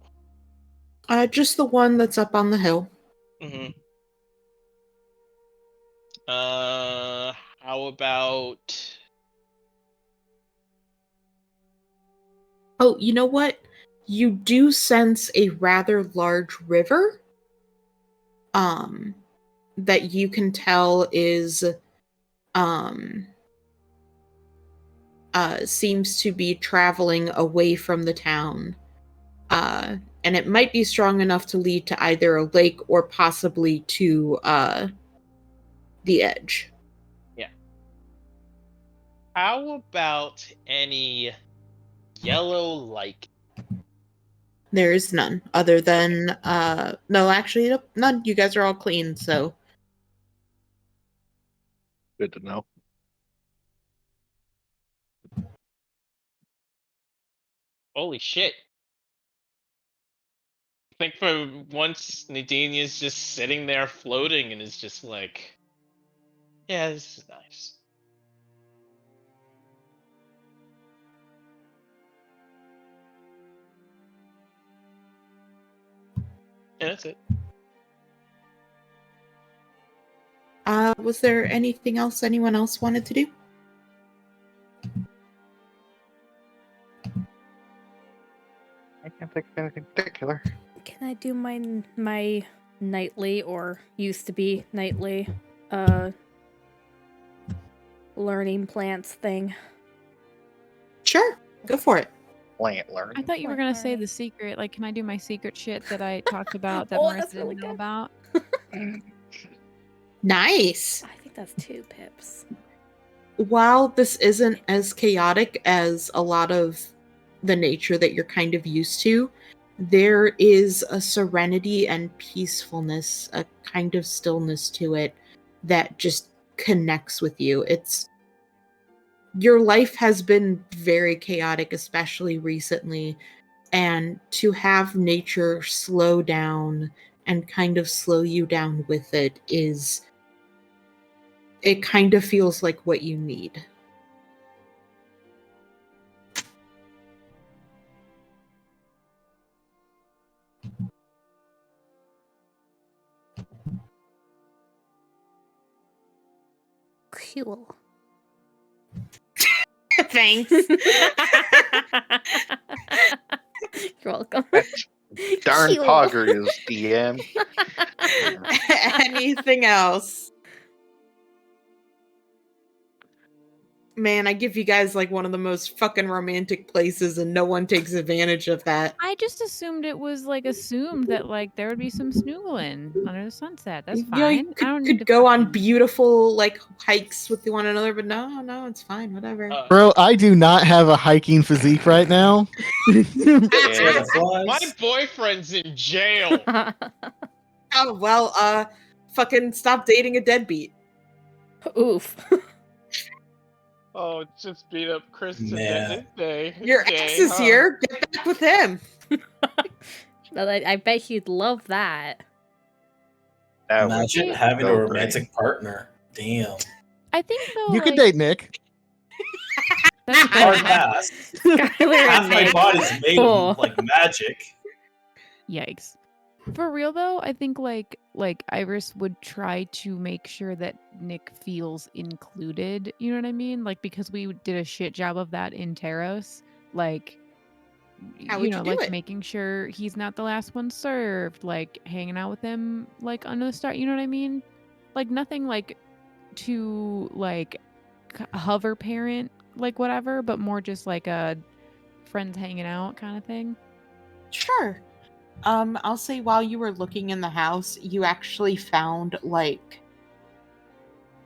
Just the one that's up on the hill. Mm-hmm. How about... Oh, you know what? You do sense a rather large river. That you can tell is seems to be traveling away from the town. And it might be strong enough to lead to either a lake or possibly to the edge. How about any yellow light? There is none other than no, actually, nope, none. You guys are all clean, so Good to know. Holy shit. I think for once Nadine is just sitting there floating and is just like, yeah, this is nice. Yeah, that's it. was there anything else anyone else wanted to do? I can't think of anything particular. Can I do my nightly, or used to be nightly, learning plants thing? Sure, go for it. Plant learning. I thought you were Plant gonna say learning. the secret. Like, can I do my secret shit that I talked about that Oh, Marissa that's didn't really know good. about? Nice. I think that's 2 pips. While this isn't as chaotic as a lot of the nature that you're kind of used to, there is a serenity and peacefulness, a kind of stillness to it that just connects with you. It's your life has been very chaotic, especially recently, and to have nature slow down and kind of slow you down with it it kind of feels like what you need. Cool. Thanks. You're welcome. Darn Cool. poggers, DM. Anything else? Man, I give you guys like one of the most fucking romantic places and no one takes advantage of that. I just assumed it was like assumed that like there would be some snoogling under the sunset. That's You know, you fine. I don't need could to go on fucking- beautiful like hikes with one another, but no, it's fine, whatever. Bro, I do not have a hiking physique right now. Yeah. My boyfriend's in jail. Oh well, fucking stop dating a deadbeat. Oof. Oh, just beat up Chris Yeah. today. Your ex is here. Get back with him. Well, I bet he'd love that. That would Imagine be having so a great. romantic partner. Damn. I think though You could like, date Nick. that's Hard fair. pass. Skylar Half and my Nick. body's made Oh. of like magic. Yikes. For real though, I think like Iris would try to make sure that Nick feels included. You know what I mean? Like because we did a shit job of that in Taros. Like How you would know, you do like it? making sure he's not the last one served, like hanging out with him like under the star, you know what I mean? Like nothing like to like hover parent like whatever, but more just like a friends hanging out kind of thing. Sure. I'll say while you were looking in the house, you actually found like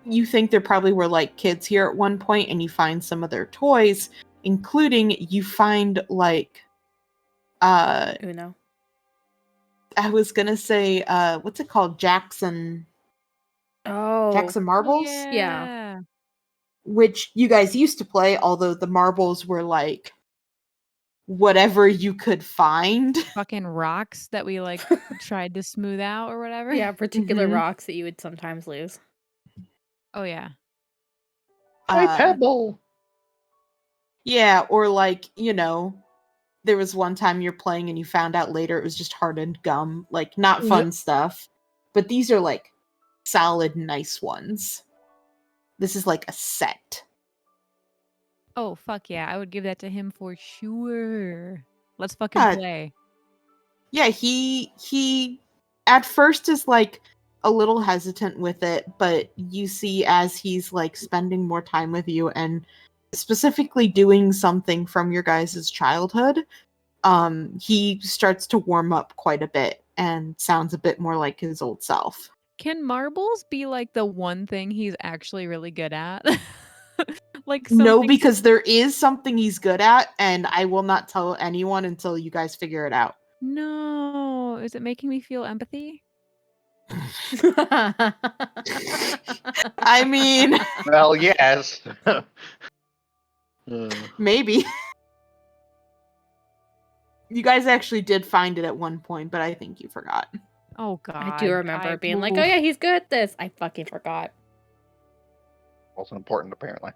you think there probably were like kids here at one point, and you find some of their toys, including you find like Uno. I was gonna say what's it called? Jackson Oh. marbles? Yeah. Which you guys used to play, although the marbles were like whatever you could find. Fucking rocks that we like tried to smooth out or whatever. Yeah, particular Mhm. rocks that you would sometimes lose. Oh yeah. My Uh, pebble. Yeah, or like, you know, there was one time you're playing and you found out later it was just hardened gum. Like, not fun stuff. But these are like solid, nice ones. This is like a set. Oh fuck yeah. I would give that to him for sure. Let's fucking Yeah. play. Yeah, he at first is like a little hesitant with it, but you see as he's like spending more time with you and specifically doing something from your guys' childhood, he starts to warm up quite a bit and sounds a bit more like his old self. Can marbles be like the one thing he's actually really good at? Like No, something because there is something he's good at, and I will not tell anyone until you guys figure it out. No, is it making me feel empathy? I mean, Well, yes. maybe. You guys actually did find it at one point, but I think you forgot. Oh god. I do remember being like, oh yeah, he's good at this. I fucking forgot. Wasn't important, apparently.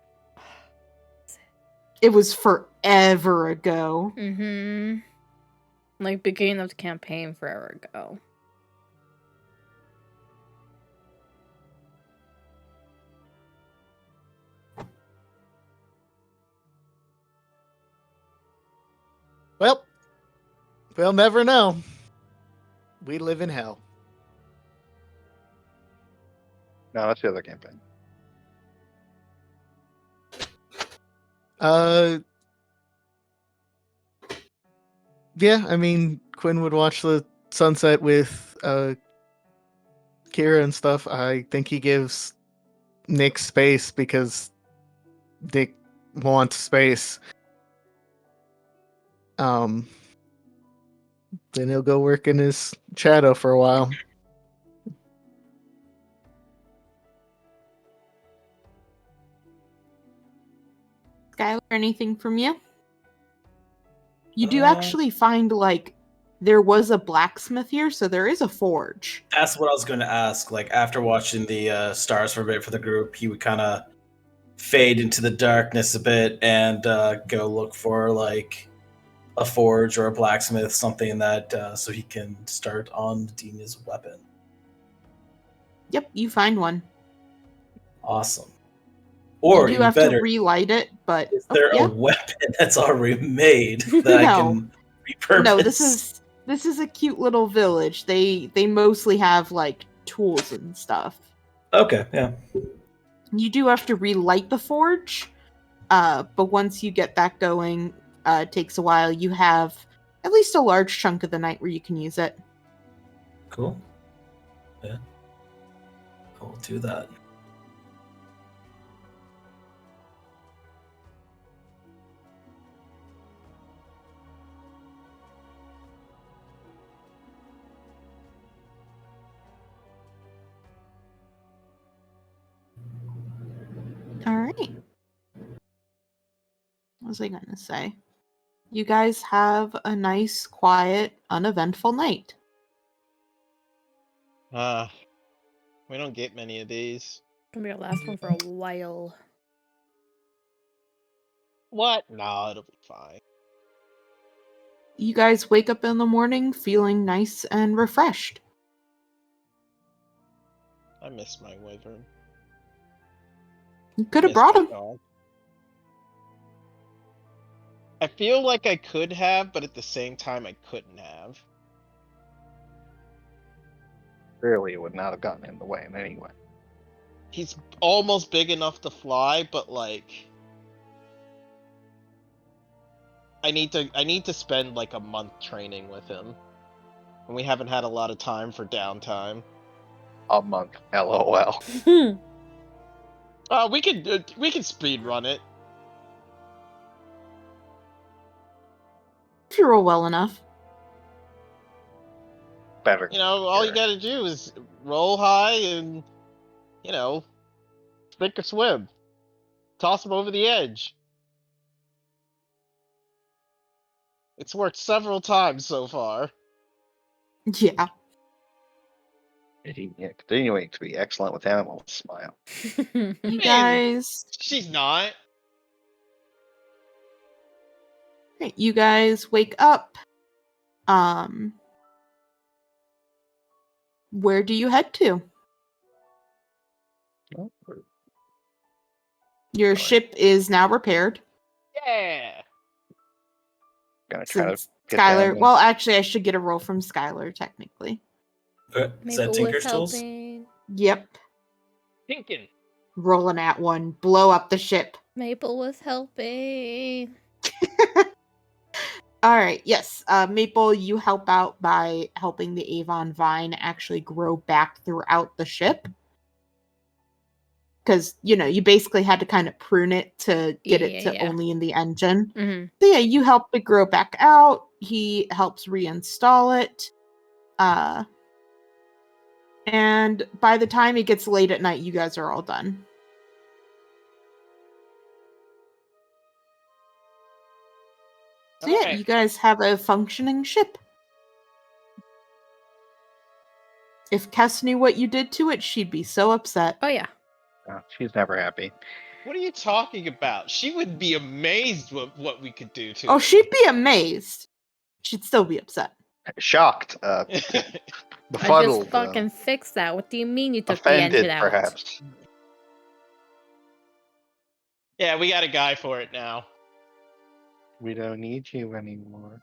It was forever ago. Mm-hmm. Like beginning of the campaign forever ago. Well, we'll never know. We live in hell. No, that's the other campaign. Yeah, I mean, Quinn would watch the sunset with Kira and stuff. I think he gives Nick space because Nick wants space. Then he'll go work in his shadow for a while. Skylar, anything from you? You do actually find, like, there was a blacksmith here, so there is a forge. That's what I was going to ask. Like, after watching the stars for a bit for the group, he would kind of fade into the darkness a bit and go look for, like, a forge or a blacksmith, something that so he can start on Dina's weapon. Yep, you find one. Awesome. Or you do even have better, to relight it, but is there yeah. a weapon that's already made that I can repurpose? No, this is a cute little village. They mostly have like tools and stuff. Okay, yeah. You do have to relight the forge, but once you get that going, it takes a while. You have at least a large chunk of the night where you can use it. Cool. Yeah. I'll do that. All right. What was I going to say? You guys have a nice, quiet, uneventful night. We don't get many of these. Gonna be our last one for a while. What? No, it'll be fine. You guys wake up in the morning feeling nice and refreshed. I miss my wyvern. You could have Miss brought my him. dog. I feel like I could have, but at the same time, I couldn't have. Clearly, it would not have gotten in the way in any way. He's almost big enough to fly, but like, I need to spend like a month training with him, and we haven't had a lot of time for downtime. A month, LOL. We can speed run it. If you roll well enough. Better. You know, all you gotta do is roll high and, you know, sink or swim. Toss him over the edge. It's worked several times so far. Yeah. Continuing to be excellent with animals. Smile. You guys. She's not. Great. You guys wake up. Where do you head to? Your ship is now repaired. Yeah. Gonna try to Since get Skylar. down Well, actually, I should get a roll from Skylar, technically. Is that Tinker's tools? helping. Yep. Thinking. Rolling at one. Blow up the ship. Maple was helping. All right, yes. Maple, you help out by helping the Avon vine actually grow back throughout the ship. Because, you basically had to kind of prune it to get it to Yeah. only in the engine. Mm-hmm. So yeah, you help it grow back out. He helps reinstall it. And by the time it gets late at night, you guys are all done. So yeah, Alright. you guys have a functioning ship. If Kess knew what you did to it, she'd be so upset. Oh yeah. Oh, she's never happy. What are you talking about? She would be amazed what we could do to Oh, it. she'd be amazed. She'd still be upset. Shocked, I befuddled, just fucking fixed that. What do you mean you took the offended, engine out? perhaps. Yeah, we got a guy for it now. We don't need you anymore.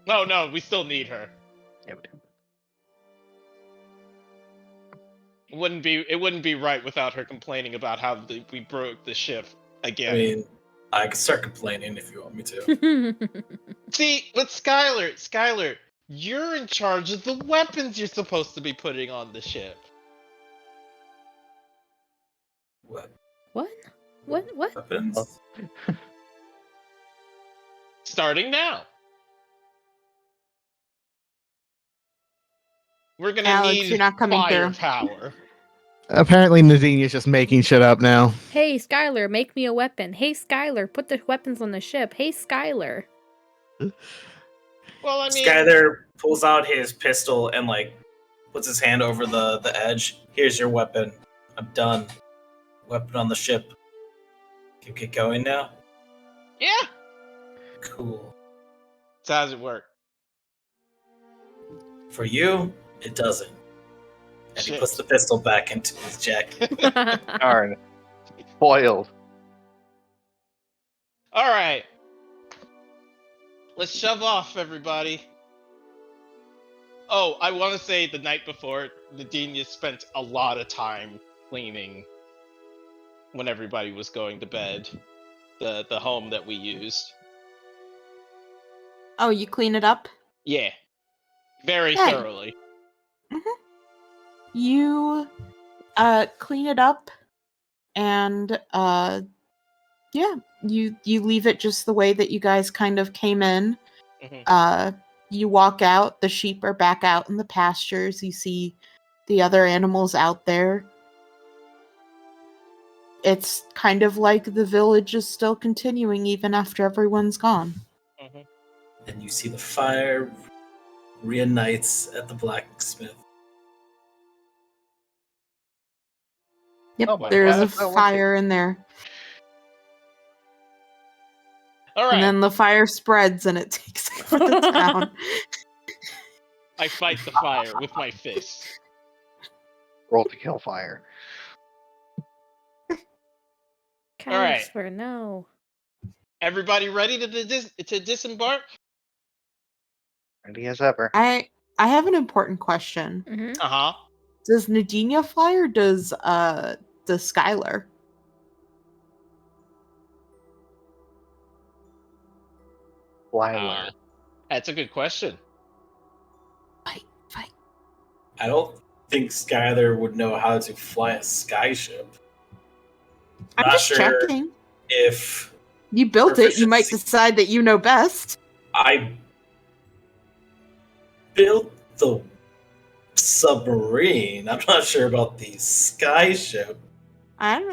No, we still need her. Yeah, we do. It wouldn't be right without her complaining about how we broke the ship again. I mean, I can start complaining if you want me to. See, but Skylar, you're in charge of the weapons you're supposed to be putting on the ship. What What? What? weapons? Starting now. We're gonna Alex, need you're not coming through. firepower. Apparently, Nadine is just making shit up now. Hey, Skylar, make me a weapon. Hey, Skylar, put the weapons on the ship. Hey, Skylar. Well, I mean, Skyler pulls out his pistol and like puts his hand over the edge. Here's your weapon. I'm done. Weapon on the ship. Can we get going now? yeah. Cool. So how's it work? For you, it doesn't. And he Shit. puts the pistol back into his jacket. Darn. Foiled. All right. Let's shove off, everybody. Oh, I want to say the night before, Nadine spent a lot of time cleaning when everybody was going to bed. The home that we used. Oh, you clean it up? Yeah. Very Hey. thoroughly. You clean it up and yeah, you leave it just the way that you guys kind of came in. Mhm. You walk out, the sheep are back out in the pastures. You see the other animals out there. It's kind of like the village is still continuing even after everyone's gone. Mhm. And you see the fire reunites at the blacksmith. Yep, Oh my there's God, a that was fire in there. All right. And then the fire spreads and it takes over the town. I fight the fire with my fist. Roll to kill fire. Alright. Callister, no. Everybody ready to disembark? Ready as ever. I have an important question. Mm-hmm. Uh-huh. Does Nadinia fly or does Skylar? Flyler. That's a good question. Fight. I don't think Skyler would know how to fly a skyship. I'm Not just sure checking. if You built it, you might proficiency- decide that you know best. I built the submarine. I'm not sure about the skyship. I don't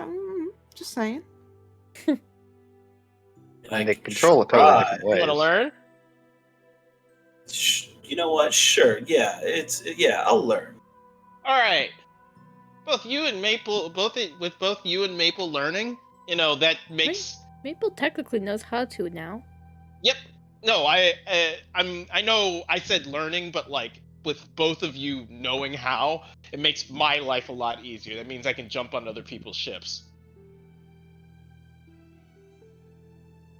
know. Just saying. And And they can control it totally try. different You ways. want to learn? You know what? Sure. Yeah. I'll learn. All right. Both you and Maple, with both you and Maple learning, that makes. Maple technically knows how to now. Yep. No, I know I said learning, but like with both of you knowing how, it makes my life a lot easier. That means I can jump on other people's ships.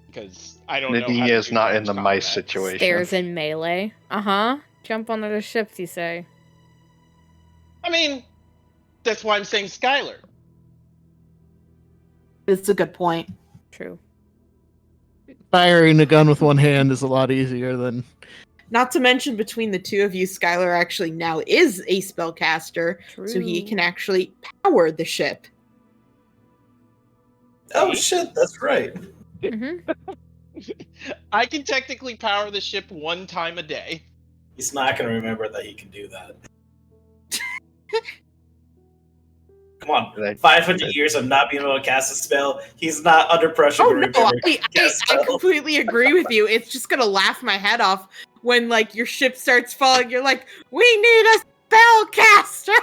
Because I don't know. how Nadinia to is do not in range the mice combat. situation. Stairs in melee. Uh-huh. Jump on other ships, you say. I mean, that's why I'm saying Skylar. It's a good point. True. Firing a gun with one hand is a lot easier than. Not to mention, between the two of you, Skylar actually now is a spellcaster, so he True. can actually power the ship. Oh shit, that's right. Mm-hmm. I can technically power the ship 1 time a day. He's not gonna remember that he can do that. Come on, Like, 500 years of not being able to cast a spell. He's not under pressure Oh to no, remember. I completely agree with you. It's just gonna laugh my head off when like your ship starts falling. You're like, we need a spellcaster.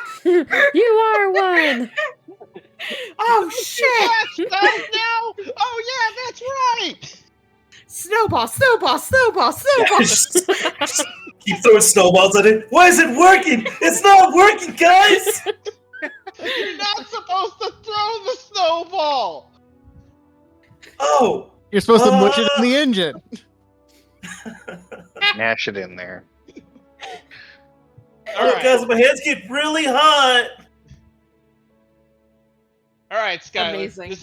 You are one. Oh shit! Oh no! Oh yeah, that's right. Snowball, snowball, snowball, Yeah, snowball. just keep throwing snowballs at it. Why is it working? It's not working, guys. You're not supposed to throw the snowball. Oh, You're supposed to mush it in the engine. Mash it in there. All right, guys, my hands get really hot. all right, Skylar. Amazing.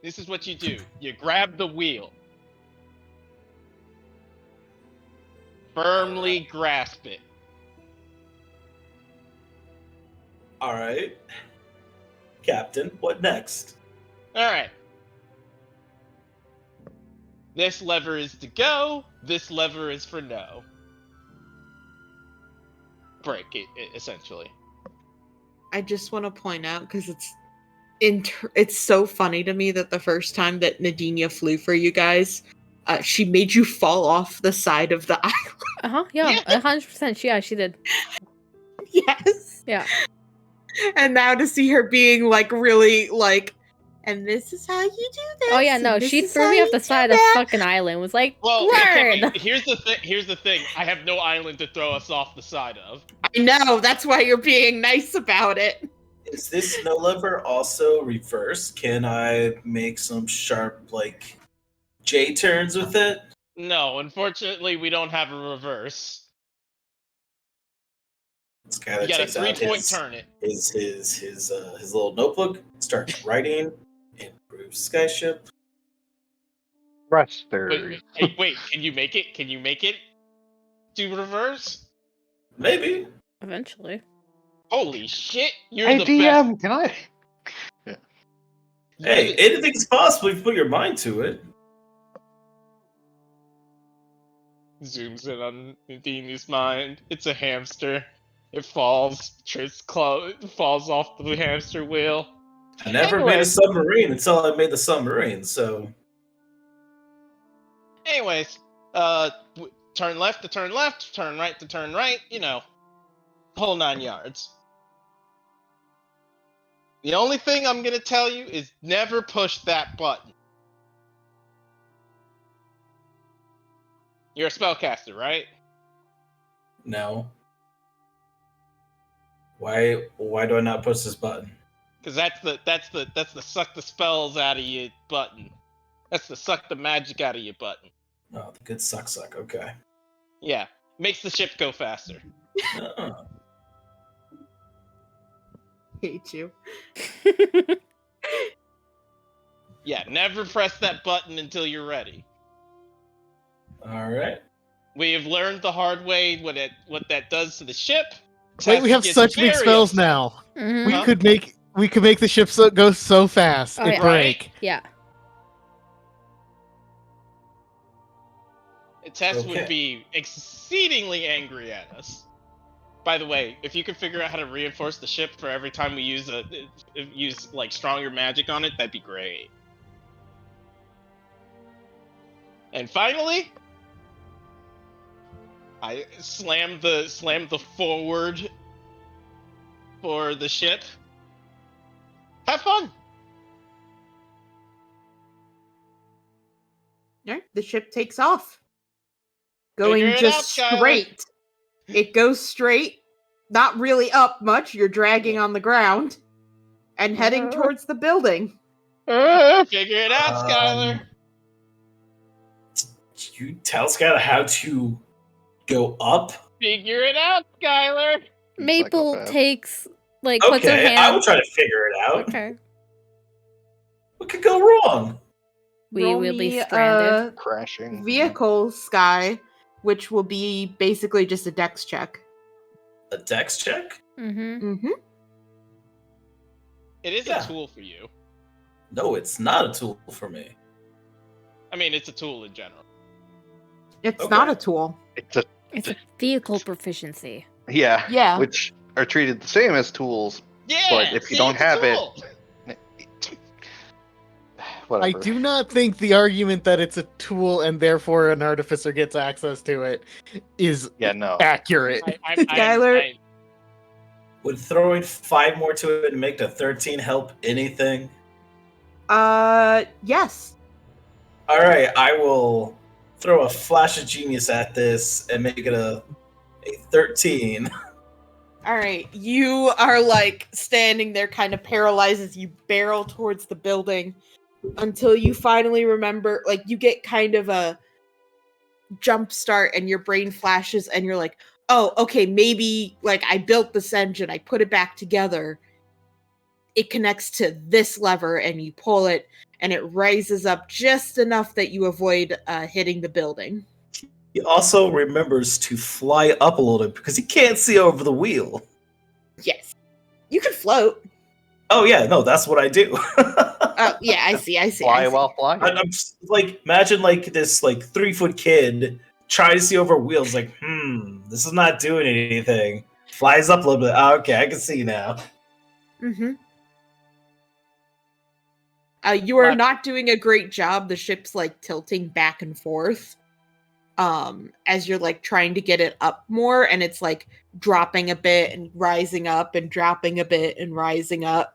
This is what you do. You grab the wheel. Firmly grasp it. All right, Captain. What next? All right. This lever is to go. This lever is for no. Break it, essentially. I just want to point out because it's so funny to me that the first time that Nadinia flew for you guys, she made you fall off the side of the island. Yeah, 100%. Yeah, she did. Yes. Yeah. And now to see her being like really like, and this is how you do this. Oh yeah, and no, this she is threw how me you off the do side of the that. fucking island. Was like, Well, learn. okay, here's the thing. I have no island to throw us off the side of. I know. That's why you're being nice about it. Is this snow lever also reversed? Can I make some sharp like J turns with it? No, unfortunately, we don't have a reverse. This guy You that got a takes out 3-point his turn it. his little notebook, starts writing, improves skyship. Thrusters. Wait, can you make it? Can you make it? Do reverse? Maybe. Eventually. Holy shit! You're Hey the DM, can I? best. Hey, anything's possible if you put your mind to it. Zooms in on Nadini's mind. It's a hamster. It falls. Falls off the hamster wheel. I never made Anyway. a submarine until I made the submarine, so Anyways, turn left to turn left, turn right to turn right. You know, whole 9 yards. The only thing I'm gonna tell you is never push that button. You're a spellcaster, right? no. Why do I not push this button? Because that's the suck the spells out of you button. That's the suck the magic out of you button. Oh, the good suck. Okay. Yeah, makes the ship go faster. Oh. Hate you. Yeah, never press that button until you're ready. All right. We have learned the hard way what that does to the ship. Wait, we Tessa have gets such big very spells upset. now. Mhm. We Huh? could make the ship go so fast Oh, it yeah. break. Yeah. Tess Okay. would be exceedingly angry at us. By the way, if you could figure out how to reinforce the ship for every time we use like stronger magic on it, that'd be great. And finally, I slammed the forward for the ship. Have fun. Alright, the ship takes off. Going Figure it just out, Skylar. straight. It goes straight, not really up much. You're dragging on the ground and heading towards the building. Figure it out, Skylar. You tell Skylar how to go up? Figure it out, Skylar. Maple Psychopath. takes puts her Okay, hand. I will try to figure it out. Okay. What could go wrong? We Roll will be me stranded. Crashing. a vehicle, Sky, which will be basically just a dex check. A dex check? Mm-hmm. Mm-hmm. It is Yeah. a tool for you. No, it's not a tool for me. I mean, it's a tool in general. It's Okay. not a tool. It's a It's a vehicle proficiency. yeah, Yeah. which are treated the same as tools. Yeah. But if you see, don't it's a have it- tool. Whatever. I do not think the argument that it's a tool and therefore an artificer gets access to it is Yeah, no. accurate. Skylar? Would throwing 5 more to it and make the 13 help anything? Yes. Alright, I will throw a flash of genius at this and make it a 13. All right. You are like standing there, kind of paralyzed as you barrel towards the building until you finally remember, like, you get kind of a jump start and your brain flashes and you're like, oh, okay, maybe like I built this engine, I put it back together. It connects to this lever and you pull it and it rises up just enough that you avoid hitting the building. He also remembers to fly up a little bit because he can't see over the wheel. Yes. You can float. Oh yeah, no, that's what I do. Oh, yeah, I see. Fly while flying. I'm just, like, imagine like this like 3-foot kid trying to see over wheels, like, this is not doing anything. Flies up a little bit. Oh, okay, I can see now. Mm-hmm. You are But- not doing a great job. The ship's like tilting back and forth. As you're like trying to get it up more, and it's like dropping a bit and rising up and dropping a bit and rising up.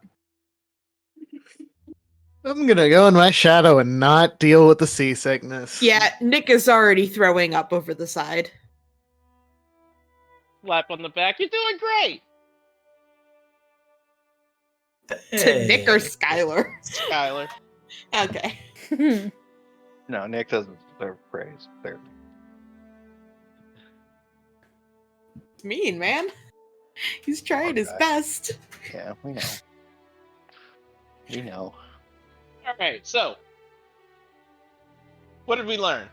I'm gonna go in my shadow and not deal with the seasickness. Yeah, Nick is already throwing up over the side. Slap on the back. You're doing great, To Nick or Hey. Skylar. Skylar. Okay. No, Nick doesn't deserve praise. There. Mean, man. He's trying his Okay. best. Yeah, we know. We know. All right. So, what did we learn?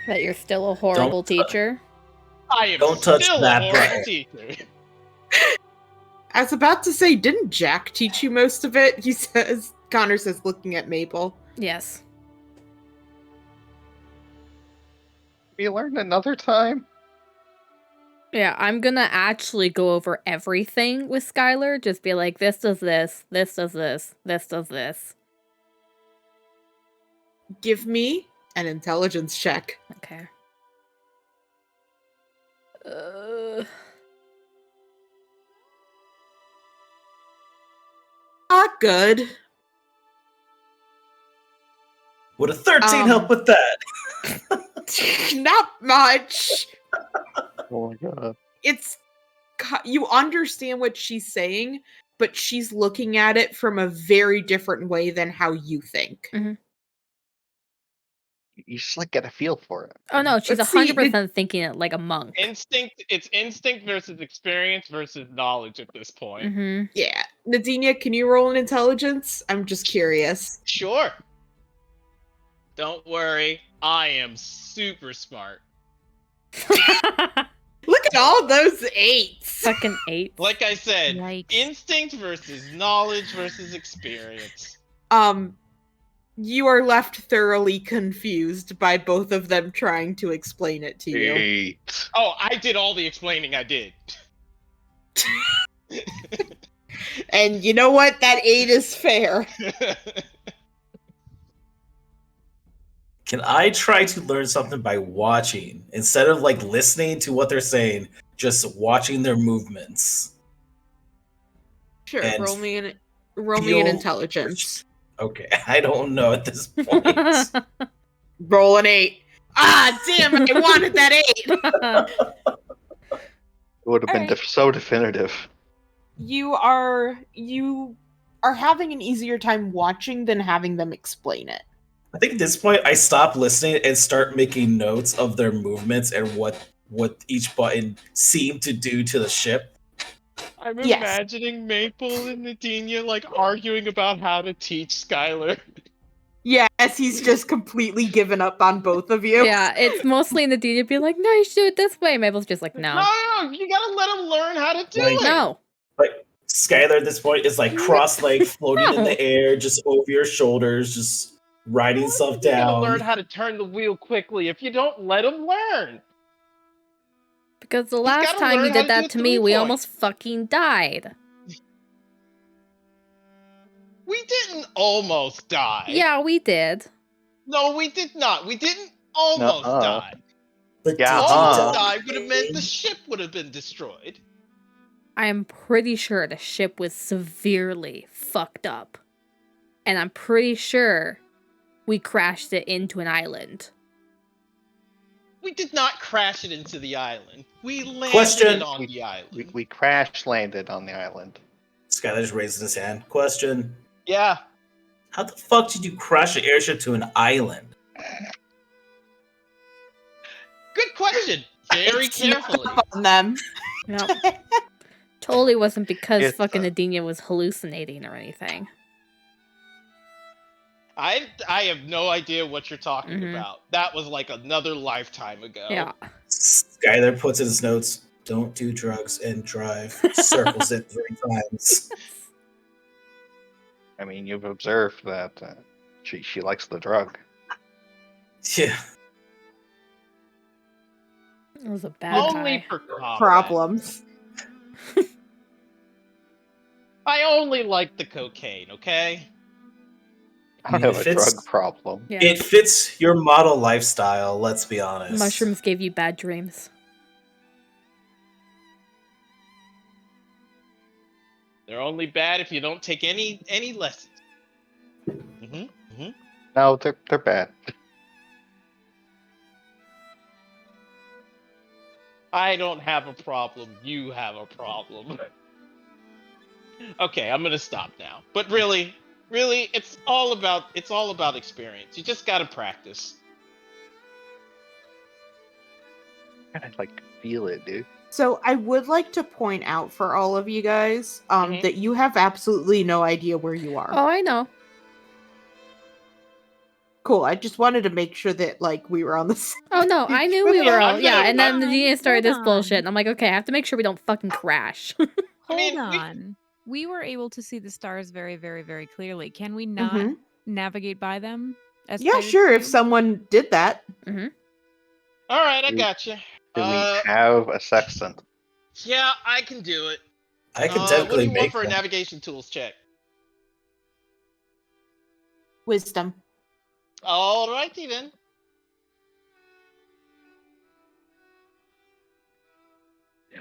That you're still a horrible teacher. I am Don't touch still that a horrible button. teacher. I was about to say, didn't Jack teach you most of it? He says, Connor says, looking at Maple. Yes. We learned another time. Yeah, I'm gonna actually go over everything with Skylar. Just be like, this does this, this does this, this does this. Give me an intelligence check. Okay. Not good. Would a 13 Um, help with that? Not much. Oh my god. It's you understand what she's saying, but she's looking at it from a very different way than how you think. You just like get a feel for it. Oh no, she's Let's see, 100% thinking it like a monk. Instinct. It's instinct versus experience versus knowledge at this point. Mm-hmm. Yeah. Nadinia, can you roll an intelligence? I'm just curious. Sure. Don't worry. I am super smart. Look at all those 8s. Fucking 8. Like I said, Yikes. instinct versus knowledge versus experience. You are left thoroughly confused by both of them trying to explain it to you. 8. Oh, I did all the explaining I did. And you know what? That 8 is fair. Can I try to learn something by watching instead of like listening to what they're saying, just watching their movements? Sure, And roll me an feel- intelligence. Okay, I don't know at this point. Roll an 8. Ah, damn it! I wanted that 8. It would have been Alright. so definitive. You are having an easier time watching than having them explain it. I think at this point I stop listening and start making notes of their movements and what each button seemed to do to the ship. I'm Yes. imagining Maple and Nadine like arguing about how to teach Skylar. Yes, he's just completely given up on both of you. Yeah, it's mostly Nadine be like, no, you should do it this way. Mabel's just like, No, no. no, you gotta let him learn how to do Like, it. No. Like Skylar at this point is like cross-legged, floating in No. the air, just over your shoulders, just riding stuff He's gonna down. learn how to turn the wheel quickly if you don't let him learn. Because the He's last gotta time you learn how did to do that a to me, we 3-point. almost fucking died. We didn't almost die. Yeah, we did. No, we did not. We didn't almost Nuh-uh. die. But Yeah, did you Almost huh. die would have meant the ship would have been destroyed. I'm pretty sure the ship was severely fucked up. And I'm pretty sure we crashed it into an island. We did not crash it into the island. We landed Question. it on the island. We crash landed on the island. Skylar just raises his hand. Question. Yeah. How the fuck did you crash an airship to an island? Good question. Very It's snuck carefully. up on them. No. Totally wasn't because It's, fucking Adina was hallucinating or anything. I have no idea what you're talking Mhm. about. That was like another lifetime ago. Yeah. Skylar puts in his notes. Don't do drugs and drive. Circles it 3 times. I mean, you've observed that she likes the drug. Yeah. It was a bad Only high. for combat. Problems. I only like the cocaine, okay? I don't mean, have if a it's- drug problem. Yeah. It fits your model lifestyle, let's be honest. Mushrooms gave you bad dreams. They're only bad if you don't take any lessons. Mm-hmm. No, they're bad. I don't have a problem. You have a problem. Okay, I'm gonna stop now. But really, it's all about experience. You just gotta practice. I like feel it, dude. So I would like to point out for all of you guys Mhm. that you have absolutely no idea where you are. Oh, I know. Cool. I just wanted to make sure that like we were on the same. Oh no, I knew we Yeah, were all I'm yeah, gonna- and then hold on, Nadine started this hold bullshit, on. and I'm like, okay, I have to make sure we don't fucking crash. Hold mean, on. We were able to see the stars very, very, very clearly. Can we not Mhm. navigate by them? As Yeah, players sure. If do? someone did that. All right, I got you. Do we have a sextant? Yeah, I can do it. I could What do technically you want make for a one. navigation tools check? Wisdom. Alrighty then.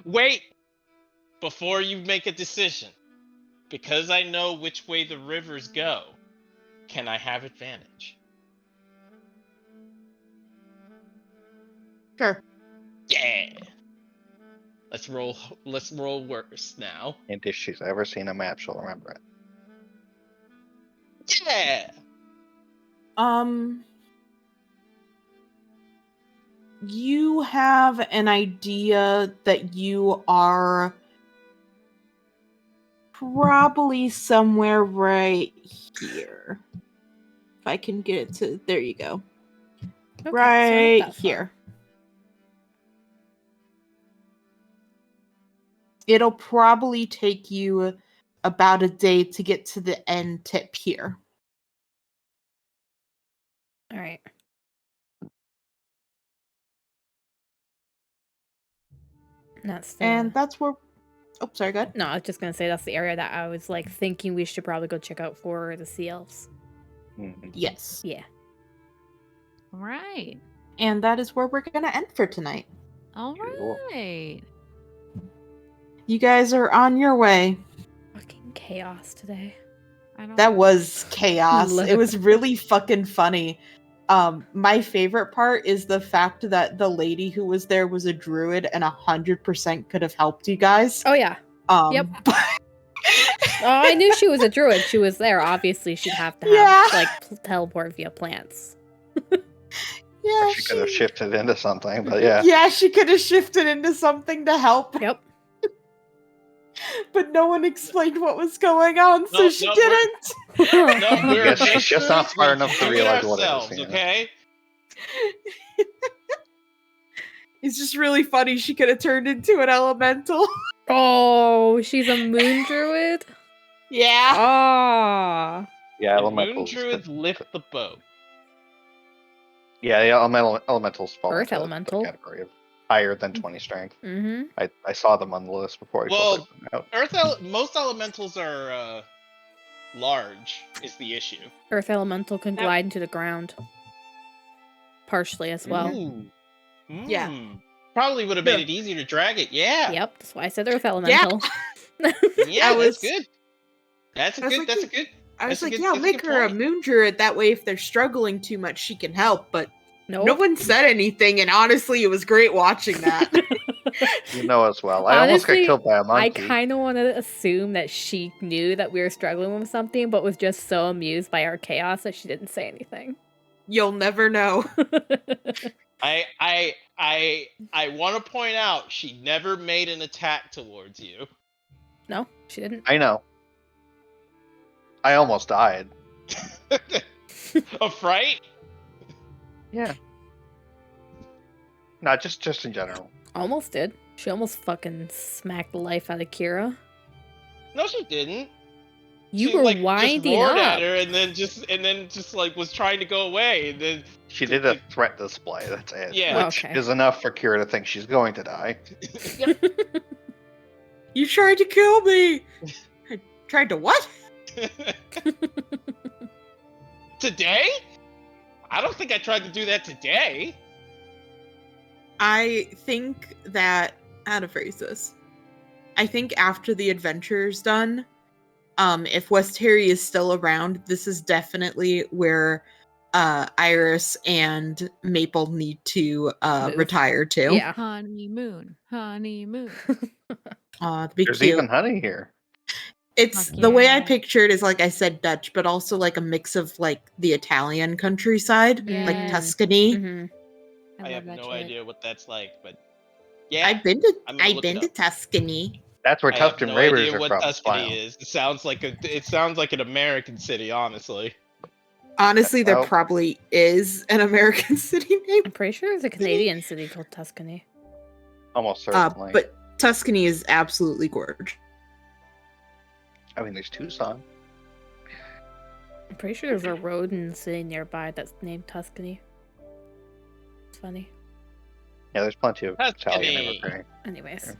Wait! Before you make a decision, because I know which way the rivers go, can I have advantage? Sure. Yeah! Let's roll worse now. And if she's ever seen a map, she'll remember it. Yeah! You have an idea that you are probably somewhere right here. If I can get it to there you go. Okay, so not Right that far. here. It'll probably take you about a day to get to the end tip here. All right. That's the... And that's where oh sorry, go ahead. No, I was just gonna say that's the area that I was like thinking we should probably go check out for the sea elves. Mhm. Yes. Yeah. All right. And that is where we're gonna end for tonight. All Cool. right. You guys are on your way. Fucking chaos today. I don't That was chaos. Look. It was really fucking funny. My favorite part is the fact that the lady who was there was a druid and 100% could have helped you guys. Oh yeah. Yep. Oh, I knew she was a druid. She was there. Obviously, she'd have to have Yeah. like teleport via plants. Yeah, She could have shifted into something, but yeah. Yeah, she could have shifted into something to help. Yep. but no one explained what was going on, so No, she no, didn't. No, we're guess she's just not smart enough to do it realize what it is, ourselves, you know? okay? It's just really funny. She could have turned into an elemental. Oh, she's a moon druid? Yeah. Ah. Yeah, And moon elementals. druids lift the boat. Yeah, elementals fall Earth into the elemental. category of higher than 20 strength. Mm-hmm. I saw them on the list before I Well, filtered them out. Most elementals are large. Is the issue? Earth elemental can Now- glide into the ground. Partially as well. Ooh. Yeah. Probably would have made it easier to drag it. Yeah. Yep, that's why I said Earth elemental. Yeah, I was- that's good. That's a I was good. like, That's a good. I was That's a like, good- yeah, I'll that's a make good her a point. moon druid. That way, if they're struggling too much, she can help. But Nope. no one said anything, and honestly, it was great watching that. You know as well. I almost got Honestly, killed by a I monkey. kind of want to assume that she knew that we were struggling with something, but was just so amused by our chaos that she didn't say anything. You'll never know. I want to point out she never made an attack towards you. No, she didn't. I know. I almost died. A fright? Yeah. No, just in general. Almost did. She almost fucking smacked the life out of Kira. No, she didn't. You She, were like, just winding roared up. at her and then just like was trying to go away and then She did a threat display, that's it. Yeah. Which Okay. is enough for Kira to think she's going to die. You tried to kill me. I tried to what? Today? I don't think I tried to do that today. I think that how to phrase this. I think after the adventure's done, if West Harry is still around, this is definitely where Iris and Maple need to Move. retire to. Yeah. Honeymoon. The big There's cute. even honey here. It's Fuck the way I yeah. pictured is like I said Dutch, but also like a mix of like the Italian countryside, like Yes. Tuscany. hmm I have love that no shit. idea what that's like, but yeah, I've been to I'm gonna I've look been it to up. Tuscany. That's where I have Tuscan no Raiders idea are what from. Tuscany Smile. is. It sounds like an American city, honestly. Honestly, there Well- probably is an American city name. I'm pretty sure there's a Canadian city called Tuscany. Almost certainly. But Tuscany is absolutely gorgeous. I mean, there's Tucson. I'm pretty sure there's a road in the city nearby that's named Tuscany. It's funny. Yeah, there's plenty of Italian Tuscany. immigrants. Anyways.